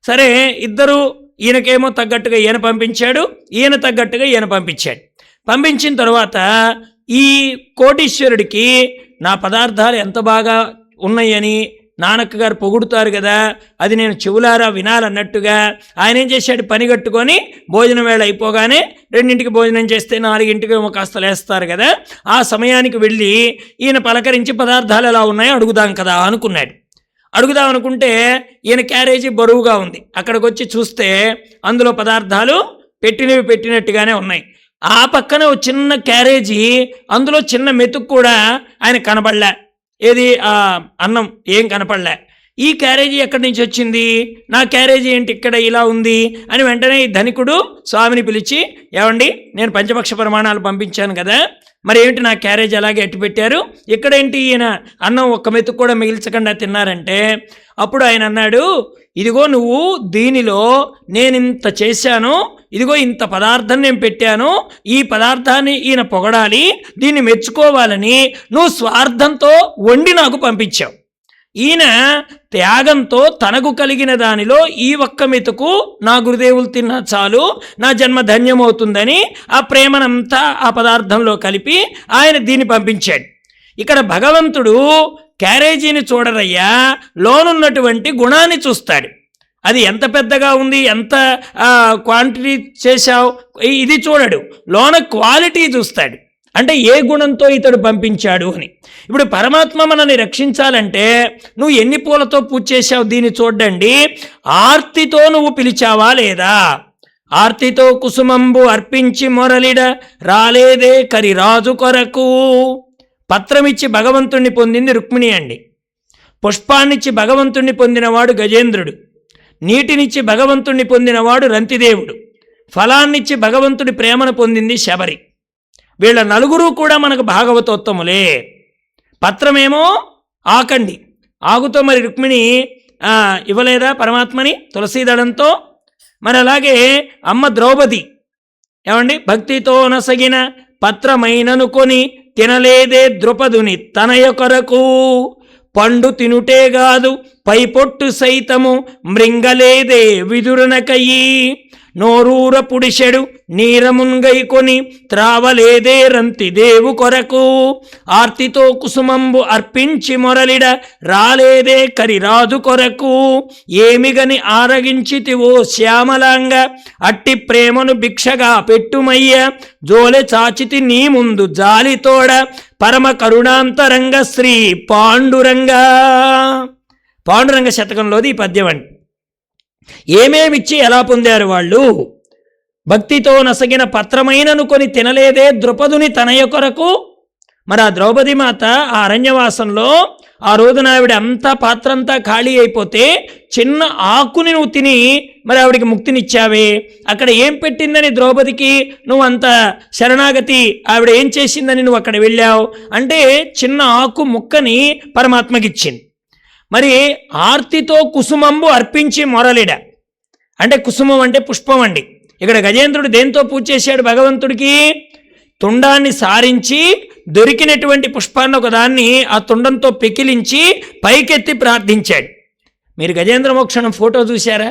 సరే, ఇద్దరు, ఈయనకేమో తగ్గట్టుగా ఈయన పంపించాడు, ఈయన తగ్గట్టుగా ఈయన పంపించాడు. పంపించిన తర్వాత ఈ కోటీశ్వరుడికి నా పదార్థాలు ఎంత బాగా ఉన్నాయని నానక్క గారు పొగుడుతారు కదా, అది నేను చెవులారా వినాలన్నట్టుగా ఆయన ఏం చేశాడు, పని కట్టుకొని భోజనం వేళ అయిపోగానే 2ంటికి భోజనం చేస్తే 4ంటికి కాస్త లేస్తారు కదా, ఆ సమయానికి వెళ్ళి ఈయన పలకరించి పదార్థాలు ఎలా ఉన్నాయో అడుగుదాం కదా అనుకున్నాడు. అడుగుదాం అనుకుంటే ఈయన క్యారేజీ బరువుగా ఉంది. అక్కడికి వచ్చి చూస్తే అందులో పదార్థాలు పెట్టినట్టుగానే ఉన్నాయి. ఆ పక్కన ఒక చిన్న క్యారేజీ, అందులో చిన్న మెతుకు కూడా ఆయన కనపడలే. ఏది అన్నం ఏం కనపడలే. ఈ క్యారేజీ ఎక్కడి నుంచి వచ్చింది, నా క్యారేజీ ఏంటి ఇక్కడ ఇలా ఉంది అని వెంటనే ఈ ధనికుడు స్వామిని పిలిచి, ఏమండి నేను పంచపక్ష ప్రమాణాలు పంపించాను కదా, మరి ఏమిటి నా క్యారేజ్ అలాగే ఎట్టి పెట్టారు, ఇక్కడేంటి ఈయన అన్నం ఒక్క మెతుకు కూడా మిగిల్చకుండా తిన్నారంటే, అప్పుడు ఆయన అన్నాడు, ఇదిగో నువ్వు దీనిలో నేను ఇంత చేశాను, ఇదిగో ఇంత పదార్థం నేను పెట్టాను, ఈ పదార్థాన్ని ఈయన పొగడాలి, దీన్ని మెచ్చుకోవాలని నువ్వు స్వార్థంతో వండి నాకు పంపించావు. ఈయన త్యాగంతో తనకు కలిగిన దానిలో ఈ ఒక్క మెతుకు నా గురుదేవులు తిన్నా చాలు, నా జన్మ ధన్యమవుతుందని ఆ ప్రేమనంతా ఆ పదార్థంలో కలిపి ఆయన దీన్ని పంపించాడు. ఇక్కడ భగవంతుడు క్యారేజీని చూడరయ్యా, లోనున్నటువంటి గుణాన్ని చూస్తాడు. అది ఎంత పెద్దగా ఉంది, ఎంత క్వాంటిటీ చేశావు, ఇది చూడడు, లోన క్వాలిటీ చూస్తాడు. అంటే ఏ గుణంతో ఇతడు పంపించాడు అని. ఇప్పుడు పరమాత్మ మనల్ని రక్షించాలంటే నువ్వు ఎన్ని పూలతో పూజ చేశావు దీన్ని చూడండి. ఆర్తితో నువ్వు పిలిచావా లేదా? ఆర్తితో కుసుమంబు అర్పించి మొరలిడ రాలేదే కరిరాజు కొరకు. పత్రమిచ్చి భగవంతుణ్ణి పొందింది రుక్మిణి అండి. పుష్పాన్నిచ్చి భగవంతుణ్ణి పొందినవాడు గజేంద్రుడు. నీటినిచ్చి భగవంతుణ్ణి పొందినవాడు రంతిదేవుడు. ఫలాన్నిచ్చి భగవంతుడి ప్రేమను పొందింది శబరి. వీళ్ళ నలుగురు కూడా మనకు భాగవతోత్తములే. పత్రమేమో ఆకండి, ఆకుతో మరి రుక్మిణి ఇవ్వలేదా పరమాత్మని తులసీదళంతో? మరి అలాగే అమ్మ ద్రౌపది ఏమండి, భక్తితో నసగిన పత్రమైననుకొని తినలేదే ద్రుపదుని తనయ కొరకు. పండు తినుటేగాదు పై పొట్టు సైతము మృంగలేదే విదురునకయి. నోరూర పుడిషెడు నీరముంగైకొని త్రావలేదే రంతి దేవు కొరకు ఆర్తితో కుసుమంబు అర్పించి మొరలిడ రాలేదే కరిరాజు కొరకు ఏమిగని ఆరగించితివో శ్యామలాంగ అట్టి ప్రేమను భిక్షగా పెట్టుమయ్య జోలె చాచితి నీ ముందు జాలితోడ పరమ కరుణాంతరంగ శ్రీ పాండురంగ శతకంలోది ఈ పద్యం అండి. ఏమేమిచ్చి ఎలా పొందారు వాళ్ళు? భక్తితో నసగిన పత్రమైననుకొని తినలేదే ద్రుపదుని తనయ కొరకు. మరి ఆ ద్రౌపది మాత ఆ అరణ్యవాసంలో ఆ రోజున ఆవిడ అంతా పాత్రంతా ఖాళీ అయిపోతే చిన్న ఆకుని నువ్వు తిని మరి ఆవిడికి ముక్తినిచ్చావే. అక్కడ ఏం పెట్టిందని ద్రౌపదికి నువ్వు అంత శరణాగతి ఆవిడ ఏం చేసిందని నువ్వు అక్కడ వెళ్ళావు అంటే చిన్న ఆకు ముక్కని పరమాత్మకిచ్చింది. మరి ఆర్తితో కుసుమంబు అర్పించి మొరలిడ అంటే కుసుమం అంటే పుష్పం అండి. ఇక్కడ గజేంద్రుడు దేంతో పూజ చేశాడు భగవంతుడికి? తుండాన్ని సారించి దొరికినటువంటి పుష్పాన్ని ఒకదాన్ని ఆ తుండంతో పెకిలించి పైకెత్తి ప్రార్థించాడు. మీరు గజేంద్ర మోక్షణం ఫోటో చూశారా?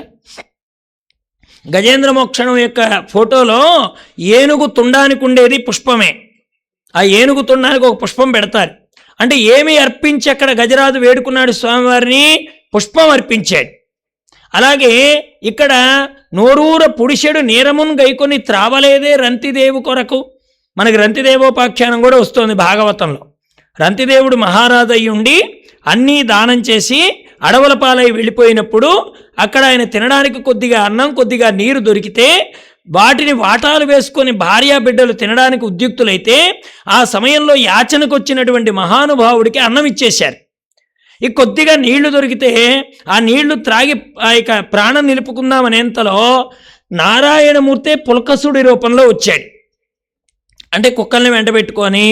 గజేంద్ర మోక్షణం యొక్క ఫోటోలో ఏనుగు తుండానికి ఉండేది పుష్పమే. ఆ ఏనుగు తుండానికి ఒక పుష్పం పెడతారు. అంటే ఏమి అర్పించి అక్కడ గజరాజు వేడుకున్నాడు స్వామివారిని? పుష్పం అర్పించాడు. అలాగే ఇక్కడ నోరూర పుడిషెడు నీరమున్ గైకొని త్రావలేదే రంతిదేవు కొరకు. మనకి రంతిదేవోపాఖ్యానం కూడా వస్తుంది భాగవతంలో. రంతిదేవుడు మహారాజు అయి ఉండి అన్నీ దానం చేసి అడవుల పాలై వెళ్ళిపోయినప్పుడు అక్కడ ఆయన తినడానికి కొద్దిగా అన్నం కొద్దిగా నీరు దొరికితే వాటిని వాటాలు వేసుకొని భార్యా బిడ్డలు తినడానికి ఉద్యుక్తులైతే ఆ సమయంలో యాచనకు వచ్చినటువంటి మహానుభావుడికి అన్నం ఇచ్చేశారు. ఈ కొద్దిగా నీళ్లు దొరికితే ఆ నీళ్లు త్రాగి ఆ యొక్క ప్రాణం నిలుపుకుందామనేంతలో నారాయణమూర్తే పులకసుడి రూపంలో వచ్చాడు. అంటే కుక్కల్ని వెంటబెట్టుకొని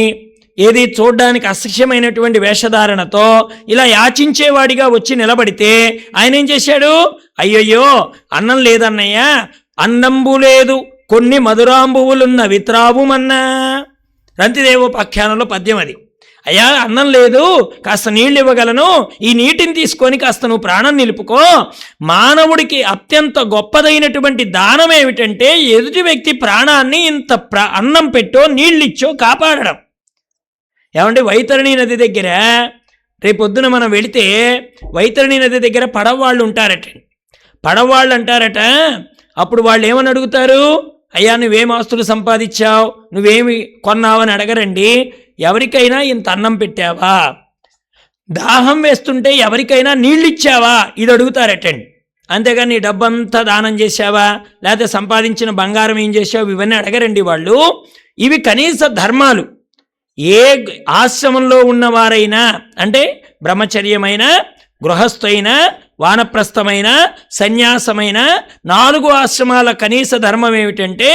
ఏది చూడ్డానికి అసహ్యమైనటువంటి వేషధారణతో ఇలా యాచించేవాడిగా వచ్చి నిలబడితే ఆయన ఏం చేశాడు? అయ్యయ్యో అన్నం లేదన్నయ్య, అన్నంబు లేదు కొన్ని మధురాంబువులున్న విత్రావుమన్నా. రంతిదేవోపాఖ్యానంలో పద్యం అది. అయ్యా అన్నం లేదు, కాస్త నీళ్ళు ఇవ్వగలను, ఈ నీటిని తీసుకొని కాస్త నువ్వు ప్రాణం నిలుపుకో. మానవుడికి అత్యంత గొప్పదైనటువంటి దానం ఏమిటంటే ఎదుటి వ్యక్తి ప్రాణాన్ని ఇంత అన్నం పెట్టో నీళ్ళిచ్చో కాపాడడం. ఏమంటే వైతరణి నది దగ్గర రేపొద్దున మనం వెళితే వైతరణి నది దగ్గర పడవవాళ్ళు ఉంటారట. పడవవాళ్ళు అంటారట, అప్పుడు వాళ్ళు ఏమని అడుగుతారు? అయ్యా నువ్వేం ఆస్తులు సంపాదించావు, నువ్వేమి కొన్నావని అడగరండి. ఎవరికైనా ఇంత అన్నం పెట్టావా, దాహం వేస్తుంటే ఎవరికైనా నీళ్ళు ఇచ్చావా, ఇది అడుగుతారటండి. అంతేగాని నీ డబ్బంతా దానం చేశావా, లేకపోతే సంపాదించిన బంగారం ఏం చేసావు, ఇవన్నీ అడగరండి వాళ్ళు. ఇవి కనీస ధర్మాలు. ఏ ఆశ్రమంలో ఉన్నవారైనా అంటే బ్రహ్మచర్యమైన, గృహస్థైన, వానప్రస్థమైన, సన్యాసమైన 4 ఆశ్రమాల కనీస ధర్మం ఏమిటంటే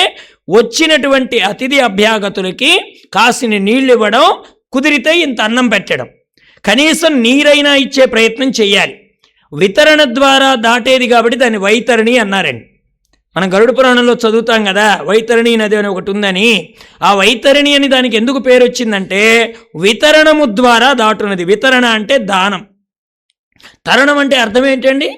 వచ్చినటువంటి అతిథి అభ్యాగతులకి కాసిని నీళ్ళు ఇవ్వడం, కుదిరితే ఇంత అన్నం పెట్టడం, కనీసం నీరైనా ఇచ్చే ప్రయత్నం చేయాలి. వితరణ ద్వారా దాటేది కాబట్టి దాన్ని వైతరణి అన్నారండి. మనం గరుడ పురాణంలో చదువుతాం కదా వైతరణి నది అని ఒకటి ఉందని. ఆ వైతరణి అని దానికి ఎందుకు పేరు వచ్చిందంటే వితరణము ద్వారా దాటున్నది. వితరణ అంటే దానం. తరణం అంటే అర్థం ఏంటండి?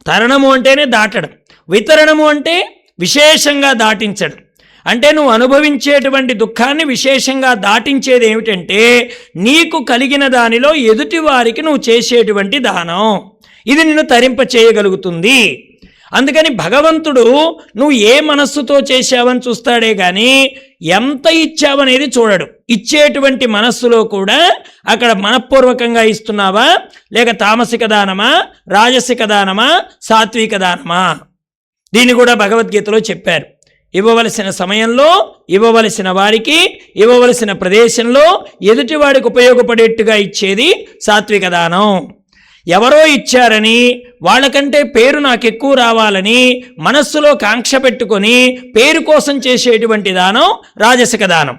తరణము అంటేనే దాటడం, వితరణము అంటే విశేషంగా దాటించడం. అంటే నువ్వు అనుభవించేటువంటి దుఃఖాన్ని విశేషంగా దాటించేది ఏమిటంటే నీకు కలిగిన దానిలో ఎదుటి వారికి నువ్వు చేసేటువంటి దానం. ఇది నిన్ను తరింప చేయగలుగుతుంది. అందుకని భగవంతుడు నువ్వు ఏ మనస్సుతో చేశావని చూస్తాడే కానీ ఎంత ఇచ్చావనేది చూడడు. ఇచ్చేటువంటి మనస్సులో కూడా అక్కడ మనఃపూర్వకంగా ఇస్తున్నావా, లేక తామసిక దానమా, రాజసిక దానమా, సాత్విక దానమా, దీన్ని కూడా భగవద్గీతలో చెప్పారు. ఇవ్వవలసిన సమయంలో, ఇవ్వవలసిన వారికి, ఇవ్వవలసిన ప్రదేశంలో ఎదుటివాడికి ఉపయోగపడేట్టుగా ఇచ్చేది సాత్విక దానం. ఎవరో ఇచ్చారని వాళ్ళకంటే పేరు నాకు ఎక్కువ రావాలని మనస్సులో కాంక్ష పెట్టుకొని పేరు కోసం చేసేటువంటి దానం రాజసిక దానం.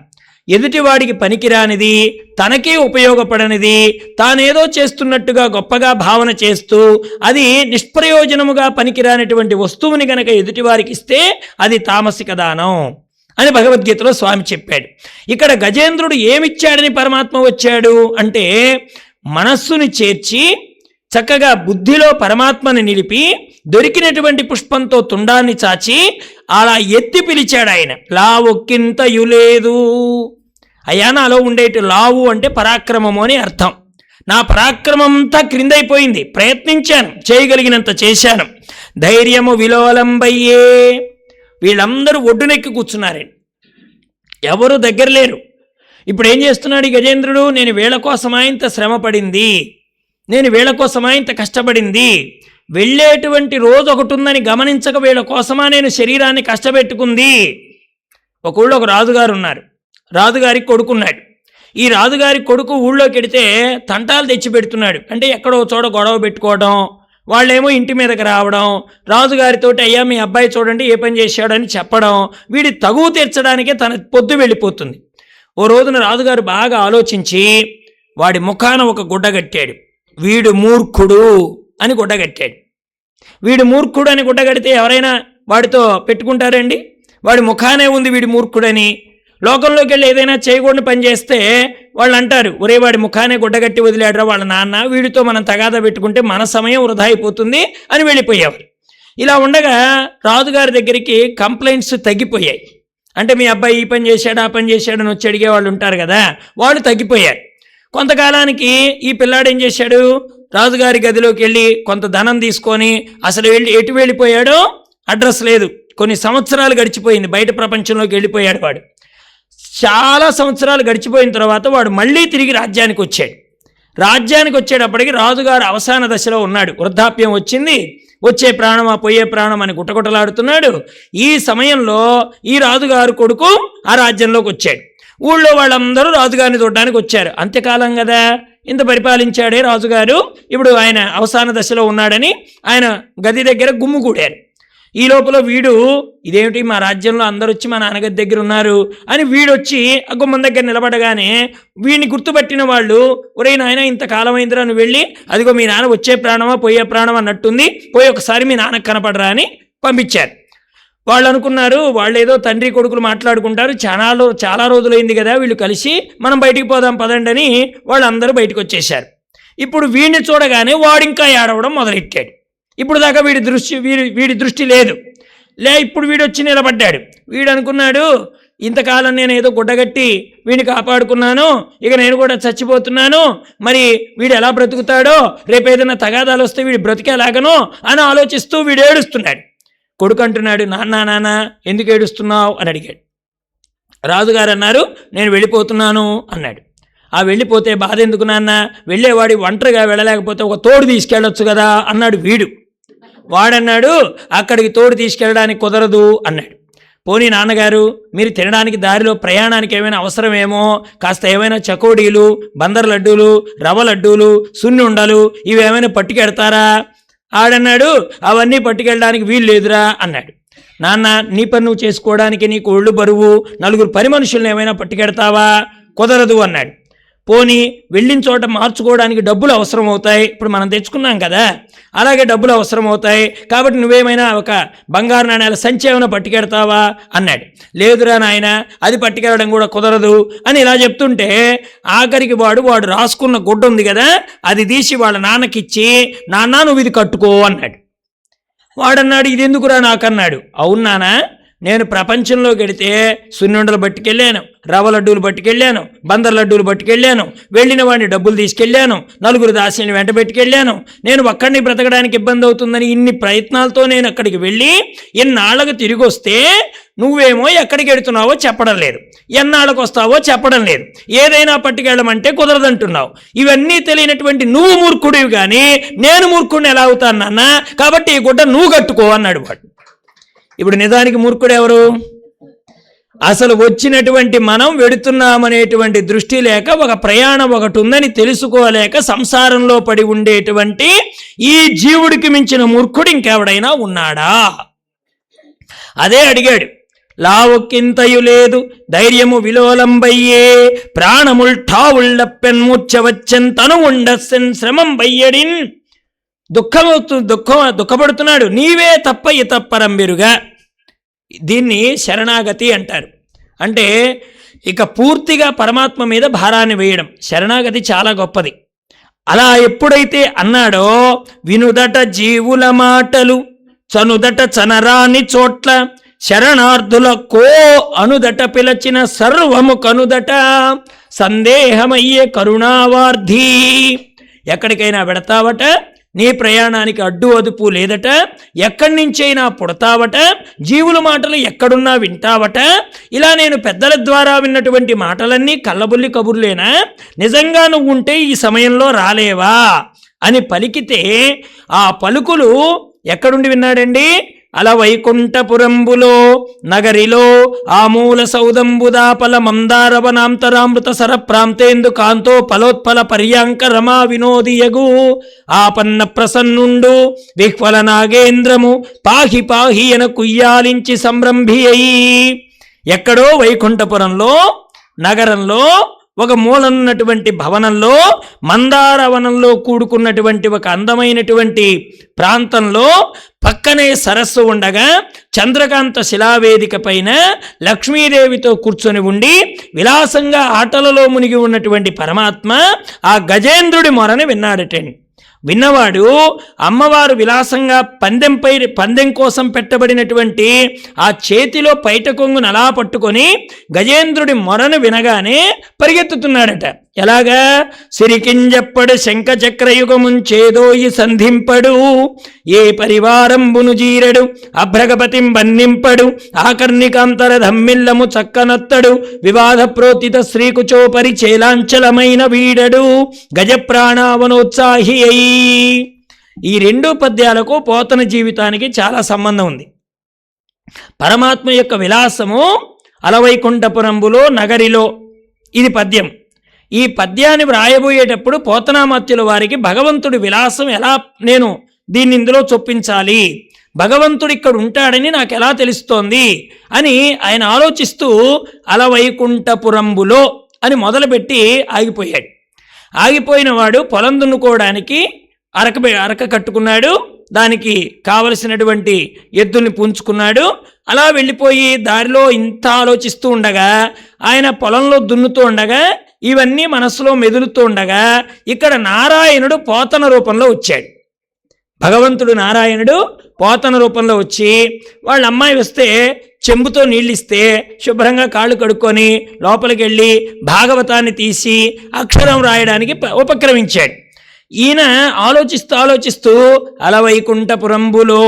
ఎదుటివాడికి పనికిరానిది, తనకే ఉపయోగపడనిది, తానేదో చేస్తున్నట్టుగా గొప్పగా భావన చేస్తూ అది నిష్ప్రయోజనముగా పనికిరానటువంటి వస్తువుని గనక ఎదుటివారికి ఇస్తే అది తామసిక దానం అని భగవద్గీతలో స్వామి చెప్పాడు. ఇక్కడ గజేంద్రుడు ఏమిచ్చాడని పరమాత్మ వచ్చాడు అంటే మనస్సుని చేర్చి చక్కగా బుద్ధిలో పరమాత్మని నిలిపి దొరికినటువంటి పుష్పంతో తుండాన్ని చాచి అలా ఎత్తి పిలిచాడు ఆయన. లావొక్కింతయు లేదు. అయ్యా నాలో ఉండేటి లావు అంటే పరాక్రమము అని అర్థం. నా పరాక్రమం అంతా క్రిందైపోయింది, ప్రయత్నించాను, చేయగలిగినంత చేశాను. ధైర్యము విలోలంబయ్యే. వీళ్ళందరూ ఒడ్డునెక్కి కూర్చున్నారండి, ఎవరు దగ్గర లేరు. ఇప్పుడు ఏం చేస్తున్నాడు ఈ గజేంద్రుడు? నేను వీళ్ళ కోసమా ఇంత శ్రమ పడింది, నేను వీళ్ళ కోసమా ఇంత కష్టపడింది, వెళ్ళేటువంటి రోజు ఒకటి ఉందని గమనించక వీళ్ళ కోసమా నేను శరీరాన్ని కష్టపెట్టుకుంది. ఒక ఊళ్ళో ఒక రాజుగారు ఉన్నారు, రాజుగారికి కొడుకున్నాడు. ఈ రాజుగారి కొడుకు ఊళ్ళోకి వెడితే తంటాలు తెచ్చి పెడుతున్నాడు. అంటే ఎక్కడో చోట గొడవ పెట్టుకోవడం, వాళ్ళేమో ఇంటి మీదకి రావడం, రాజుగారితో అయ్యా మీ అబ్బాయి చూడండి ఏ పని చేశాడని చెప్పడం, వీడి తగువ తీర్చడానికే తన పొద్దు వెళ్ళిపోతుంది. ఓ రోజున రాజుగారు బాగా ఆలోచించి వాడి ముఖాన ఒక గుడ్డ కట్టాడు. వీడు మూర్ఖుడు అని గుడ్డ కట్టాడు. వీడు మూర్ఖుడు అని గుడ్డ కడితే ఎవరైనా వాడితో పెట్టుకుంటారండి? వాడి ముఖానే ఉంది వీడి మూర్ఖుడని. లోకంలోకి వెళ్ళి ఏదైనా చేయకూడని పని చేస్తే వాళ్ళు అంటారు, ఒరే వాడి ముఖానే గుడ్డగట్టి వదిలేడరా వాళ్ళ నాన్న, వీడితో మనం తగాదా పెట్టుకుంటే మన సమయం వృధా అయిపోతుంది అని వెళ్ళిపోయేవారు. ఇలా ఉండగా రాజుగారి దగ్గరికి కంప్లైంట్స్ తగ్గిపోయాయి. అంటే మీ అబ్బాయి ఈ పని చేశాడు ఆ పని చేశాడని వచ్చి అడిగే వాళ్ళు ఉంటారు కదా, వాళ్ళు తగ్గిపోయారు. కొంతకాలానికి ఈ పిల్లాడు ఏం చేశాడు, రాజుగారి గదిలోకి వెళ్ళి కొంత ధనం తీసుకొని అసలు ఎటు వెళ్ళిపోయాడో అడ్రస్ లేదు. కొన్ని సంవత్సరాలు గడిచిపోయింది, బయట ప్రపంచంలోకి వెళ్ళిపోయాడు వాడు. చాలా సంవత్సరాలు గడిచిపోయిన తర్వాత వాడు మళ్ళీ తిరిగి రాజ్యానికి వచ్చాడు. రాజ్యానికి వచ్చేటప్పటికి రాజుగారు అవసాన దశలో ఉన్నాడు, వృద్ధాప్యం వచ్చింది, వచ్చే ప్రాణమా పోయే ప్రాణం అని గుట్టగుట్టలాడుతున్నాడు. ఈ సమయంలో ఈ రాజుగారు కొడుకు ఆ రాజ్యంలోకి వచ్చాడు. ఊళ్ళో వాళ్ళందరూ రాజుగారిని చూడడానికి వచ్చారు. అంత్యకాలం కదా, ఇంత పరిపాలించాడే రాజుగారు, ఇప్పుడు ఆయన అవసాన దశలో ఉన్నాడని ఆయన గది దగ్గర గుమ్ముకూడారు. ఈ లోపల వీడు ఇదేమిటి మా రాజ్యంలో అందరూ వచ్చి మా నాన్నగారి దగ్గర ఉన్నారు అని వీడొచ్చి ఆ గుమ్మం దగ్గర నిలబడగానే వీడిని గుర్తుపట్టిన వాళ్ళు, ఒరే నాయన ఇంతకాలం అయిందిరా నువ్వు వెళ్ళి, అదిగో మీ నాన్న వచ్చే ప్రాణమా పోయే ప్రాణం అన్నట్టుంది, పోయి ఒకసారి మీ నాన్నకు కనపడరా అని పంపించారు. వాళ్ళు అనుకున్నారు, వాళ్ళు ఏదో తండ్రి కొడుకులు మాట్లాడుకుంటారు, చాలా రోజులైంది కదా వీళ్ళు కలిసి, మనం బయటికి పోదాం పదండి అని వాళ్ళందరూ బయటకు వచ్చేశారు. ఇప్పుడు వీడిని చూడగానే వాడు ఇంకా ఏడవడం మొదలెట్టాడు. ఇప్పుడు దాకా వీడి దృష్టి లేదు. ఇప్పుడు వీడు వచ్చి నిలబడ్డాడు. వీడు అనుకున్నాడు, ఇంతకాలం నేను ఏదో గుడ్డగట్టి వీడిని కాపాడుకున్నాను, ఇక నేను కూడా చచ్చిపోతున్నాను, మరి వీడు ఎలా బ్రతుకుతాడో, రేపు ఏదైనా తగాదాలు వస్తే వీడు బ్రతికేలాగనో అని ఆలోచిస్తూ వీడు ఏడుస్తున్నాడు. కొడుకు అంటున్నాడు, నాన్న ఎందుకు ఏడుస్తున్నావు అని అడిగాడు. రాజుగారు అన్నారు, నేను వెళ్ళిపోతున్నాను అన్నాడు. ఆ వెళ్ళిపోతే బాధ ఎందుకు నాన్న, వెళ్ళేవాడి ఒంటరిగా వెళ్ళలేకపోతే ఒక తోడు తీసుకెళ్ళొచ్చు కదా అన్నాడు వీడు. వాడన్నాడు, అక్కడికి తోడు తీసుకెళ్ళడానికి కుదరదు అన్నాడు. పోనీ నాన్నగారు మీరు తినడానికి దారిలో ప్రయాణానికి ఏమైనా అవసరమేమో, కాస్త ఏమైనా చకోడీలు, బందర్ లడ్డూలు, రవ్వ లడ్డూలు, సున్ని ఉండలు ఇవేమైనా పట్టుకెడతారా? ఆడన్నాడు, అవన్నీ పట్టుకెళ్ళడానికి వీలు లేదురా అన్నాడు. నాన్న నీ పని నువ్వు చేసుకోవడానికి నీకు ఒళ్ళు బరువు, నలుగురు పని మనుషులను ఏమైనా పట్టుకెడతావా? కుదరదు అన్నాడు. పోనీ వెళ్ళిన చోట మార్చుకోవడానికి డబ్బులు అవసరం అవుతాయి, ఇప్పుడు మనం తెచ్చుకున్నాం కదా అలాగే డబ్బులు అవసరం అవుతాయి, కాబట్టి నువ్వేమైనా ఒక బంగారు నాణ్యాల సంచి ఏమైనా పట్టుకెడతావా అన్నాడు. లేదురా నాయన అది పట్టుకెళ్ళడం కూడా కుదరదు అని ఇలా చెప్తుంటే ఆఖరికి వాడు రాసుకున్న గుడ్డ ఉంది కదా అది తీసి వాళ్ళ నాన్నకిచ్చి, నాన్న నువ్వు ఇది కట్టుకో అన్నాడు. వాడన్నాడు, ఇది ఎందుకురా నాకన్నాడు. అవును నాన్న, నేను ప్రపంచంలోకి వెడితే సున్నుండలు పట్టుకెళ్ళాను, రవ్వ లడ్డూలు పట్టుకెళ్ళాను, బందర్ లడ్డూలు పట్టుకెళ్ళాను, వెళ్ళిన వాడిని డబ్బులు తీసుకెళ్ళాను, నలుగురు దాసిని వెంట పెట్టుకెళ్ళాను. నేను ఒక్కడిని బ్రతకడానికి ఇబ్బంది అవుతుందని ఇన్ని ప్రయత్నాలతో నేను అక్కడికి వెళ్ళి ఎన్నాళ్ళకు తిరిగి వస్తే నువ్వేమో ఎక్కడికి వెడుతున్నావో చెప్పడం లేదు, ఎన్నాళ్ళకు వస్తావో చెప్పడం లేదు, ఏదైనా పట్టుకెళ్ళమంటే కుదరదంటున్నావు. ఇవన్నీ తెలియనటువంటి నువ్వు మూర్ఖుడివి కానీ నేను మూర్ఖుడిని ఎలా అవుతాను నాన్న, కాబట్టి ఈ గుడ్డ నువ్వు కట్టుకో అన్నాడు వాడు. ఇప్పుడు నిజానికి మూర్ఖుడు ఎవరు? అసలు వచ్చినటువంటి మనం వెడుతున్నామనేటువంటి దృష్టి లేక, ఒక ప్రయాణం ఒకటి ఉందని తెలుసుకోలేక సంసారంలో పడి ఉండేటువంటి ఈ జీవుడికి మించిన మూర్ఖుడు ఇంకెవడైనా ఉన్నాడా? అదే అడిగాడు. లావొక్కింతయు లేదు ధైర్యము విలోలంబయ్యే, ప్రాణముల్ ఠావుళ్ళప్పెన్ మూర్ఛవచ్చెన్ తను ఉండస్సెన్ శ్రమం బయ్యడిన్. దుఃఖపడుతున్నాడు, నీవే తప్ప ఇతప్పరంబెరుగా. దీన్ని శరణాగతి అంటారు. అంటే ఇక పూర్తిగా పరమాత్మ మీద భారాన్ని వేయడం. శరణాగతి చాలా గొప్పది. అలా ఎప్పుడైతే అన్నాడో, వినుదట జీవుల మాటలు చనుదట చనరాని చోట్ల శరణార్థుల కో అనుదట పిలచిన సర్వము కనుదట సందేహమయ్యే కరుణావార్ధి. ఎక్కడికైనా పెడతావట, నీ ప్రయాణానికి అడ్డు అదుపు లేదట, ఎక్కడి నుంచైనా పుడతావట, జీవుల మాటలు ఎక్కడున్నా వింటావట. ఇలా నేను పెద్దల ద్వారా విన్నటువంటి మాటలన్నీ కళ్ళబుల్లి కబుర్లేనా? నిజంగా నువ్వు ఉంటే ఈ సమయంలో రాలేవా అని పలికితే ఆ పలుకులు ఎక్కడుండి విన్నాడండి? అల వైకుంఠపురంబులో నగరిలో ఆమూల సౌదంబుదాపల మందారవనాంతరామృత సర ప్రాంతేందు కాంతో ఫలోత్పల పర్యాంక రమా వినోదియగు ఆపన్న ప్రసన్నుండు విహ్వల నాగేంద్రము పాహి పాహి ఎన కుయ్యాలించి సంరంభి అయి. ఎక్కడో వైకుంఠపురంలో నగరంలో ఒక మూలనున్నటువంటి భవనంలో మందారవనంలో కూడుకున్నటువంటి ఒక అందమైనటువంటి ప్రాంతంలో పక్కనే సరస్సు ఉండగా చంద్రకాంత శిలావేదిక పైన లక్ష్మీదేవితో కూర్చొని ఉండి విలాసంగా ఆటలలో మునిగి ఉన్నటువంటి పరమాత్మ ఆ గజేంద్రుడి మొరని విన్నాడటండి. విన్నవాడు అమ్మవారు విలాసంగా పందెం కోసం పెట్టబడినటువంటి ఆ చేతిలో పైట కొంగును అలా పట్టుకొని గజేంద్రుడి మొరను వినగానే పరిగెత్తుతున్నాడట. ఎలాగా? సిరికింజప్పడు శంఖ చక్రయుగముంచేదోయి సంధింపడు ఏ పరివారంబును జీరడు అభ్రగపతిం బన్నింపడు ఆకర్ణికాంతర ధమ్మిల్లము చక్కనొత్తడు వివాద ప్రోతిత శ్రీకుచోపరి చేలాంచలమైన వీడడు గజప్రాణావనోత్సాహి అయి. ఈ రెండు పద్యాలకు పోతన జీవితానికి చాలా సంబంధం ఉంది. పరమాత్మ యొక్క విలాసము అలవైకుంఠపురంబులో నగరిలో, ఇది పద్యం. ఈ పద్యాన్ని వ్రాయబోయేటప్పుడు పోతనామాత్యుల వారికి భగవంతుడి విలాసం ఎలా నేను దీన్ని ఇందులో చొప్పించాలి, భగవంతుడు ఇక్కడ ఉంటాడని నాకు ఎలా తెలుస్తోంది అని ఆయన ఆలోచిస్తూ అలవైకుంఠపురంబులో అని మొదలుపెట్టి ఆగిపోయాడు. ఆగిపోయిన వాడు పొలం దున్నుకోవడానికి అరక కట్టుకున్నాడు, దానికి కావలసినటువంటి ఎద్దుల్ని పుంజుకున్నాడు. అలా వెళ్ళిపోయి దారిలో ఇంత ఆలోచిస్తూ ఉండగా, ఆయన పొలంలో దున్నుతూ ఉండగా, ఇవన్నీ మనస్సులో మెదులుతూ ఉండగా ఇక్కడ నారాయణుడు పోతన రూపంలో వచ్చాడు. భగవంతుడు నారాయణుడు పోతన రూపంలో వచ్చి వాళ్ళ అమ్మాయి వస్తే చెంబుతో నీళ్ళిస్తే శుభ్రంగా కాళ్ళు కడుక్కొని లోపలికి వెళ్ళి భాగవతాన్ని తీసి అక్షరం రాయడానికి ఉపక్రమించాడు. ఈయన ఆలోచిస్తూ అలవైకుంఠపురంబులో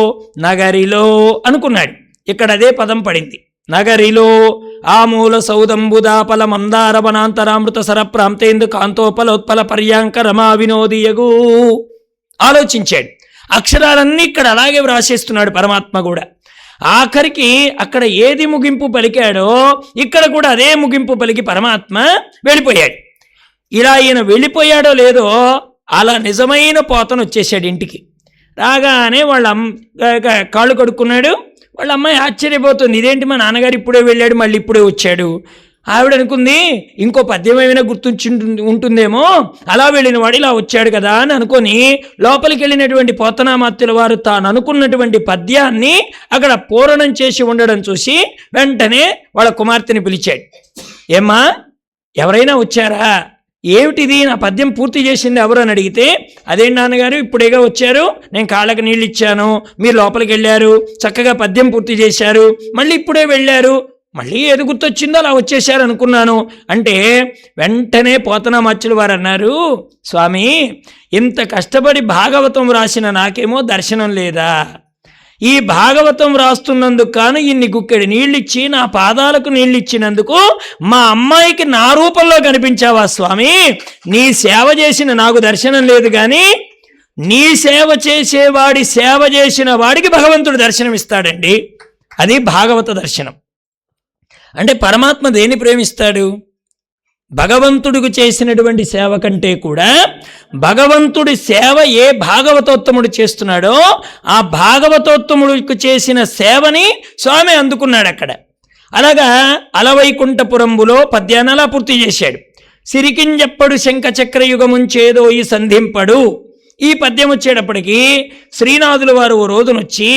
నగరిలో అనుకున్నాడు. ఇక్కడ అదే పదం పడింది. నగరిలో ఆమూల సౌదంబుదాపల మందారవనాంతరామృత సర ప్రాంతేందు కాంతోపలోత్పల పర్యాంక రమా వినోదియగు ఆలోచించాడు. అక్షరాలన్నీ ఇక్కడ అలాగే వ్రాసేస్తున్నాడు పరమాత్మ కూడా. ఆఖరికి అక్కడ ఏది ముగింపు పలికాడో ఇక్కడ కూడా అదే ముగింపు పలికి పరమాత్మ వెళ్ళిపోయాడు. ఇలా ఈయన వెళ్ళిపోయాడో లేదో అలా నిజమైన పోతన వచ్చేసాడు ఇంటికి. రాగానే వాళ్ళ కాళ్ళు కడుక్కున్నాడు. వాళ్ళ అమ్మాయి ఆశ్చర్యపోతుంది, ఇదేంటి మా నాన్నగారు ఇప్పుడే వెళ్ళాడు మళ్ళీ ఇప్పుడే వచ్చాడు. ఆవిడ అనుకుంది ఇంకో పద్యం ఏమైనా గుర్తుంచి ఉంటుందేమో, అలా వెళ్ళిన వాడు ఇలా వచ్చాడు కదా అని అనుకొని లోపలికి వెళ్ళినటువంటి పోతనామాత్యుల వారు తాను అనుకున్నటువంటి పద్యాన్ని అక్కడ పూరణం చేసి ఉండడం చూసి వెంటనే వాళ్ళ కుమార్తెని పిలిచాడు. ఏమ్మా ఎవరైనా వచ్చారా? ఏమిటిది, నా పద్యం పూర్తి చేసింది ఎవరు అని అడిగితే, అదేంటి నాన్నగారు ఇప్పుడేగా వచ్చారు, నేను కాళ్ళకి నీళ్ళు ఇచ్చాను, మీరు లోపలికి వెళ్ళారు, చక్కగా పద్యం పూర్తి చేశారు, మళ్ళీ ఇప్పుడే వెళ్ళారు, మళ్ళీ ఏది గుర్తొచ్చిందో అలా వచ్చేసారు అనుకున్నాను అంటే వెంటనే పోతనామాత్యులు వారు అన్నారు, స్వామి ఇంత కష్టపడి భాగవతం రాసిన నాకేమో దర్శనం లేదా? ఈ భాగవతం రాస్తున్నందుకు కాను ఇన్ని గుక్కెడి నీళ్ళిచ్చి నా పాదాలకు నీళ్ళిచ్చినందుకు మా అమ్మాయికి నా రూపంలో కనిపించావా స్వామి? నీ సేవ చేసిన నాకు దర్శనం లేదు, కానీ నీ సేవ చేసేవాడి సేవ చేసిన వాడికి భగవంతుడు దర్శనం ఇస్తాడండి. అది భాగవత దర్శనం. అంటే పరమాత్మ దేన్ని ప్రేమిస్తాడు? భగవంతుడికి చేసినటువంటి సేవ కంటే కూడా భగవంతుడి సేవ ఏ భాగవతోత్తముడు చేస్తున్నాడో ఆ భాగవతోత్తముడికి చేసిన సేవని స్వామి అందుకున్నాడు అక్కడ. అలాగా అలవైకుంఠపురంబులో పద్యాన్ని అలా పూర్తి చేశాడు. సిరికింజప్పడు శంఖ చక్రయుగముంచేదో ఈ సంధింపడు. ఈ పద్యం వచ్చేటప్పటికి శ్రీనాథుల వారు ఓ రోజునొచ్చి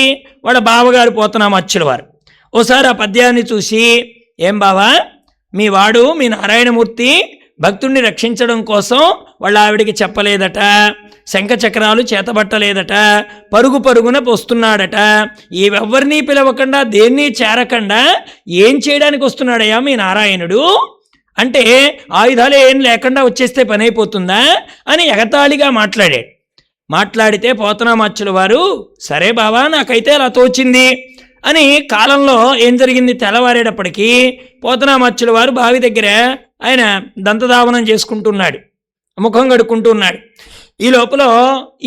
వాళ్ళ బావగారు పోతనామాత్యుల వారు ఓసారి ఆ పద్యాన్ని చూసి, ఏం బావా మీ వాడు మీ నారాయణమూర్తి భక్తుడిని రక్షించడం కోసం వాళ్ళ ఆవిడికి చెప్పలేదట, శంఖచక్రాలు చేతబట్టలేదట, పరుగు పరుగున వస్తున్నాడట. ఎవరినీ పిలవకుండా దేన్ని చేరకుండా ఏం చేయడానికి వస్తున్నాడయ్యా మీ నారాయణుడు అంటే, ఆయుధాలు ఏం లేకుండా వచ్చేస్తే పని అయిపోతుందా అని ఎగతాళిగా మాట్లాడాడు. మాట్లాడితే పోతనామాచ్యుల వారు, సరే బావా నాకైతే అలా తోచింది అని కాలంలో ఏం జరిగింది, తెల్లవారేటప్పటికీ పోతనామాచ్యుల వారు బావి దగ్గర ఆయన దంతధావనం చేసుకుంటున్నాడు, ముఖం కడుక్కుంటున్నాడు. ఈ లోపల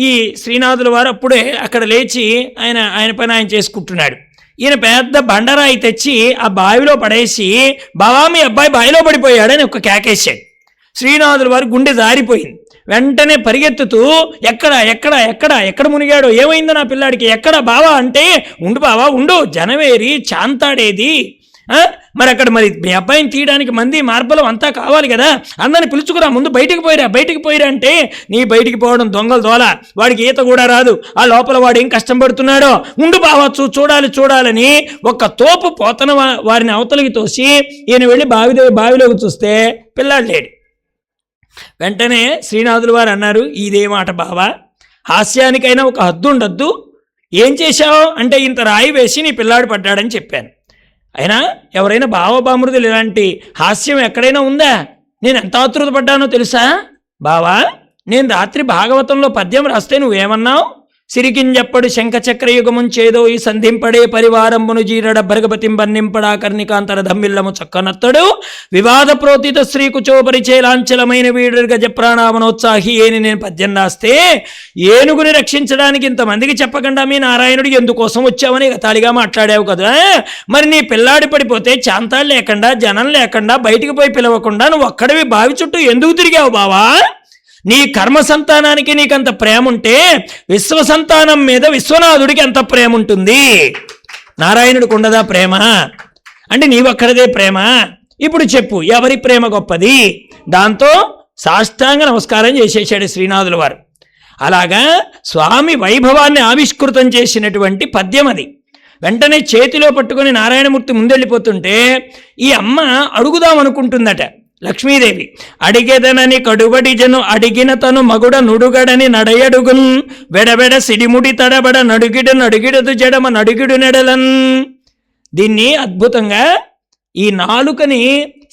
ఈ శ్రీనాథుల వారు అప్పుడే అక్కడ లేచి ఆయన పని ఆయన చేసుకుంటున్నాడు. ఈయన పెద్ద బండరాయి తెచ్చి ఆ బావిలో పడేసి, బావా మీ అబ్బాయి బావిలో పడిపోయాడని ఒక కేకేశాడు. శ్రీనాథుల వారు గుండె జారిపోయింది. వెంటనే పరిగెత్తుతూ ఎక్కడ ఎక్కడ ఎక్కడ ఎక్కడ మునిగాడో, ఏమైందో నా పిల్లాడికి, ఎక్కడ బావా అంటే, ఉండు బావా ఉండు, జనవేరి చాంతాడేది, మరి అక్కడ మరి మీ అబ్బాయిని తీయడానికి మంది మార్బలం అంతా కావాలి కదా, అందరిని పిలుచుకురా, ముందు బయటికి పోయిరా అంటే, నీ బయటికి పోవడం దొంగలు దోల, వాడికి ఈత కూడా రాదు, ఆ లోపల వాడు ఏం కష్టం పడుతున్నాడో, ఉండు బావా చూడాలని ఒక తోపు పోతన వారిని అవతలికి తోసి ఈయన వెళ్ళి బావిలోకి చూస్తే పిల్లాడు లేడు. వెంటనే శ్రీనాథుల వారు అన్నారు, ఇదే మాట బావా, హాస్యానికైనా ఒక హద్దు ఉండద్దు, ఏం చేశావు అంటే, ఇంత రాయి వేసి నీ పిల్లాడు పడ్డాడని చెప్పాను. అయినా ఎవరైనా బావబామృదులు ఇలాంటి హాస్యం ఎక్కడైనా ఉందా? నేను ఎంత ఆతృత పడ్డానో తెలుసా బావా, నేను రాత్రి భాగవతంలో పద్యం రాస్తే నువ్వేమన్నావు, సిరికింజప్పడు శంఖచక్రయుగముంచేదో ఈ సంధింపడే పరివారంబును జీరడ భర్గపతిం బన్నింపడా కర్ణికాంతర ధమ్మిల్లము చక్కనత్తడు వివాద ప్రోతిత శ్రీకుచోపరిచే లాంఛలమైన వీడు గజప్రాణామనోత్సాహి ఏని నేను పద్యం రాస్తే, ఏనుగుని రక్షించడానికి ఇంతమందికి చెప్పకుండా మీ నారాయణుడు ఎందుకోసం వచ్చావని గతాళిగా మాట్లాడావు కదా, మరి నీ పిల్లాడి పడిపోతే చాంతాలు లేకుండా జనం లేకుండా బయటికి పోయి పిలవకుండా నువ్వు అక్కడివి బావి చుట్టూ ఎందుకు తిరిగావు బావా? నీ కర్మ సంతానానికి నీకంత ప్రేమ ఉంటే విశ్వ సంతానం మీద విశ్వనాథుడికి ఎంత ప్రేమ ఉంటుంది? నారాయణుడికి ఉండదా ప్రేమ? అంటే నీవక్కడదే ప్రేమ. ఇప్పుడు చెప్పు, ఎవరి ప్రేమ గొప్పది? దాంతో సాష్టాంగ నమస్కారం చేసేసాడు శ్రీనాథుల వారు. అలాగా స్వామి వైభవాన్ని ఆవిష్కృతం చేసినటువంటి పద్యం అది. వెంటనే చేతిలో పట్టుకొని నారాయణమూర్తి ముందెళ్ళిపోతుంటే ఈ అమ్మ అడుగుదామనుకుంటుందట లక్ష్మీదేవి. అడిగేదనని కడుబడి జను అడిగిన తను మగుడ నుడుగడని నడయడుగున్ వెడబెడ సిడిముడి తడబడ నడుగిడదు జడమ నడుగిడు నెడలన్. దీన్ని అద్భుతంగా ఈ నాలుకని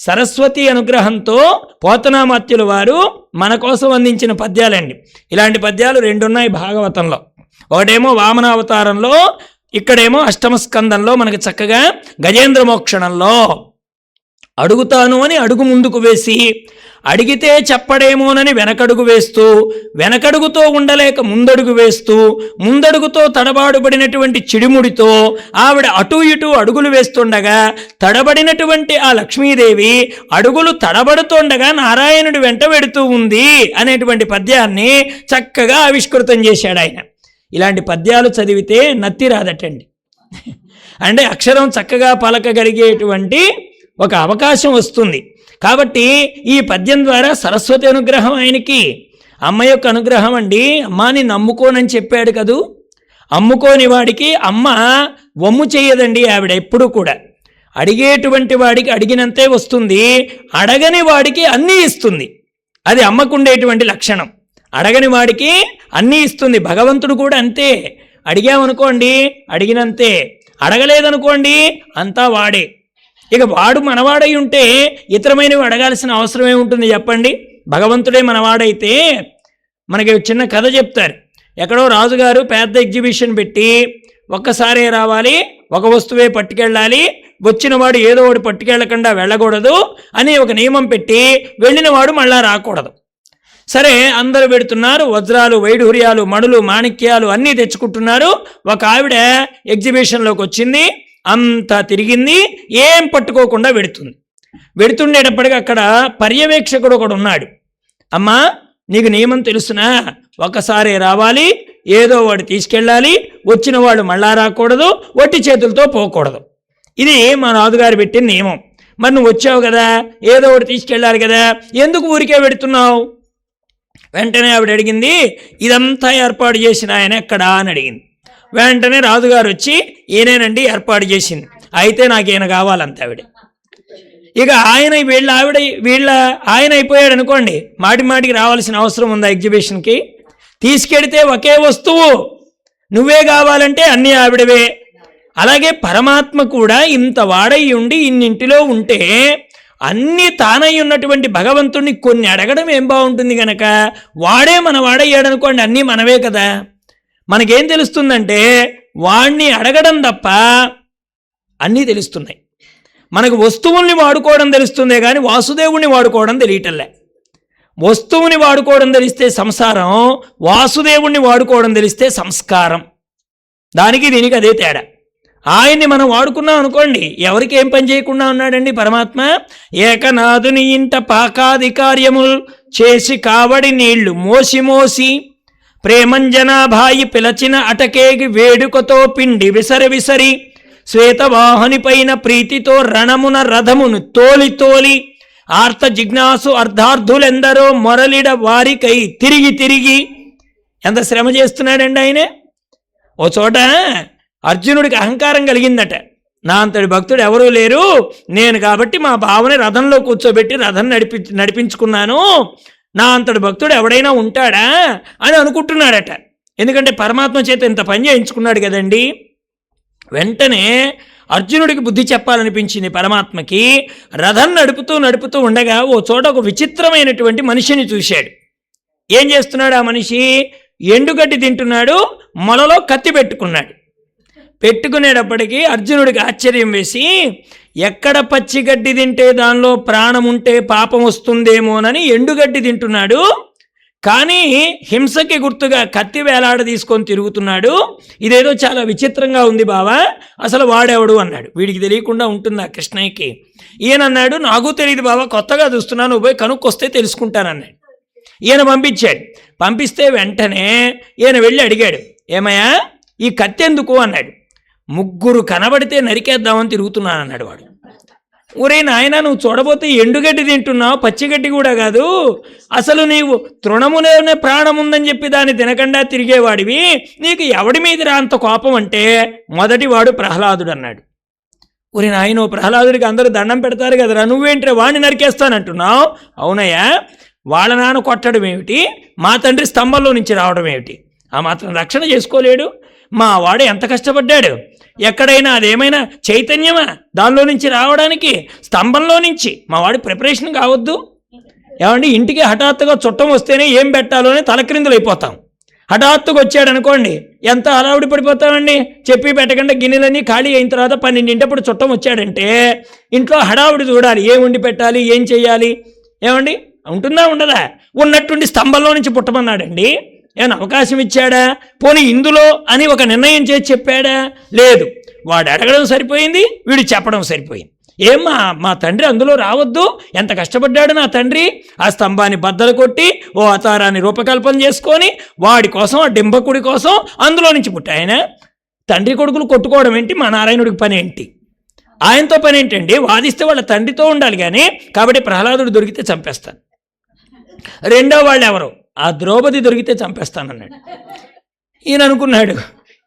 సరస్వతి అనుగ్రహంతో పోతనామాత్యుల వారు మన కోసం అందించిన పద్యాలండి. ఇలాంటి పద్యాలు రెండున్నాయి భాగవతంలో. ఒకటేమో వామనావతారంలో, ఇక్కడేమో అష్టమ స్కందంలో మనకి చక్కగా గజేంద్ర మోక్షణంలో. అడుగుతాను అని అడుగు ముందుకు వేసి, అడిగితే చెప్పడేమోనని వెనకడుగు వేస్తూ, వెనకడుగుతో ఉండలేక ముందడుగు వేస్తూ, ముందడుగుతో తడబాడుబడినటువంటి చిడిముడితో ఆవిడ అటు ఇటు అడుగులు వేస్తుండగా తడబడినటువంటి ఆ లక్ష్మీదేవి అడుగులు తడబడుతుండగా నారాయణుడి వెంట వెడుతూ ఉంది అనేటువంటి పద్యాన్ని చక్కగా ఆవిష్కృతం చేశాడు ఆయన. ఇలాంటి పద్యాలు చదివితే నత్తి రాదటండి. అంటే అక్షరం చక్కగా పలకగలిగేటువంటి ఒక అవకాశం వస్తుంది. కాబట్టి ఈ పద్యం ద్వారా సరస్వతి అనుగ్రహం ఆయనకి, అమ్మ యొక్క అనుగ్రహం అండి. అమ్మాని నమ్ముకోనని చెప్పాడు కదూ, అమ్ముకోని వాడికి అమ్మ వమ్ము చేయదండి. ఆవిడ ఎప్పుడు కూడా అడిగేటువంటి వాడికి అడిగినంతే వస్తుంది, అడగని వాడికి అన్నీ ఇస్తుంది. అది అమ్మకుండేటువంటి లక్షణం. అడగని వాడికి అన్నీ ఇస్తుంది. భగవంతుడు కూడా అంతే. అడిగామనుకోండి అడిగినంతే, అడగలేదనుకోండి అంతా వాడే. ఇక వాడు మనవాడై ఉంటే ఇతరమైనవి అడగాల్సిన అవసరం ఏముంటుంది చెప్పండి? భగవంతుడే మనవాడైతే. మనకి చిన్న కథ చెప్తారు. ఎక్కడో రాజుగారు పెద్ద ఎగ్జిబిషన్ పెట్టి ఒక్కసారే రావాలి, ఒక వస్తువే పట్టుకెళ్ళాలి, వచ్చిన వాడు ఏదో ఒకటి పట్టుకెళ్ళకుండా వెళ్ళకూడదు అని ఒక నియమం పెట్టి వెళ్ళిన వాడు మళ్ళా రాకూడదు. సరే అందరూ పెడుతున్నారు, వజ్రాలు వైఢూర్యాలు మణులు మాణిక్యాలు అన్నీ తెచ్చుకుంటున్నారు. ఒక ఆవిడ ఎగ్జిబిషన్లోకి వచ్చింది, అంతా తిరిగింది, ఏం పట్టుకోకుండా వెడుతుండేటప్పటికీ అక్కడ పర్యవేక్షకుడు ఒకడు ఉన్నాడు. అమ్మా నీకు నియమం తెలుసునా, ఒకసారి రావాలి, ఏదో వాడు తీసుకెళ్ళాలి, వచ్చిన వాడు మళ్ళా రాకూడదు, ఒట్టి చేతులతో పోకూడదు. ఇది మా రాజుగారు పెట్టిన నియమం. మరి నువ్వు వచ్చావు కదా, ఏదో ఒకటి తీసుకెళ్ళాలి కదా, ఎందుకు ఊరికే పెడుతున్నావు? వెంటనే ఆవిడ అడిగింది, ఇదంతా ఏర్పాటు చేసిన ఆయన ఎక్కడా అని అడిగింది. వెంటనే రాజుగారు వచ్చి, ఈయనేనండి ఏర్పాటు చేసింది, అయితే నాకేనా కావాలంత ఆవిడ. ఇక ఆయన వీళ్ళ ఆయన అయిపోయాడు అనుకోండి, మాటికి రావాల్సిన అవసరం ఉందా ఎగ్జిబిషన్కి? తీసుకెడితే ఒకే వస్తువు, నువ్వే కావాలంటే అన్నీ ఆవిడవే. అలాగే పరమాత్మ కూడా ఇంత వాడై ఉండి ఇన్నింటిలో ఉంటే అన్నీ తానై ఉన్నటువంటి భగవంతుడిని కొన్ని అడగడం ఏం బాగుంటుంది గనక, వాడే మన వాడయ్యాడు అనుకోండి, అన్నీ మనవే కదా. మనకేం తెలుస్తుందంటే వాణ్ణి అడగడం తప్ప అన్నీ తెలుస్తున్నాయి. మనకు వస్తువుల్ని వాడుకోవడం తెలుస్తుందే కానీ వాసుదేవుణ్ణి వాడుకోవడం తెలియటంలే. వస్తువుని వాడుకోవడం తెలిస్తే సంసారం, వాసుదేవుణ్ణి వాడుకోవడం తెలిస్తే సంస్కారం. దానికి దీనికి అదే తేడా. ఆయన్ని మనం వాడుకున్నాం అనుకోండి, ఎవరికి ఏం పని చేయకుండా ఉన్నాడండి పరమాత్మ. ఏకనాథుని ఇంట పాకాది కార్యములు చేసి కావడి నీళ్లు మోసి ప్రేమంజనాభాయి పిలచిన అటకేగి వేడుకతో పిండి విసరి శ్వేతవాహని పైన ప్రీతితో రణమున రథమును తోలి ఆర్త జిజ్ఞాసు అర్ధార్థులెందరో మొరలిడ వారికై తిరిగి ఎంత శ్రమ చేస్తున్నాడండి ఆయనే. ఓ చోట అర్జునుడికి అహంకారం కలిగిందట. నా అంతటి భక్తుడు ఎవరూ లేరు, నేను కాబట్టి మా బావని రథంలో కూర్చోబెట్టి రథం నడిపించుకున్నాను, నా అంతటి భక్తుడు ఎవడైనా ఉంటాడా అని అనుకుంటున్నాడట. ఎందుకంటే పరమాత్మ చేత ఇంత పని చేయించుకున్నాడు కదండి. వెంటనే అర్జునుడికి బుద్ధి చెప్పాలనిపించింది పరమాత్మకి. రథం నడుపుతూ ఉండగా ఓ చోట ఒక విచిత్రమైనటువంటి మనిషిని చూశాడు. ఏం చేస్తున్నాడు ఆ మనిషి? ఎండుగడ్డి తింటున్నాడు, మొలలో కత్తి పెట్టుకునేటప్పటికీ అర్జునుడికి ఆశ్చర్యం వేసి, ఎక్కడ పచ్చిగడ్డి తింటే దానిలో ప్రాణం ఉంటే పాపం వస్తుందేమోనని ఎండుగడ్డి తింటున్నాడు, కానీ హింసకి గుర్తుగా కత్తి వేలాడ తీసుకొని తిరుగుతున్నాడు. ఇదేదో చాలా విచిత్రంగా ఉంది బావా, అసలు వాడెవడు అన్నాడు. వీడికి తెలియకుండా ఉంటుందా కృష్ణయ్యకి? ఈయనన్నాడు, నాకు తెలియదు బావా, కొత్తగా చూస్తున్నాను, నువ్వు పోయి కనుక్కొస్తే తెలుసుకుంటానన్నాడు. ఈయన పంపిస్తే వెంటనే ఈయన వెళ్ళి అడిగాడు, ఏమయ్యా ఈ కత్తి ఎందుకు అన్నాడు. ముగ్గురు కనబడితే నరికేద్దామని తిరుగుతున్నాను అన్నాడు వాడు. ఊరే నాయన, నువ్వు చూడబోతే ఎండుగడ్డి తింటున్నావు, పచ్చిగడ్డి కూడా కాదు, అసలు నీవు తృణములోనే ప్రాణం ఉందని చెప్పి దాన్ని తినకుండా తిరిగేవాడివి, నీకు ఎవడి మీద అంత కోపం అంటే మొదటివాడు ప్రహ్లాదుడు అన్నాడు. ఊరి నాయన, ప్రహ్లాదుడికి అందరూ దండం పెడతారు కదరా, నువ్వేంటి వాడిని నరికేస్తానంటున్నావు? అవునయ్యా, వాళ్ళ నాన్న కొట్టడం ఏమిటి, మా తండ్రి స్తంభంలో నుంచి రావడం ఏమిటి, ఆ మాత్రం రక్షణ చేసుకోలేడు. మా వాడు ఎంత కష్టపడ్డాడు, ఎక్కడైనా అదేమైనా చైతన్యమా దానిలో నుంచి రావడానికి? స్తంభంలో నుంచి మా వాడి ప్రిపరేషన్ కావద్దు? ఏమండి, ఇంటికి హఠాత్తుగా చుట్టం వస్తేనే ఏం పెట్టాలో అని తలక్రిందులు అయిపోతాం. హఠాత్తుగా వచ్చాడనుకోండి, ఎంత హడావుడి పడిపోతామండి. చెప్పి పెట్టకుండా గిన్నెలన్నీ ఖాళీ అయిన తర్వాత 12 చుట్టం వచ్చాడంటే ఇంట్లో హడావుడి చూడాలి, ఏం వండి పెట్టాలి, ఏం చెయ్యాలి. ఏమండి, ఉంటుందా ఉండదా? ఉన్నట్టుండి స్తంభంలో నుంచి పుట్టమన్నాడండి. ఏమైనా అవకాశం ఇచ్చాడా? పోనీ ఇందులో అని ఒక నిర్ణయం చేసి చెప్పాడా? లేదు. వాడు అడగడం సరిపోయింది, వీడు చెప్పడం సరిపోయింది. మా తండ్రి అందులో రావద్దు, ఎంత కష్టపడ్డాడు నా తండ్రి, ఆ స్తంభాన్ని బద్దలు కొట్టి ఓ అవతారాన్ని రూపకల్పన చేసుకొని వాడి కోసం, ఆ డింబకుడి కోసం అందులో నుంచి పుట్టాయన. తండ్రి కొడుకులు కొట్టుకోవడం ఏంటి, మా నారాయణుడికి పని ఏంటి, ఆయనతో పని ఏంటండి? వాదిస్తే వాళ్ళ తండ్రితో ఉండాలి కానీ. కాబట్టి ప్రహ్లాదుడు దొరికితే చంపేస్తాను. రెండో వాళ్ళు ఎవరు? ఆ ద్రౌపది దొరికితే చంపేస్తానన్నాడు. ఈయన అనుకున్నాడు,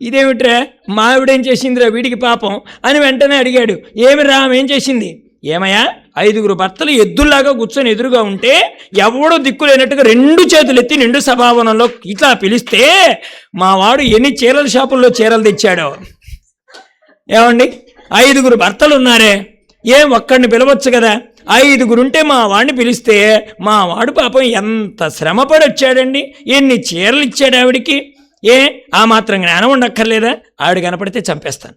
ఇదేమిట్రా మా ఆవిడేం చేసిందిరా వీడికి పాపం అని వెంటనే అడిగాడు, ఏమి ఏం చేసింది? ఏమయ్యా, 5 భర్తలు ఎద్దుల్లాగా కూర్చొని ఎదురుగా ఉంటే ఎవడో దిక్కులేనట్టుగా 2 చేతులు ఎత్తి నిండు సభావనంలో ఇట్లా పిలిస్తే మా వాడు ఎన్ని చీరల షాపుల్లో చీరలు తెచ్చాడో. ఏమండి, 5 భర్తలు ఉన్నారే, ఒక్కడిని పిలవచ్చు కదా? 5 ఉంటే మా వాడిని పిలిస్తే మా వాడు పాపం ఎంత శ్రమపడి వచ్చాడండి, ఎన్ని చీరలు ఇచ్చాడు ఆవిడికి. ఆ మాత్రం జ్ఞానం ఉండక్కర్లేదా? ఆవిడ కనపడితే చంపేస్తాను.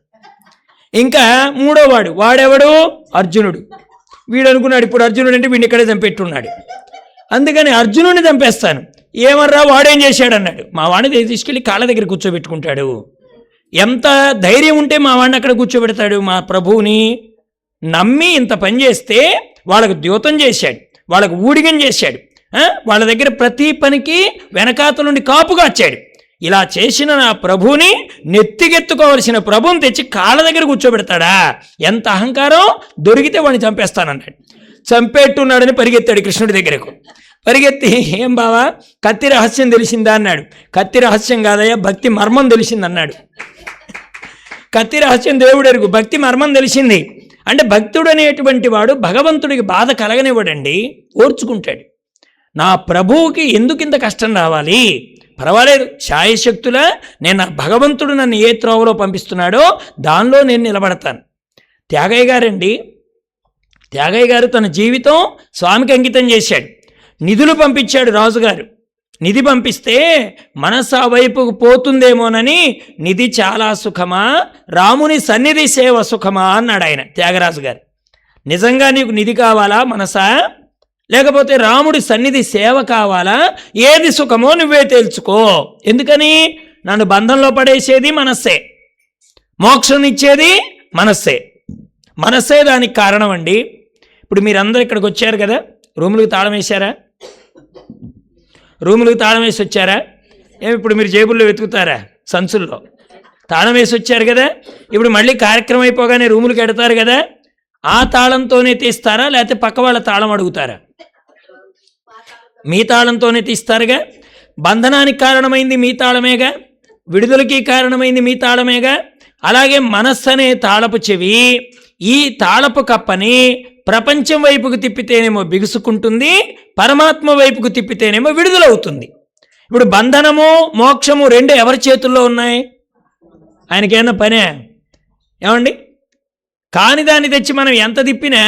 ఇంకా మూడో వాడెవడు? అర్జునుడు. వీడు అనుకున్నాడు, ఇప్పుడు అర్జునుడు అంటే వీడిని ఇక్కడే చంపెట్టున్నాడు, అందుకని అర్జునుడిని చంపేస్తాను. ఏమర్రా వాడేం చేశాడన్నాడు. మా వాడిని తీసుకెళ్ళి కాళ్ళ దగ్గర కూర్చోబెట్టుకుంటాడు. ఎంత ధైర్యం ఉంటే మా వాడిని అక్కడ కూర్చోబెడతాడు? మా ప్రభువుని నమ్మి ఇంత పని చేస్తే వాళ్ళకు ద్యోతం చేశాడు, వాళ్ళకు ఊడిగం చేశాడు, వాళ్ళ దగ్గర ప్రతి పనికి వెనకాతలుండి కాపుగా వచ్చాడు. ఇలా చేసిన నా ప్రభువుని, నెత్తికెత్తుకోవలసిన ప్రభువుని తెచ్చి కాళ్ళ దగ్గర కూర్చోబెడతాడా? ఎంత అహంకారం! దొరికితే వాడిని చంపేస్తానన్నాడు. చంపేట్టున్నాడని పరిగెత్తాడు కృష్ణుడి దగ్గరకు. పరిగెత్తి, ఏం బావా కత్తి రహస్యం తెలిసిందా అన్నాడు. కత్తి రహస్యం కాదయ్యా, భక్తి మర్మం తెలిసిందన్నాడు. కత్తి రహస్యం దేవుడు ఎరుగు, భక్తి మర్మం తెలిసింది. అంటే భక్తుడు అనేటువంటి వాడు భగవంతుడికి బాధ కలగనివ్వడండి, ఓర్చుకుంటాడు. నా ప్రభువుకి ఎందుకు ఇంత కష్టం రావాలి, పర్వాలేదు, శాయశక్తులా నేను నా భగవంతుడు నన్ను ఏ త్రోవలో పంపిస్తున్నాడో దానిలో నేను నిలబడతాను. త్యాగయ్య గారు తన జీవితం స్వామికి అంకితం చేశాడు. నిధులు పంపించాడు రాజుగారు. నిధి పంపిస్తే మనసు ఆ వైపుకు పోతుందేమోనని నిధి చాలా సుఖమా, రాముని సన్నిధి సేవ సుఖమా అన్నాడు ఆయన త్యాగరాజు గారు. నిజంగా నీకు నిధి కావాలా మనసా, లేకపోతే రాముడి సన్నిధి సేవ కావాలా, ఏది సుఖమో నువ్వే తేల్చుకో. ఎందుకని? నన్ను బంధంలో పడేసేది మనస్సే, మోక్షం ఇచ్చేది మనస్సే దానికి కారణం అండి. ఇప్పుడు మీరందరూ ఇక్కడికి వచ్చారు కదా, రూములకు తాళం వేశారా? రూములకు తాళం వేసి వచ్చారా? ఇప్పుడు మీరు జేబుల్లో వెతుకుతారా? సంచుల్లో తాళం వేసి వచ్చారు కదా. ఇప్పుడు మళ్ళీ కార్యక్రమం అయిపోగానే రూములకు ఎడతారు కదా, ఆ తాళంతోనే తీస్తారా, లేకపోతే పక్క వాళ్ళ తాళం అడుగుతారా? మీ తాళంతోనే తీస్తారుగా. బంధనానికి కారణమైంది మీ తాళమేగా, విడుదలకి కారణమైంది మీ తాళమేగా. అలాగే మనస్సు అనే తాళపు చెవి ఈ తాళపు కప్పని ప్రపంచం వైపుకు తిప్పితేనేమో బిగుసుకుంటుంది, పరమాత్మ వైపుకు తిప్పితేనేమో విడుదలవుతుంది. ఇప్పుడు బంధనము మోక్షము రెండు ఎవరి చేతుల్లో ఉన్నాయి? ఆయనకేమన్నా పనే? ఏమండి, కాని దాన్ని తెచ్చి మనం ఎంత తిప్పినా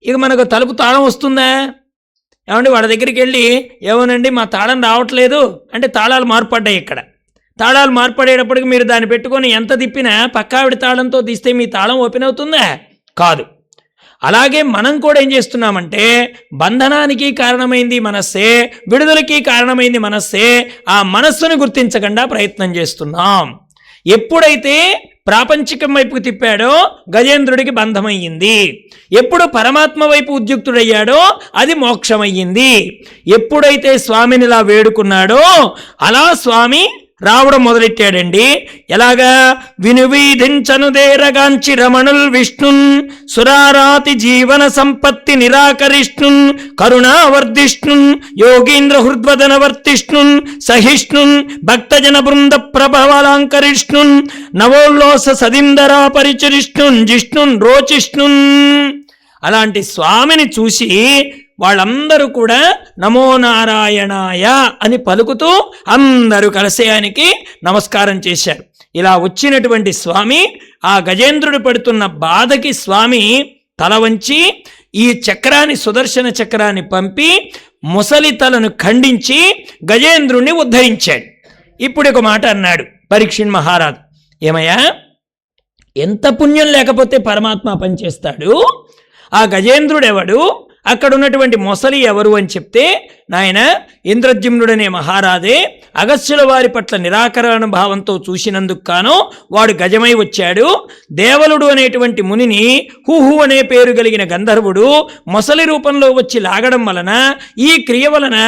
ఇక మనకు తలుపు తాళం వస్తుందా? ఏమండి, వాళ్ళ దగ్గరికి వెళ్ళి ఏమోనండి మా తాళం రావట్లేదు అంటే తాళాలు మార్పడ్డాయి. ఇక్కడ తాళాలు మార్పడేటప్పటికి మీరు దాన్ని పెట్టుకొని ఎంత తిప్పినా పక్కావిడి తాళంతో తీస్తే మీ తాళం ఓపెన్ అవుతుందా? కాదు. అలాగే మనం కూడా ఏం చేస్తున్నామంటే బంధనానికి కారణమైంది మనస్సే, విడుదలకి కారణమైంది మనస్సే. ఆ మనస్సును గుర్తించకుండా ప్రయత్నం చేస్తున్నాం. ఎప్పుడైతే ప్రాపంచికం వైపుకు తిప్పాడో గజేంద్రుడికి బంధమయ్యింది. ఎప్పుడు పరమాత్మ వైపు ఉద్యుక్తుడయ్యాడో అది మోక్షమయ్యింది. ఎప్పుడైతే స్వామినిలా వేడుకున్నాడో అలా స్వామి రావడం మొదలెట్టాడండి. ఎలాగా? వినువీధించనుదేరగాంచి రమణుల్ విష్ణున్ సురారాతి జీవన సంపత్తి నిరాకరిష్ణున్ కరుణావర్ధిష్ణున్ యోగీంద్ర హృద్వదనవర్తిష్ణున్ సహిష్ణున్ భక్తజన బృంద ప్రభవలాంకరిష్ణున్ నవోల్లోస సదిందరా పరిచరిష్ణున్ జిష్ణున్ రోచిష్ణున్. అలాంటి స్వామిని చూసి వాళ్ళందరూ కూడా నమో నారాయణాయ అని పలుకుతూ అందరూ కలిసి ఆయనకి నమస్కారం చేశారు. ఇలా వచ్చినటువంటి స్వామి ఆ గజేంద్రుడు పడుతున్న బాధకి స్వామి తల వంచి ఈ చక్రాన్ని, సుదర్శన చక్రాన్ని పంపి ముసలి తలను ఖండించి గజేంద్రుణ్ణి ఉద్ధరించాడు. ఇప్పుడు ఒక మాట అన్నాడు పరీక్షిత్ మహారాజు, ఏమయ్యా, ఎంత పుణ్యం లేకపోతే పరమాత్మ పనిచేస్తాడు? ఆ గజేంద్రుడెవడు, అక్కడ ఉన్నటువంటి మొసలి ఎవరు అని చెప్తే, నాయన ఇంద్రద్యుమ్నుడనే మహారాజే అగస్త్యుల వారి పట్ల నిరాకరణ భావంతో చూసినందుకు కాను వాడు గజమై వచ్చాడు. దేవలుడు అనేటువంటి మునిని హుహు అనే పేరు కలిగిన గంధర్వుడు మొసలి రూపంలో వచ్చి లాగడం వలన, ఈ క్రియ వలన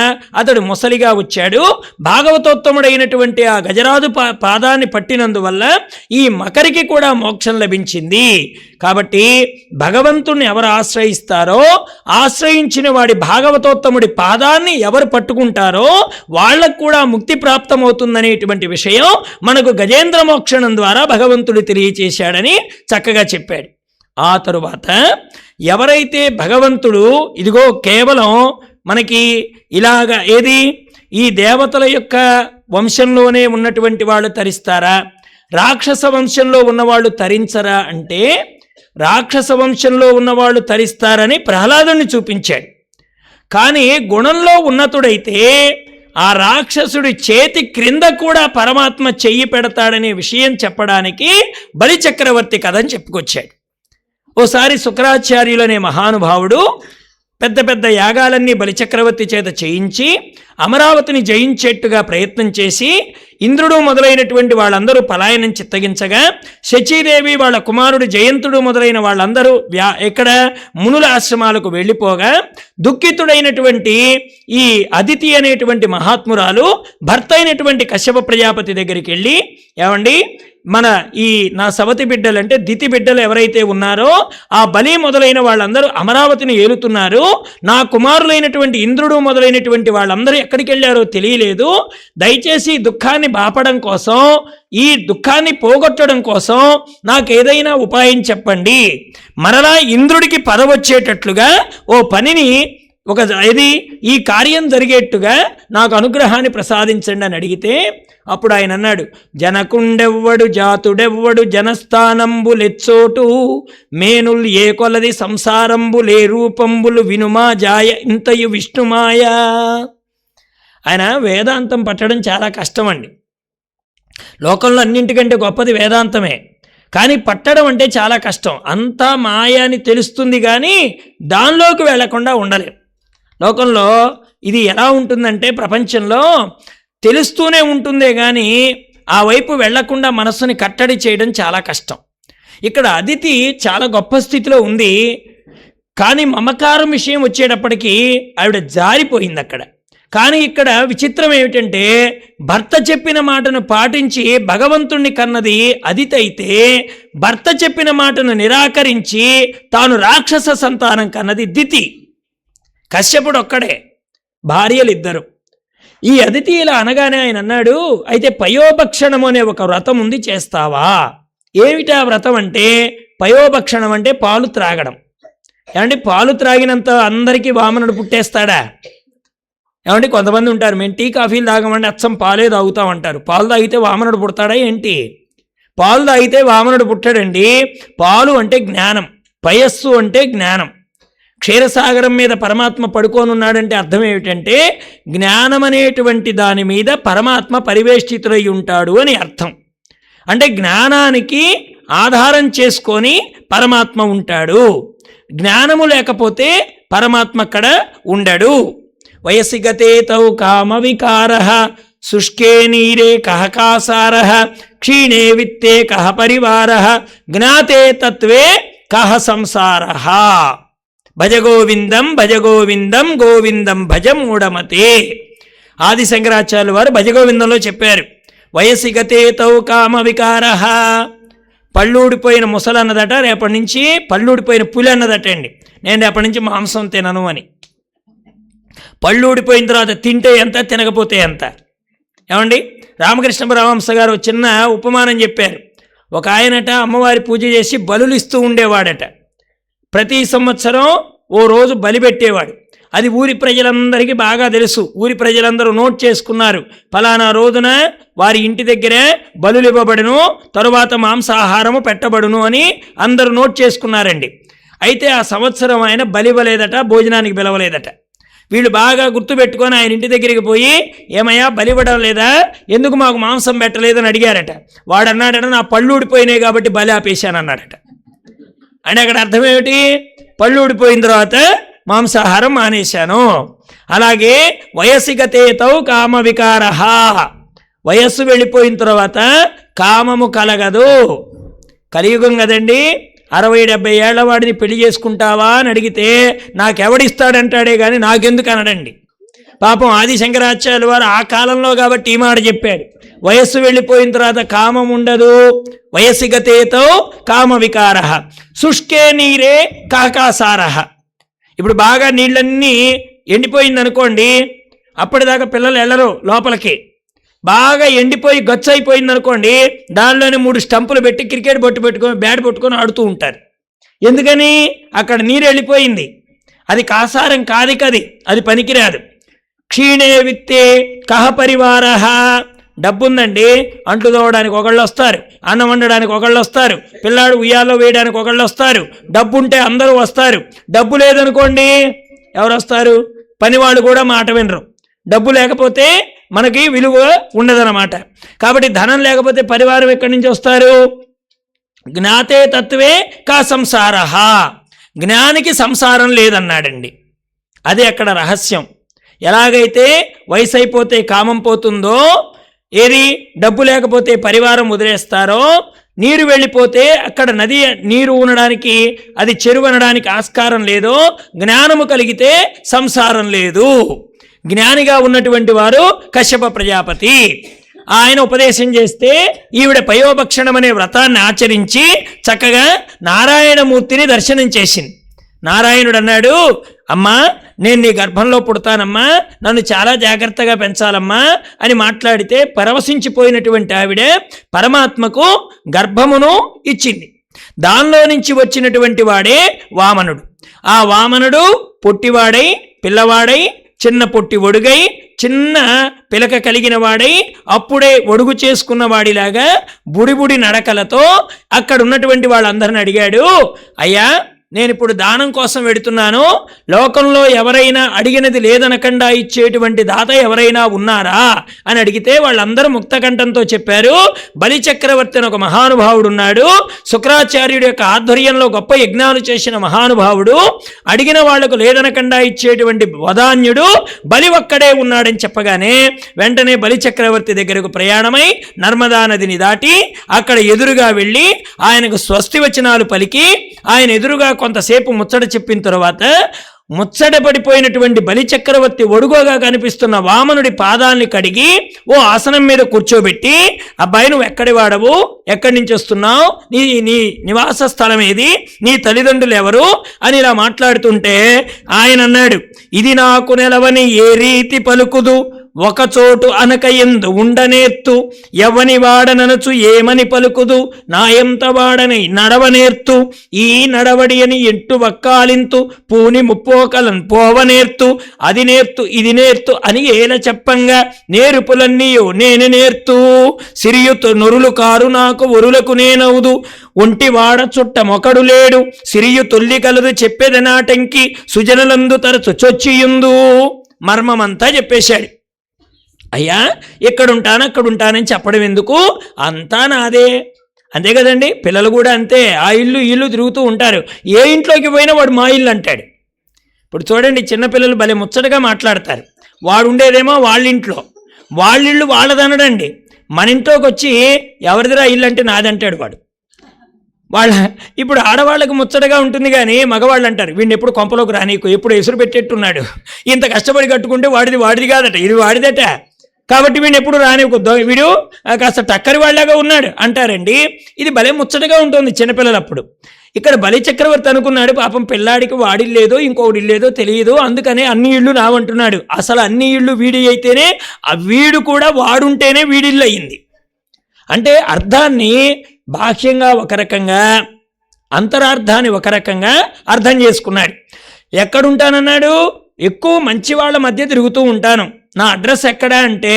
అతడు మొసలిగా వచ్చాడు. భాగవతోత్తముడైనటువంటి ఆ గజరాజు పాదాన్ని పట్టినందువల్ల ఈ మకరికి కూడా మోక్షం లభించింది. కాబట్టి భగవంతుణ్ణి ఎవరు ఆశ్రయిస్తారో, ఆశ్రయించిన వాడి భాగవతోత్తముడి పాదాన్ని ఎవరు పట్టుకుంటారో వాళ్ళకు కూడా ముక్తి ప్రాప్తమవుతుందనేటువంటి విషయం మనకు గజేంద్ర మోక్షణం ద్వారా భగవంతుడు తెలియచేశాడని చక్కగా చెప్పాడు. ఆ తరువాత ఎవరైతే భగవంతుడు ఇదిగో కేవలం మనకి ఇలాగా ఏది ఈ దేవతల యొక్క వంశంలోనే ఉన్నటువంటి వాళ్ళు తరిస్తారా, రాక్షస వంశంలో ఉన్నవాళ్ళు తరించరా అంటే, రాక్షస వంశంలో ఉన్నవాళ్ళు తరిస్తారని ప్రహ్లాదుని చూపించాడు. కానీ గుణంలో ఉన్నతుడైతే ఆ రాక్షసుడి చేతి క్రింద కూడా పరమాత్మ చెయ్యి పెడతాడనే విషయం చెప్పడానికి బలిచక్రవర్తి కథ అని చెప్పుకొచ్చాడు. ఓసారి శుక్రాచార్యులనే మహానుభావుడు పెద్ద పెద్ద యాగాలన్నీ బలిచక్రవర్తి చేత చేయించి అమరావతిని జయించేట్టుగా ప్రయత్నం చేసి ఇంద్రుడు మొదలైనటువంటి వాళ్ళందరూ పలాయనం చిత్తగించగా, శచీదేవి వాళ్ళ కుమారుడు జయంతుడు మొదలైన వాళ్ళందరూ ఎక్కడ మునుల ఆశ్రమాలకు వెళ్ళిపోగా, దుఃఖితుడైనటువంటి ఈ అదితి అనేటువంటి మహాత్మురాలు భర్త అయినటువంటి కశ్యప ప్రజాపతి దగ్గరికి వెళ్ళి, ఏమండి మన ఈ నా సవతి బిడ్డలు అంటే దితి బిడ్డలు ఎవరైతే ఉన్నారో ఆ బలి మొదలైన వాళ్ళందరూ అమరావతిని ఏలుతున్నారు. నా కుమారులైనటువంటి ఇంద్రుడు మొదలైనటువంటి వాళ్ళందరూ ఎక్కడికి వెళ్ళారో తెలియలేదు. దయచేసి దుఃఖాన్ని బాపడం కోసం, ఈ దుఃఖాన్ని పోగొట్టడం కోసం నాకు ఏదైనా ఉపాయం చెప్పండి. మరలా ఇంద్రుడికి పదవచ్చేటట్లుగా ఓ పనిని ఈ కార్యం జరిగేట్టుగా నాకు అనుగ్రహాన్ని ప్రసాదించండి అని అడిగితే అప్పుడు ఆయన అన్నాడు, జనకుండెవ్వడు జాతుడెవ్వడు జనస్థానంబులెచ్చోటు మేనుల్ ఏ కొలది సంసారంబులే రూపంబులు వినుమా జాయ ఇంతయు విష్ణుమాయ. ఆయన వేదాంతం పట్టడం చాలా కష్టం అండి. లోకంలో అన్నింటికంటే గొప్పది వేదాంతమే, కానీ పట్టడం అంటే చాలా కష్టం. అంతా మాయ అని తెలుస్తుంది కానీ దానిలోకి వెళ్లకుండా ఉండలేం. లోకంలో ఇది ఎలా ఉంటుందంటే ప్రపంచంలో తెలుస్తూనే ఉంటుందే కానీ ఆ వైపు వెళ్లకుండా మనస్సుని కట్టడి చేయడం చాలా కష్టం. ఇక్కడ అదితి చాలా గొప్ప స్థితిలో ఉంది, కానీ మమకారం విషయం వచ్చేటప్పటికీ ఆవిడ జారిపోయింది అక్కడ. కానీ ఇక్కడ విచిత్రం ఏమిటంటే భర్త చెప్పిన మాటను పాటించి భగవంతుణ్ణి కన్నది అదితి అయితే, భర్త చెప్పిన మాటను నిరాకరించి తాను రాక్షస సంతానం కన్నది దితి. కశ్యపుడు ఒక్కడే, భార్యలు ఇద్దరు. ఈ అదితి ఇలా అనగానే ఆయన అన్నాడు, అయితే పయోభక్షణం అనే ఒక వ్రతం ఉంది, చేస్తావా? ఏమిటా వ్రతం అంటే, పయోభక్షణం అంటే పాలు త్రాగడం. ఏమంటే పాలు త్రాగినంత అందరికీ వామనుడు పుట్టేస్తాడా? ఏమంటే కొంతమంది ఉంటారు, మేము టీ కాఫీలు తాగమంటే అచ్చం పాలే తాగుతామంటారు. పాలు తాగితే వామనుడు పుడతాడా ఏంటి? పాలు తాగితే వామనుడు పుట్టాడండి. పాలు అంటే జ్ఞానం, పయస్సు అంటే జ్ఞానం. క్షీరసాగరం మీద పరమాత్మ పడుకోనున్నాడంటే అర్థం ఏమిటంటే జ్ఞానం అనేటువంటి దాని మీద పరమాత్మ పరివేష్టితులై ఉంటాడు అని అర్థం. అంటే జ్ఞానానికి ఆధారం చేసుకొని పరమాత్మ ఉంటాడు. జ్ఞానము లేకపోతే పరమాత్మ అక్కడ ఉండడు. వయసిగతే తౌ కామ వికార శుష్కే నీరే కహ కాసార క్షీణే విత్తే కహ పరివార జ్ఞాతే తత్వే కహ సంసార. భజ గోవిందం భజ గోవిందం గోవిందం భజ మూఢమతే. ఆది శంకరాచార్యులు వారు భజగోవిందంలో చెప్పారు, వయసిగతే తౌ కామ వికార. పళ్ళూడిపోయిన ముసలన్నదట రేపటి నుంచి, పళ్ళూడిపోయిన పులి అన్నదట అండి, నేను రేపటి నుంచి మాంసం తినను అని. పళ్ళూడిపోయిన తర్వాత తింటే ఎంత, తినకపోతే ఎంత. ఏమండి, రామకృష్ణ పరమహంస గారు చిన్న ఉపమానం చెప్పారు. ఒక ఆయనట అమ్మవారి పూజ చేసి బలులు ఇస్తూ ఉండేవాడట. ప్రతి సంవత్సరం ఓ రోజు బలి పెట్టేవాడు. అది ఊరి ప్రజలందరికీ బాగా తెలుసు. ఊరి ప్రజలందరూ నోట్ చేసుకున్నారు, ఫలానా రోజున వారి ఇంటి దగ్గరే బలులు ఇవ్వబడును, తరువాత మాంసాహారము పెట్టబడును అని అందరూ నోట్ చేసుకున్నారండి. అయితే ఆ సంవత్సరం ఆయన బలి ఇవ్వలేదట, భోజనానికి పిలవలేదట. వీళ్ళు బాగా గుర్తుపెట్టుకొని ఆయన ఇంటి దగ్గరికి పోయి, ఏమయ్యా బలి ఇవ్వడం లేదా, ఎందుకు మాకు మాంసం పెట్టలేదని అడిగారట. వాడు అన్నాడట, నా పళ్ళు ఊడిపోయినాయి కాబట్టి బలి ఆపేశాను అన్నాడట. అంటే అక్కడ అర్థం ఏమిటి? పళ్ళు ఊడిపోయిన తర్వాత మాంసాహారం మానేశాను. అలాగే వయసిగతేతౌ కామ వికార. వయస్సు వెళ్ళిపోయిన తర్వాత కామము కలగదు. కలియుగం కదండి, 60-70 ఏళ్ల వాడిని పెళ్లి చేసుకుంటావా అని అడిగితే నాకెవడిస్తాడంటాడే కానీ నాకెందుకు అనడండి. పాపం ఆది శంకరాచార్యులు వారు ఆ కాలంలో కాబట్టి ఈ మాట చెప్పాడు, వయస్సు వెళ్ళిపోయిన తర్వాత కామం ఉండదు. వయసిగతేతో కామ వికార శుష్కే నీరే కాకాసార. ఇప్పుడు బాగా నీళ్ళన్నీ ఎండిపోయిందనుకోండి, అప్పటిదాకా పిల్లలు వెళ్ళరు లోపలికి. బాగా ఎండిపోయి గచ్చు అయిపోయిందనుకోండి, దానిలోనే 3 స్టంపులు పెట్టి క్రికెట్ బొట్టు పెట్టుకొని బ్యాట్ పట్టుకొని ఆడుతూ ఉంటారు. ఎందుకని? అక్కడ నీరు వెళ్ళిపోయింది. అది కాసారం కాదు, అది పనికిరాదు. క్షీణే విత్తే కహ పరివార. డబ్బుందండి, అంట్లు తోవడానికి ఒకళ్ళు వస్తారు, అన్నం వండడానికి ఒకళ్ళు వస్తారు, పిల్లాడు ఉయ్యాల్లో వేయడానికి ఒకళ్ళు వస్తారు. డబ్బు ఉంటే అందరూ వస్తారు. డబ్బు లేదనుకోండి ఎవరు వస్తారు? పనివాళ్ళు కూడా మాట వినరు. డబ్బు లేకపోతే మనకి విలువ ఉండదన్నమాట. కాబట్టి ధనం లేకపోతే పరివారం ఎక్కడి నుంచి వస్తారు? జ్ఞాతే తత్వే కా సంసార. జ్ఞానికి సంసారం లేదన్నాడండి. అదే అక్కడ రహస్యం. ఎలాగైతే వయసు అయిపోతే కామం పోతుందో, ఏది డబ్బు లేకపోతే పరివారం వదిలేస్తారో, నీరు వెళ్ళిపోతే అక్కడ నది నీరు ఉండడానికి, అది చెరువు అనడానికి ఆస్కారం లేదో, జ్ఞానము కలిగితే సంసారం లేదు. జ్ఞానిగా ఉన్నటువంటి వారు కశ్యప ప్రజాపతి. ఆయన ఉపదేశం చేస్తే ఈవిడ పయోభక్షణం అనే వ్రతాన్ని ఆచరించి చక్కగా నారాయణమూర్తిని దర్శనం చేసింది. నారాయణుడు అన్నాడు, అమ్మా నేను నీ గర్భంలో పుడతానమ్మా, నన్ను చాలా జాగ్రత్తగా పెంచాలమ్మా అని మాట్లాడితే పరవశించిపోయినటువంటి ఆవిడ పరమాత్మకు గర్భమును ఇచ్చింది. దానిలో నుంచి వచ్చినటువంటి వాడే వామనుడు. ఆ వామనుడు పొట్టివాడై పిల్లవాడై చిన్న పొట్టి ఒడుగై చిన్న పిలక కలిగిన వాడై అప్పుడే ఒడుగు చేసుకున్న వాడిలాగా బుడిబుడి నడకలతో అక్కడ ఉన్నటువంటి వాళ్ళందరిని అడిగాడు, అయ్యా నేను ఇప్పుడు దానం కోసం వెడుతున్నాను, లోకంలో ఎవరైనా అడిగినది లేదనకుండా ఇచ్చేటువంటి దాత ఎవరైనా ఉన్నారా అని అడిగితే వాళ్ళందరూ ముక్తకంఠంతో చెప్పారు, బలిచక్రవర్తి అని ఒక మహానుభావుడు ఉన్నాడు, శుక్రాచార్యుడి యొక్క ఆధ్వర్యంలో గొప్ప యజ్ఞాలు చేసిన మహానుభావుడు, అడిగిన వాళ్లకు లేదనకుండా ఇచ్చేటువంటి వదాన్యుడు బలి ఒక్కడే ఉన్నాడని చెప్పగానే వెంటనే బలిచక్రవర్తి దగ్గరకు ప్రయాణమై నర్మదా నదిని దాటి అక్కడ ఎదురుగా వెళ్ళి ఆయనకు స్వస్తి వచనాలు పలికి ఆయన ఎదురుగా కొంతసేపు ముచ్చట చెప్పిన తర్వాత ముచ్చట పడిపోయినటువంటి బలిచక్రవర్తి ఒడుగోగా కనిపిస్తున్న వామనుడి పాదాలని కడిగి ఓ ఆసనం మీద కూర్చోబెట్టి, అబ్బాయి నువ్వు ఎక్కడి వాడవు, ఎక్కడి నుంచి వస్తున్నావు, నీ నివాస స్థలం ఏది, నీ తల్లిదండ్రులు ఎవరు అని ఇలా మాట్లాడుతుంటే ఆయన అన్నాడు, ఇది నాకు నెలవని ఏ రీతి పలుకుదు, ఒకచోటు అనక ఎందు ఉండనేర్తు, ఎవని వాడననుచు ఏమని పలుకుదు, నా ఎంత వాడని నడవనేర్తు, ఈ నడవడి అని ఎట్టు వక్కాలింతు, పూని ముప్పోకలను పోవనేర్తు, అది నేర్తు ఇది నేర్తు అని ఏల చెప్పంగా నేర్పులన్నీయు నేను నేర్తు, సిరియుతు నొరులు కారు నాకు ఒరులకు నేనవుదు, ఒంటి వాడ చుట్ట మొకడు లేడు, సిరియు తొల్లి కలదు చెప్పేది నాటంకి, సుజనులందు తరచు చొచ్చియుందు. మర్మమంతా చెప్పేశాడు. అయ్యా ఎక్కడుంటాను అక్కడుంటానని చెప్పడం ఎందుకు, అంతా నాదే. అంతే కదండి, పిల్లలు కూడా అంతే, ఆ ఇల్లు ఇల్లు తిరుగుతూ ఉంటారు. ఏ ఇంట్లోకి పోయినా వాడు మా ఇల్లు అంటాడు. ఇప్పుడు చూడండి, చిన్నపిల్లలు భలే ముచ్చటగా మాట్లాడతారు. వాడు ఉండేదేమో వాళ్ళింట్లో, వాళ్ళిళ్ళు వాళ్ళదనడండి. మన ఇంట్లోకి వచ్చి ఎవరిదిరా ఇల్లు అంటే నాదంటాడు వాడు. ఇప్పుడు ఆడవాళ్ళకి ముచ్చటగా ఉంటుంది కానీ మగవాళ్ళు అంటారు, వీడిని ఎప్పుడు కొంపలోకి రానీకు, ఎప్పుడు ఎసురు పెట్టేట్టున్నాడు, ఇంత కష్టపడి కట్టుకుంటే వాడిది కాదట, ఇది వాడిదట, కాబట్టి వీడిని ఎప్పుడు రానివ్వద్దు, వీడు కాస్త టక్కరి వాళ్ళగా ఉన్నాడు అంటారండి. ఇది భలే ముచ్చటగా ఉంటుంది చిన్నపిల్లలప్పుడు. ఇక్కడ బలిచక్రవర్తి అనుకున్నాడు, పాపం పిల్లాడికి వాడిల్లేదో ఇంకొకటి లేదో తెలియదు, అందుకనే అన్ని ఇళ్ళు నావంటున్నాడు. అసలు అన్ని ఇళ్ళు వీడి అయితేనే, ఆ వీడు కూడా వాడుంటేనే వీడిల్లు అయ్యింది. అంటే అర్థాన్ని బాహ్యంగా ఒక రకంగా, అంతరార్థాన్ని ఒక రకంగా అర్థం చేసుకున్నాడు. ఎక్కడుంటానన్నాడు, ఎక్కువ మంచి వాళ్ళ మధ్య తిరుగుతూ ఉంటాను, నా అడ్రస్ ఎక్కడ అంటే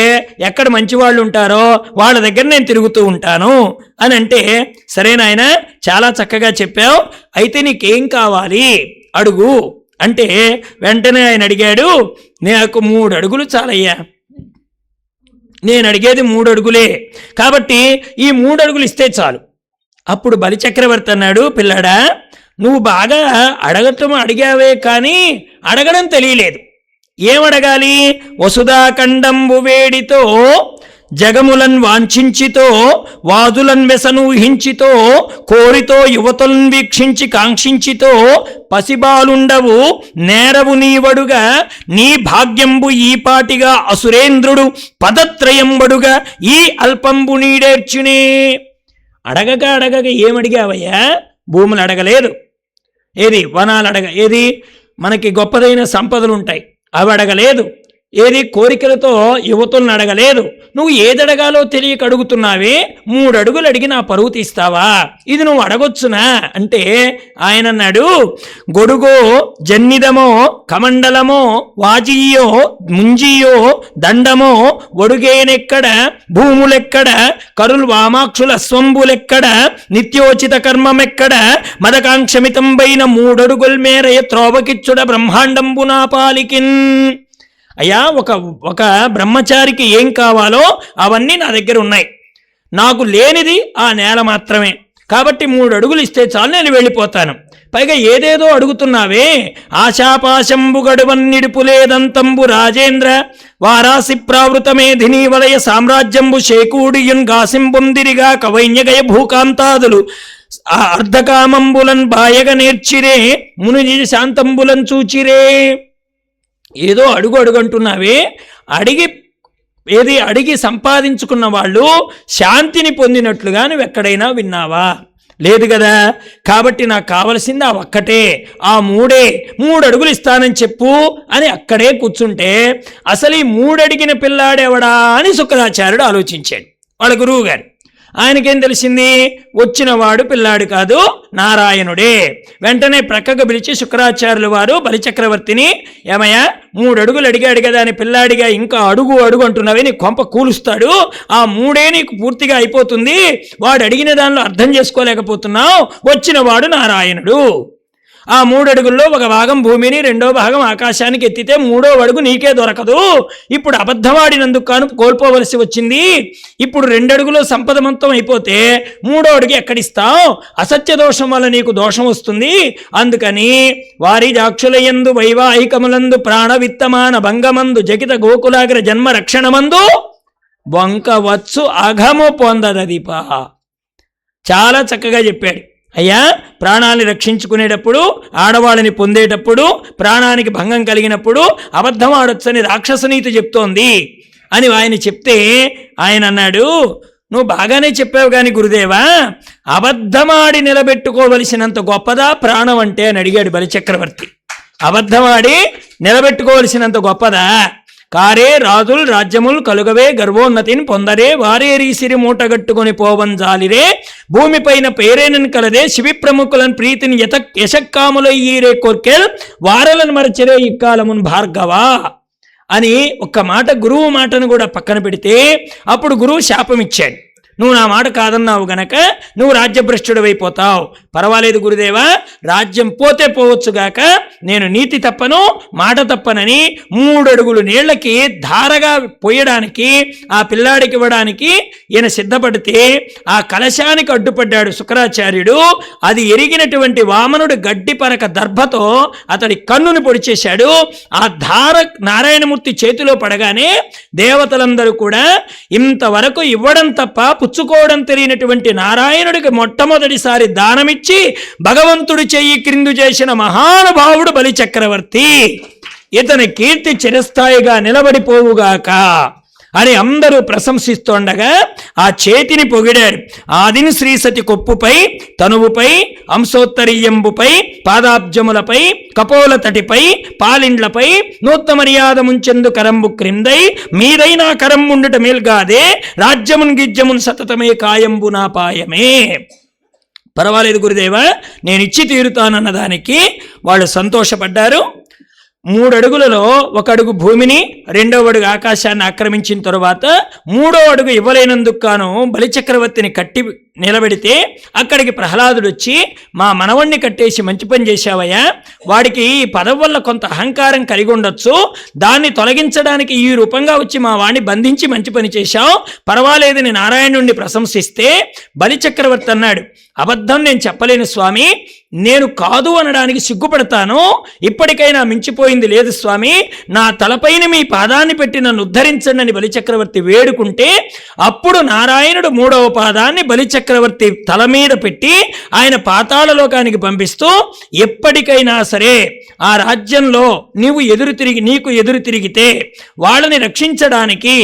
ఎక్కడ మంచి వాళ్ళు ఉంటారో వాళ్ళ దగ్గర నేను తిరుగుతూ ఉంటాను అని అంటే, సరే నాయన చాలా చక్కగా చెప్పావు, అయితే నీకేం కావాలి అడుగు అంటే వెంటనే ఆయన అడిగాడు, నాకు 3 అడుగులు చాలయ్యా, నేను అడిగేది 3 అడుగులే, కాబట్టి ఈ 3 అడుగులు ఇస్తే చాలు. అప్పుడు బలిచక్రవర్తి అన్నాడు, పిల్లాడా నువ్వు బాగా అడిగావే కానీ అడగడం తెలియలేదు. ఏమడగాలి, వసుధాఖండంబు వేడితో జగములన్ వాంఛించితో వాదులన్ వెసనూహించితో కోరితో యువతులను వీక్షించి కాంక్షించితో పసిబాలుండవు నేరవు నీవడుగా నీ భాగ్యంబు ఈపాటిగా అసురేంద్రుడు పదత్రయంబడుగా ఈ అల్పంబు నీడేర్చునే. అడగక ఏమడిగావయ్యా, భూములు అడగలేదు, ఏది వనాలు ఏది మనకి గొప్పదైన సంపదలు ఉంటాయి అవి అడగలేదు, ఏది కోరికలతో యువతులను అడగలేదు, నువ్వు ఏదడగాలో తెలియక అడుగుతున్నావే, 3 అడుగులు అడిగి నా పరువు తీస్తావా, ఇది నువ్వు అడగొచ్చునా అంటే ఆయన అన్నాడు, గొడుగో జన్నిదమో కమండలమో వాజీయో ముంజియో దండమో ఒడుగేనెక్కడ భూములెక్కడ కరులు వామాక్షుల స్వంబులెక్కడ నిత్యోచిత కర్మమెక్కడ మదకాంక్షమితంబైన 3 అడుగుల మేరయ త్రోవకిచ్చుడ బ్రహ్మాండంబు నా పాలికిన్. అయ్యా ఒక బ్రహ్మచారికి ఏం కావాలో అవన్నీ నా దగ్గర ఉన్నాయి, నాకు లేనిది ఆ నేల మాత్రమే, కాబట్టి 3 అడుగులు ఇస్తే చాలు నేను వెళ్ళిపోతాను. పైగా ఏదేదో అడుగుతున్నావే, ఆశాపాశంబు గడువన్నిడుపులేదంతంబు రాజేంద్ర వారాసి ప్రావృతమేధిని వలయ సామ్రాజ్యంబు శేకూడియున్ గాసింబొందిరిగా కవైన్యగయ భూకాంతాదులు అర్ధకామంబులన్ బాయగ నేర్చిరే ముని శాంతంబులన్ చూచిరే. ఏదో అడుగు అంటున్నావే, అడిగి ఏది అడిగి సంపాదించుకున్న వాళ్ళు శాంతిని పొందినట్లుగా నువ్వు ఎక్కడైనా విన్నావా? లేదు కదా. కాబట్టి నాకు కావలసింది ఆ ఒక్కటే, ఆ మూడు అడుగులు ఇస్తానని చెప్పు అని అక్కడే కూర్చుంటే అసలు ఈ 3 అడిగిన పిల్లాడెవడా అని శుక్రాచార్యుడు ఆలోచించాడు. వాళ్ళ గురువు గారు. ఆయనకేం తెలిసింది? వచ్చినవాడు పిల్లాడు కాదు, నారాయణుడే. వెంటనే ప్రక్కకు పిలిచి శుక్రాచార్యుల వారు బలిచక్రవర్తిని, ఏమయ్యా 3 అడుగులు అడిగాడు కదా అని పిల్లాడిగా ఇంకా అడుగు అంటున్నావే, నీ కొంప కూలుస్తాడు. ఆ 3 నీకు పూర్తిగా అయిపోతుంది. వాడు అడిగిన దానిలో అర్థం చేసుకోలేకపోతున్నావు. వచ్చినవాడు నారాయణుడు. ఆ 3 అడుగుల్లో ఒక భాగం భూమిని, 2వ భాగం ఆకాశానికి ఎత్తితే 3వ అడుగు నీకే దొరకదు. ఇప్పుడు అబద్ధమాడినందుకు కాను కోల్పోవలసి వచ్చింది. ఇప్పుడు 2 అడుగులో సంపద మొత్తం అయిపోతే 3వ అడుగు ఎక్కడిస్తావు? అసత్య దోషం వల్ల నీకు దోషం వస్తుంది. అందుకని వారి జాక్షులయందు వైవాహికములందు ప్రాణ విత్తమాన భంగమందు జగిత గోకులాగ్ర జన్మ రక్షణమందు వంకవచ్చు అఘము పొందదదిప. చాలా చక్కగా చెప్పాడు. అయ్యా, ప్రాణాన్ని రక్షించుకునేటప్పుడు, ఆడవాళ్ళని పొందేటప్పుడు, ప్రాణానికి భంగం కలిగినప్పుడు అబద్ధం ఆడొచ్చని రాక్షసనీతి చెప్తోంది అని ఆయన చెప్తే ఆయన అన్నాడు, నువ్వు బాగానే చెప్పావు కానీ గురుదేవా, అబద్ధమాడి నిలబెట్టుకోవలసినంత గొప్పదా ప్రాణం అంటే అని అడిగాడు బలిచక్రవర్తి. అబద్ధమాడి నిలబెట్టుకోవలసినంత గొప్పదా? కారే రాజుల్ రాజ్యముల్ కలుగవే గర్వోన్నతిని పొందరే వారే రీసిరి మూటగట్టుకొని పోవంజాలిరే భూమిపైన పేరేనని కలదే శివి ప్రముఖులను ప్రీతిని యశక్కాములయ్యీరే కోర్కెల్ వారలను మరచిరే ఇక్కాలమున్ భార్గవా అని ఒక్క మాట గురువు మాటను కూడా పక్కన పెడితే అప్పుడు గురువు శాపం ఇచ్చాడు. నువ్వు నా మాట కాదన్నావు గనక నువ్వు రాజ్యభ్రష్టుడైపోతావు. పర్వాలేదు గురుదేవా, రాజ్యం పోతే పోవచ్చుగాక, నేను నీతి తప్పను మాట తప్పనని 3 అడుగులు నీళ్లకి ధారగా పోయడానికి ఆ పిల్లాడికి ఇవ్వడానికి ఈయన సిద్ధపడితే ఆ కలశానికి అడ్డుపడ్డాడు శుక్రాచార్యుడు. అది ఎరిగినటువంటి వామనుడు గడ్డి పరక దర్భతో అతడి కన్నుని పొడిచేశాడు. ఆ ధార నారాయణమూర్తి చేతిలో పడగానే దేవతలందరూ కూడా ఇంతవరకు ఇవ్వడం తప్ప పుచ్చుకోవడం తెలియనటువంటి నారాయణుడికి మొట్టమొదటిసారి దానమిచ్చి భగవంతుడి చెయ్యి క్రిందు చేసిన మహానుభావుడు బలిచక్రవర్తి. ఇతని కీర్తి చిరస్థాయిగా నిలబడిపోవుగాక అని అందరూ ప్రశంసిస్తోండగా ఆ చేతిని పొగిడారు. ఆదిని శ్రీసతి కొప్పుపై, తనువుపై, అంశోత్తరీయంబుపై, పాదాబ్జములపై, కపోల తటిపై, పాలిండ్లపై నూత్త మర్యాద ముంచెందు కరంబు క్రిందై మీదైనా కరం ఉండుట మేల్గాదే రాజ్యమున్ గిజ్యమున్ సతతమే కాయంబు నా పాయమే. పర్వాలేదు గురుదేవా, నేను ఇచ్చి తీరుతానన్న దానికి వాళ్ళు సంతోషపడ్డారు. 3 అడుగులలో 1 అడుగు భూమిని, 2వ అడుగు ఆకాశాన్ని ఆక్రమించిన తరువాత 3వ అడుగు ఇవ్వలేనందుకు కాను బలిచక్రవర్తిని కట్టి నిలబెడితే అక్కడికి ప్రహ్లాదుడు వచ్చి, మా మనవణ్ణి కట్టేసి మంచి పని చేశావయ్యా, వాడికి ఈ పదవి వల్ల కొంత అహంకారం కలిగి ఉండొచ్చు, దాన్ని తొలగించడానికి ఈ రూపంగా వచ్చి మా వాడిని బంధించి మంచి పని చేశావు, పర్వాలేదని నారాయణుణ్ణి ప్రశంసిస్తే బలిచక్రవర్తి అన్నాడు, అబద్ధం నేను చెప్పలేను స్వామి, నేను కాదు అనడానికి సిగ్గుపడతాను, ఇప్పటికైనా మించిపోయింది లేదు స్వామి, నా తలపైన మీ పాదాన్ని పెట్టి నన్ను ఉద్ధరించండి అని బలిచక్రవర్తి వేడుకుంటే అప్పుడు నారాయణుడు 3వ పాదాన్ని బలిచక్రవర్తి తల మీద పెట్టి ఆయన పాతాళలోకానికి పంపిస్తూ, ఎప్పటికైనా సరే ఆ రాజ్యంలో నీకు ఎదురు తిరిగితే వాళ్ళని రక్షించడానికి,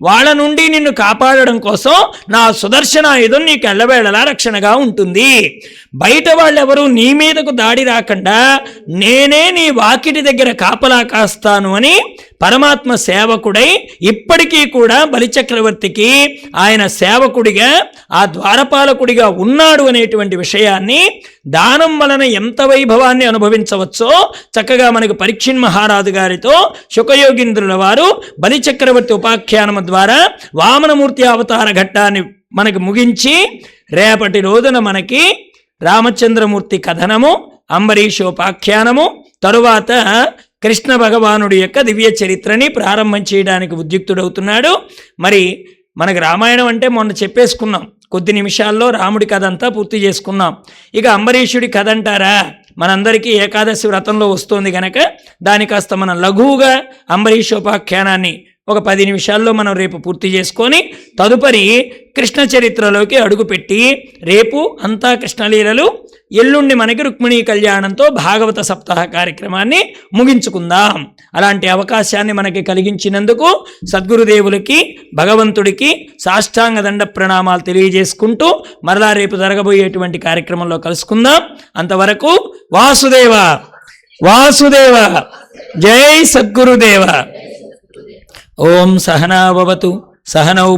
వాళ్ళ నుండి నిన్ను కాపాడడం కోసం నా సుదర్శనాయుధం నీకు ఎల్లవేళలా రక్షణగా ఉంటుంది. బయట వాళ్ళెవరూ నీ మీదకు దాడి రాకుండా నేనే నీ వాకిటి దగ్గర కాపలా కాస్తాను అని పరమాత్మ సేవకుడై ఇప్పటికీ కూడా బలిచక్రవర్తికి ఆయన సేవకుడిగా, ఆ ద్వారపాలకుడిగా ఉన్నాడు అనేటువంటి విషయాన్ని, దానం వలన ఎంత వైభవాన్ని అనుభవించవచ్చో చక్కగా మనకు పరీక్షిన్ మహారాజు గారితో శుకయోగీంద్రుల వారు బలిచక్రవర్తి ఉపాఖ్యానము ద్వారా వామనమూర్తి అవతార ఘట్టాన్ని మనకు ముగించి రేపటి రోజున మనకి రామచంద్రమూర్తి కథనము, అంబరీషోపాఖ్యానము, తరువాత కృష్ణ భగవానుడి యొక్క దివ్య చరిత్రని ప్రారంభం చేయడానికి ఉద్యుక్తుడవుతున్నాడు. మరి మనకు రామాయణం అంటే మొన్న చెప్పేసుకున్నాం, కొద్ది నిమిషాల్లో రాముడి కథ అంతా పూర్తి చేసుకున్నాం. ఇక అంబరీషుడి కథ అంటారా, మనందరికీ ఏకాదశి వ్రతంలో వస్తుంది కనుక దాని కాస్త మనం లఘువుగా అంబరీషోపాఖ్యానాన్ని ఒక 10 నిమిషాల్లో మనం రేపు పూర్తి చేసుకొని తదుపరి కృష్ణ చరిత్రలోకి అడుగుపెట్టి రేపు అంతా కృష్ణలీలలు, ఎల్లుండి మనకి రుక్మిణీ కళ్యాణంతో భాగవత సప్తాహ కార్యక్రమాన్ని ముగించుకుందాం. అలాంటి అవకాశాన్ని మనకి కలిగించినందుకు సద్గురుదేవులకి, భగవంతుడికి సాష్టాంగ దండ ప్రణామాలు తెలియజేసుకుంటూ మరలా రేపు జరగబోయేటువంటి కార్యక్రమంలో కలుసుకుందాం. అంతవరకు వాసుదేవ వాసుదేవ, జై సద్గురుదేవ. ఓం సహనా భవతు, సహనౌ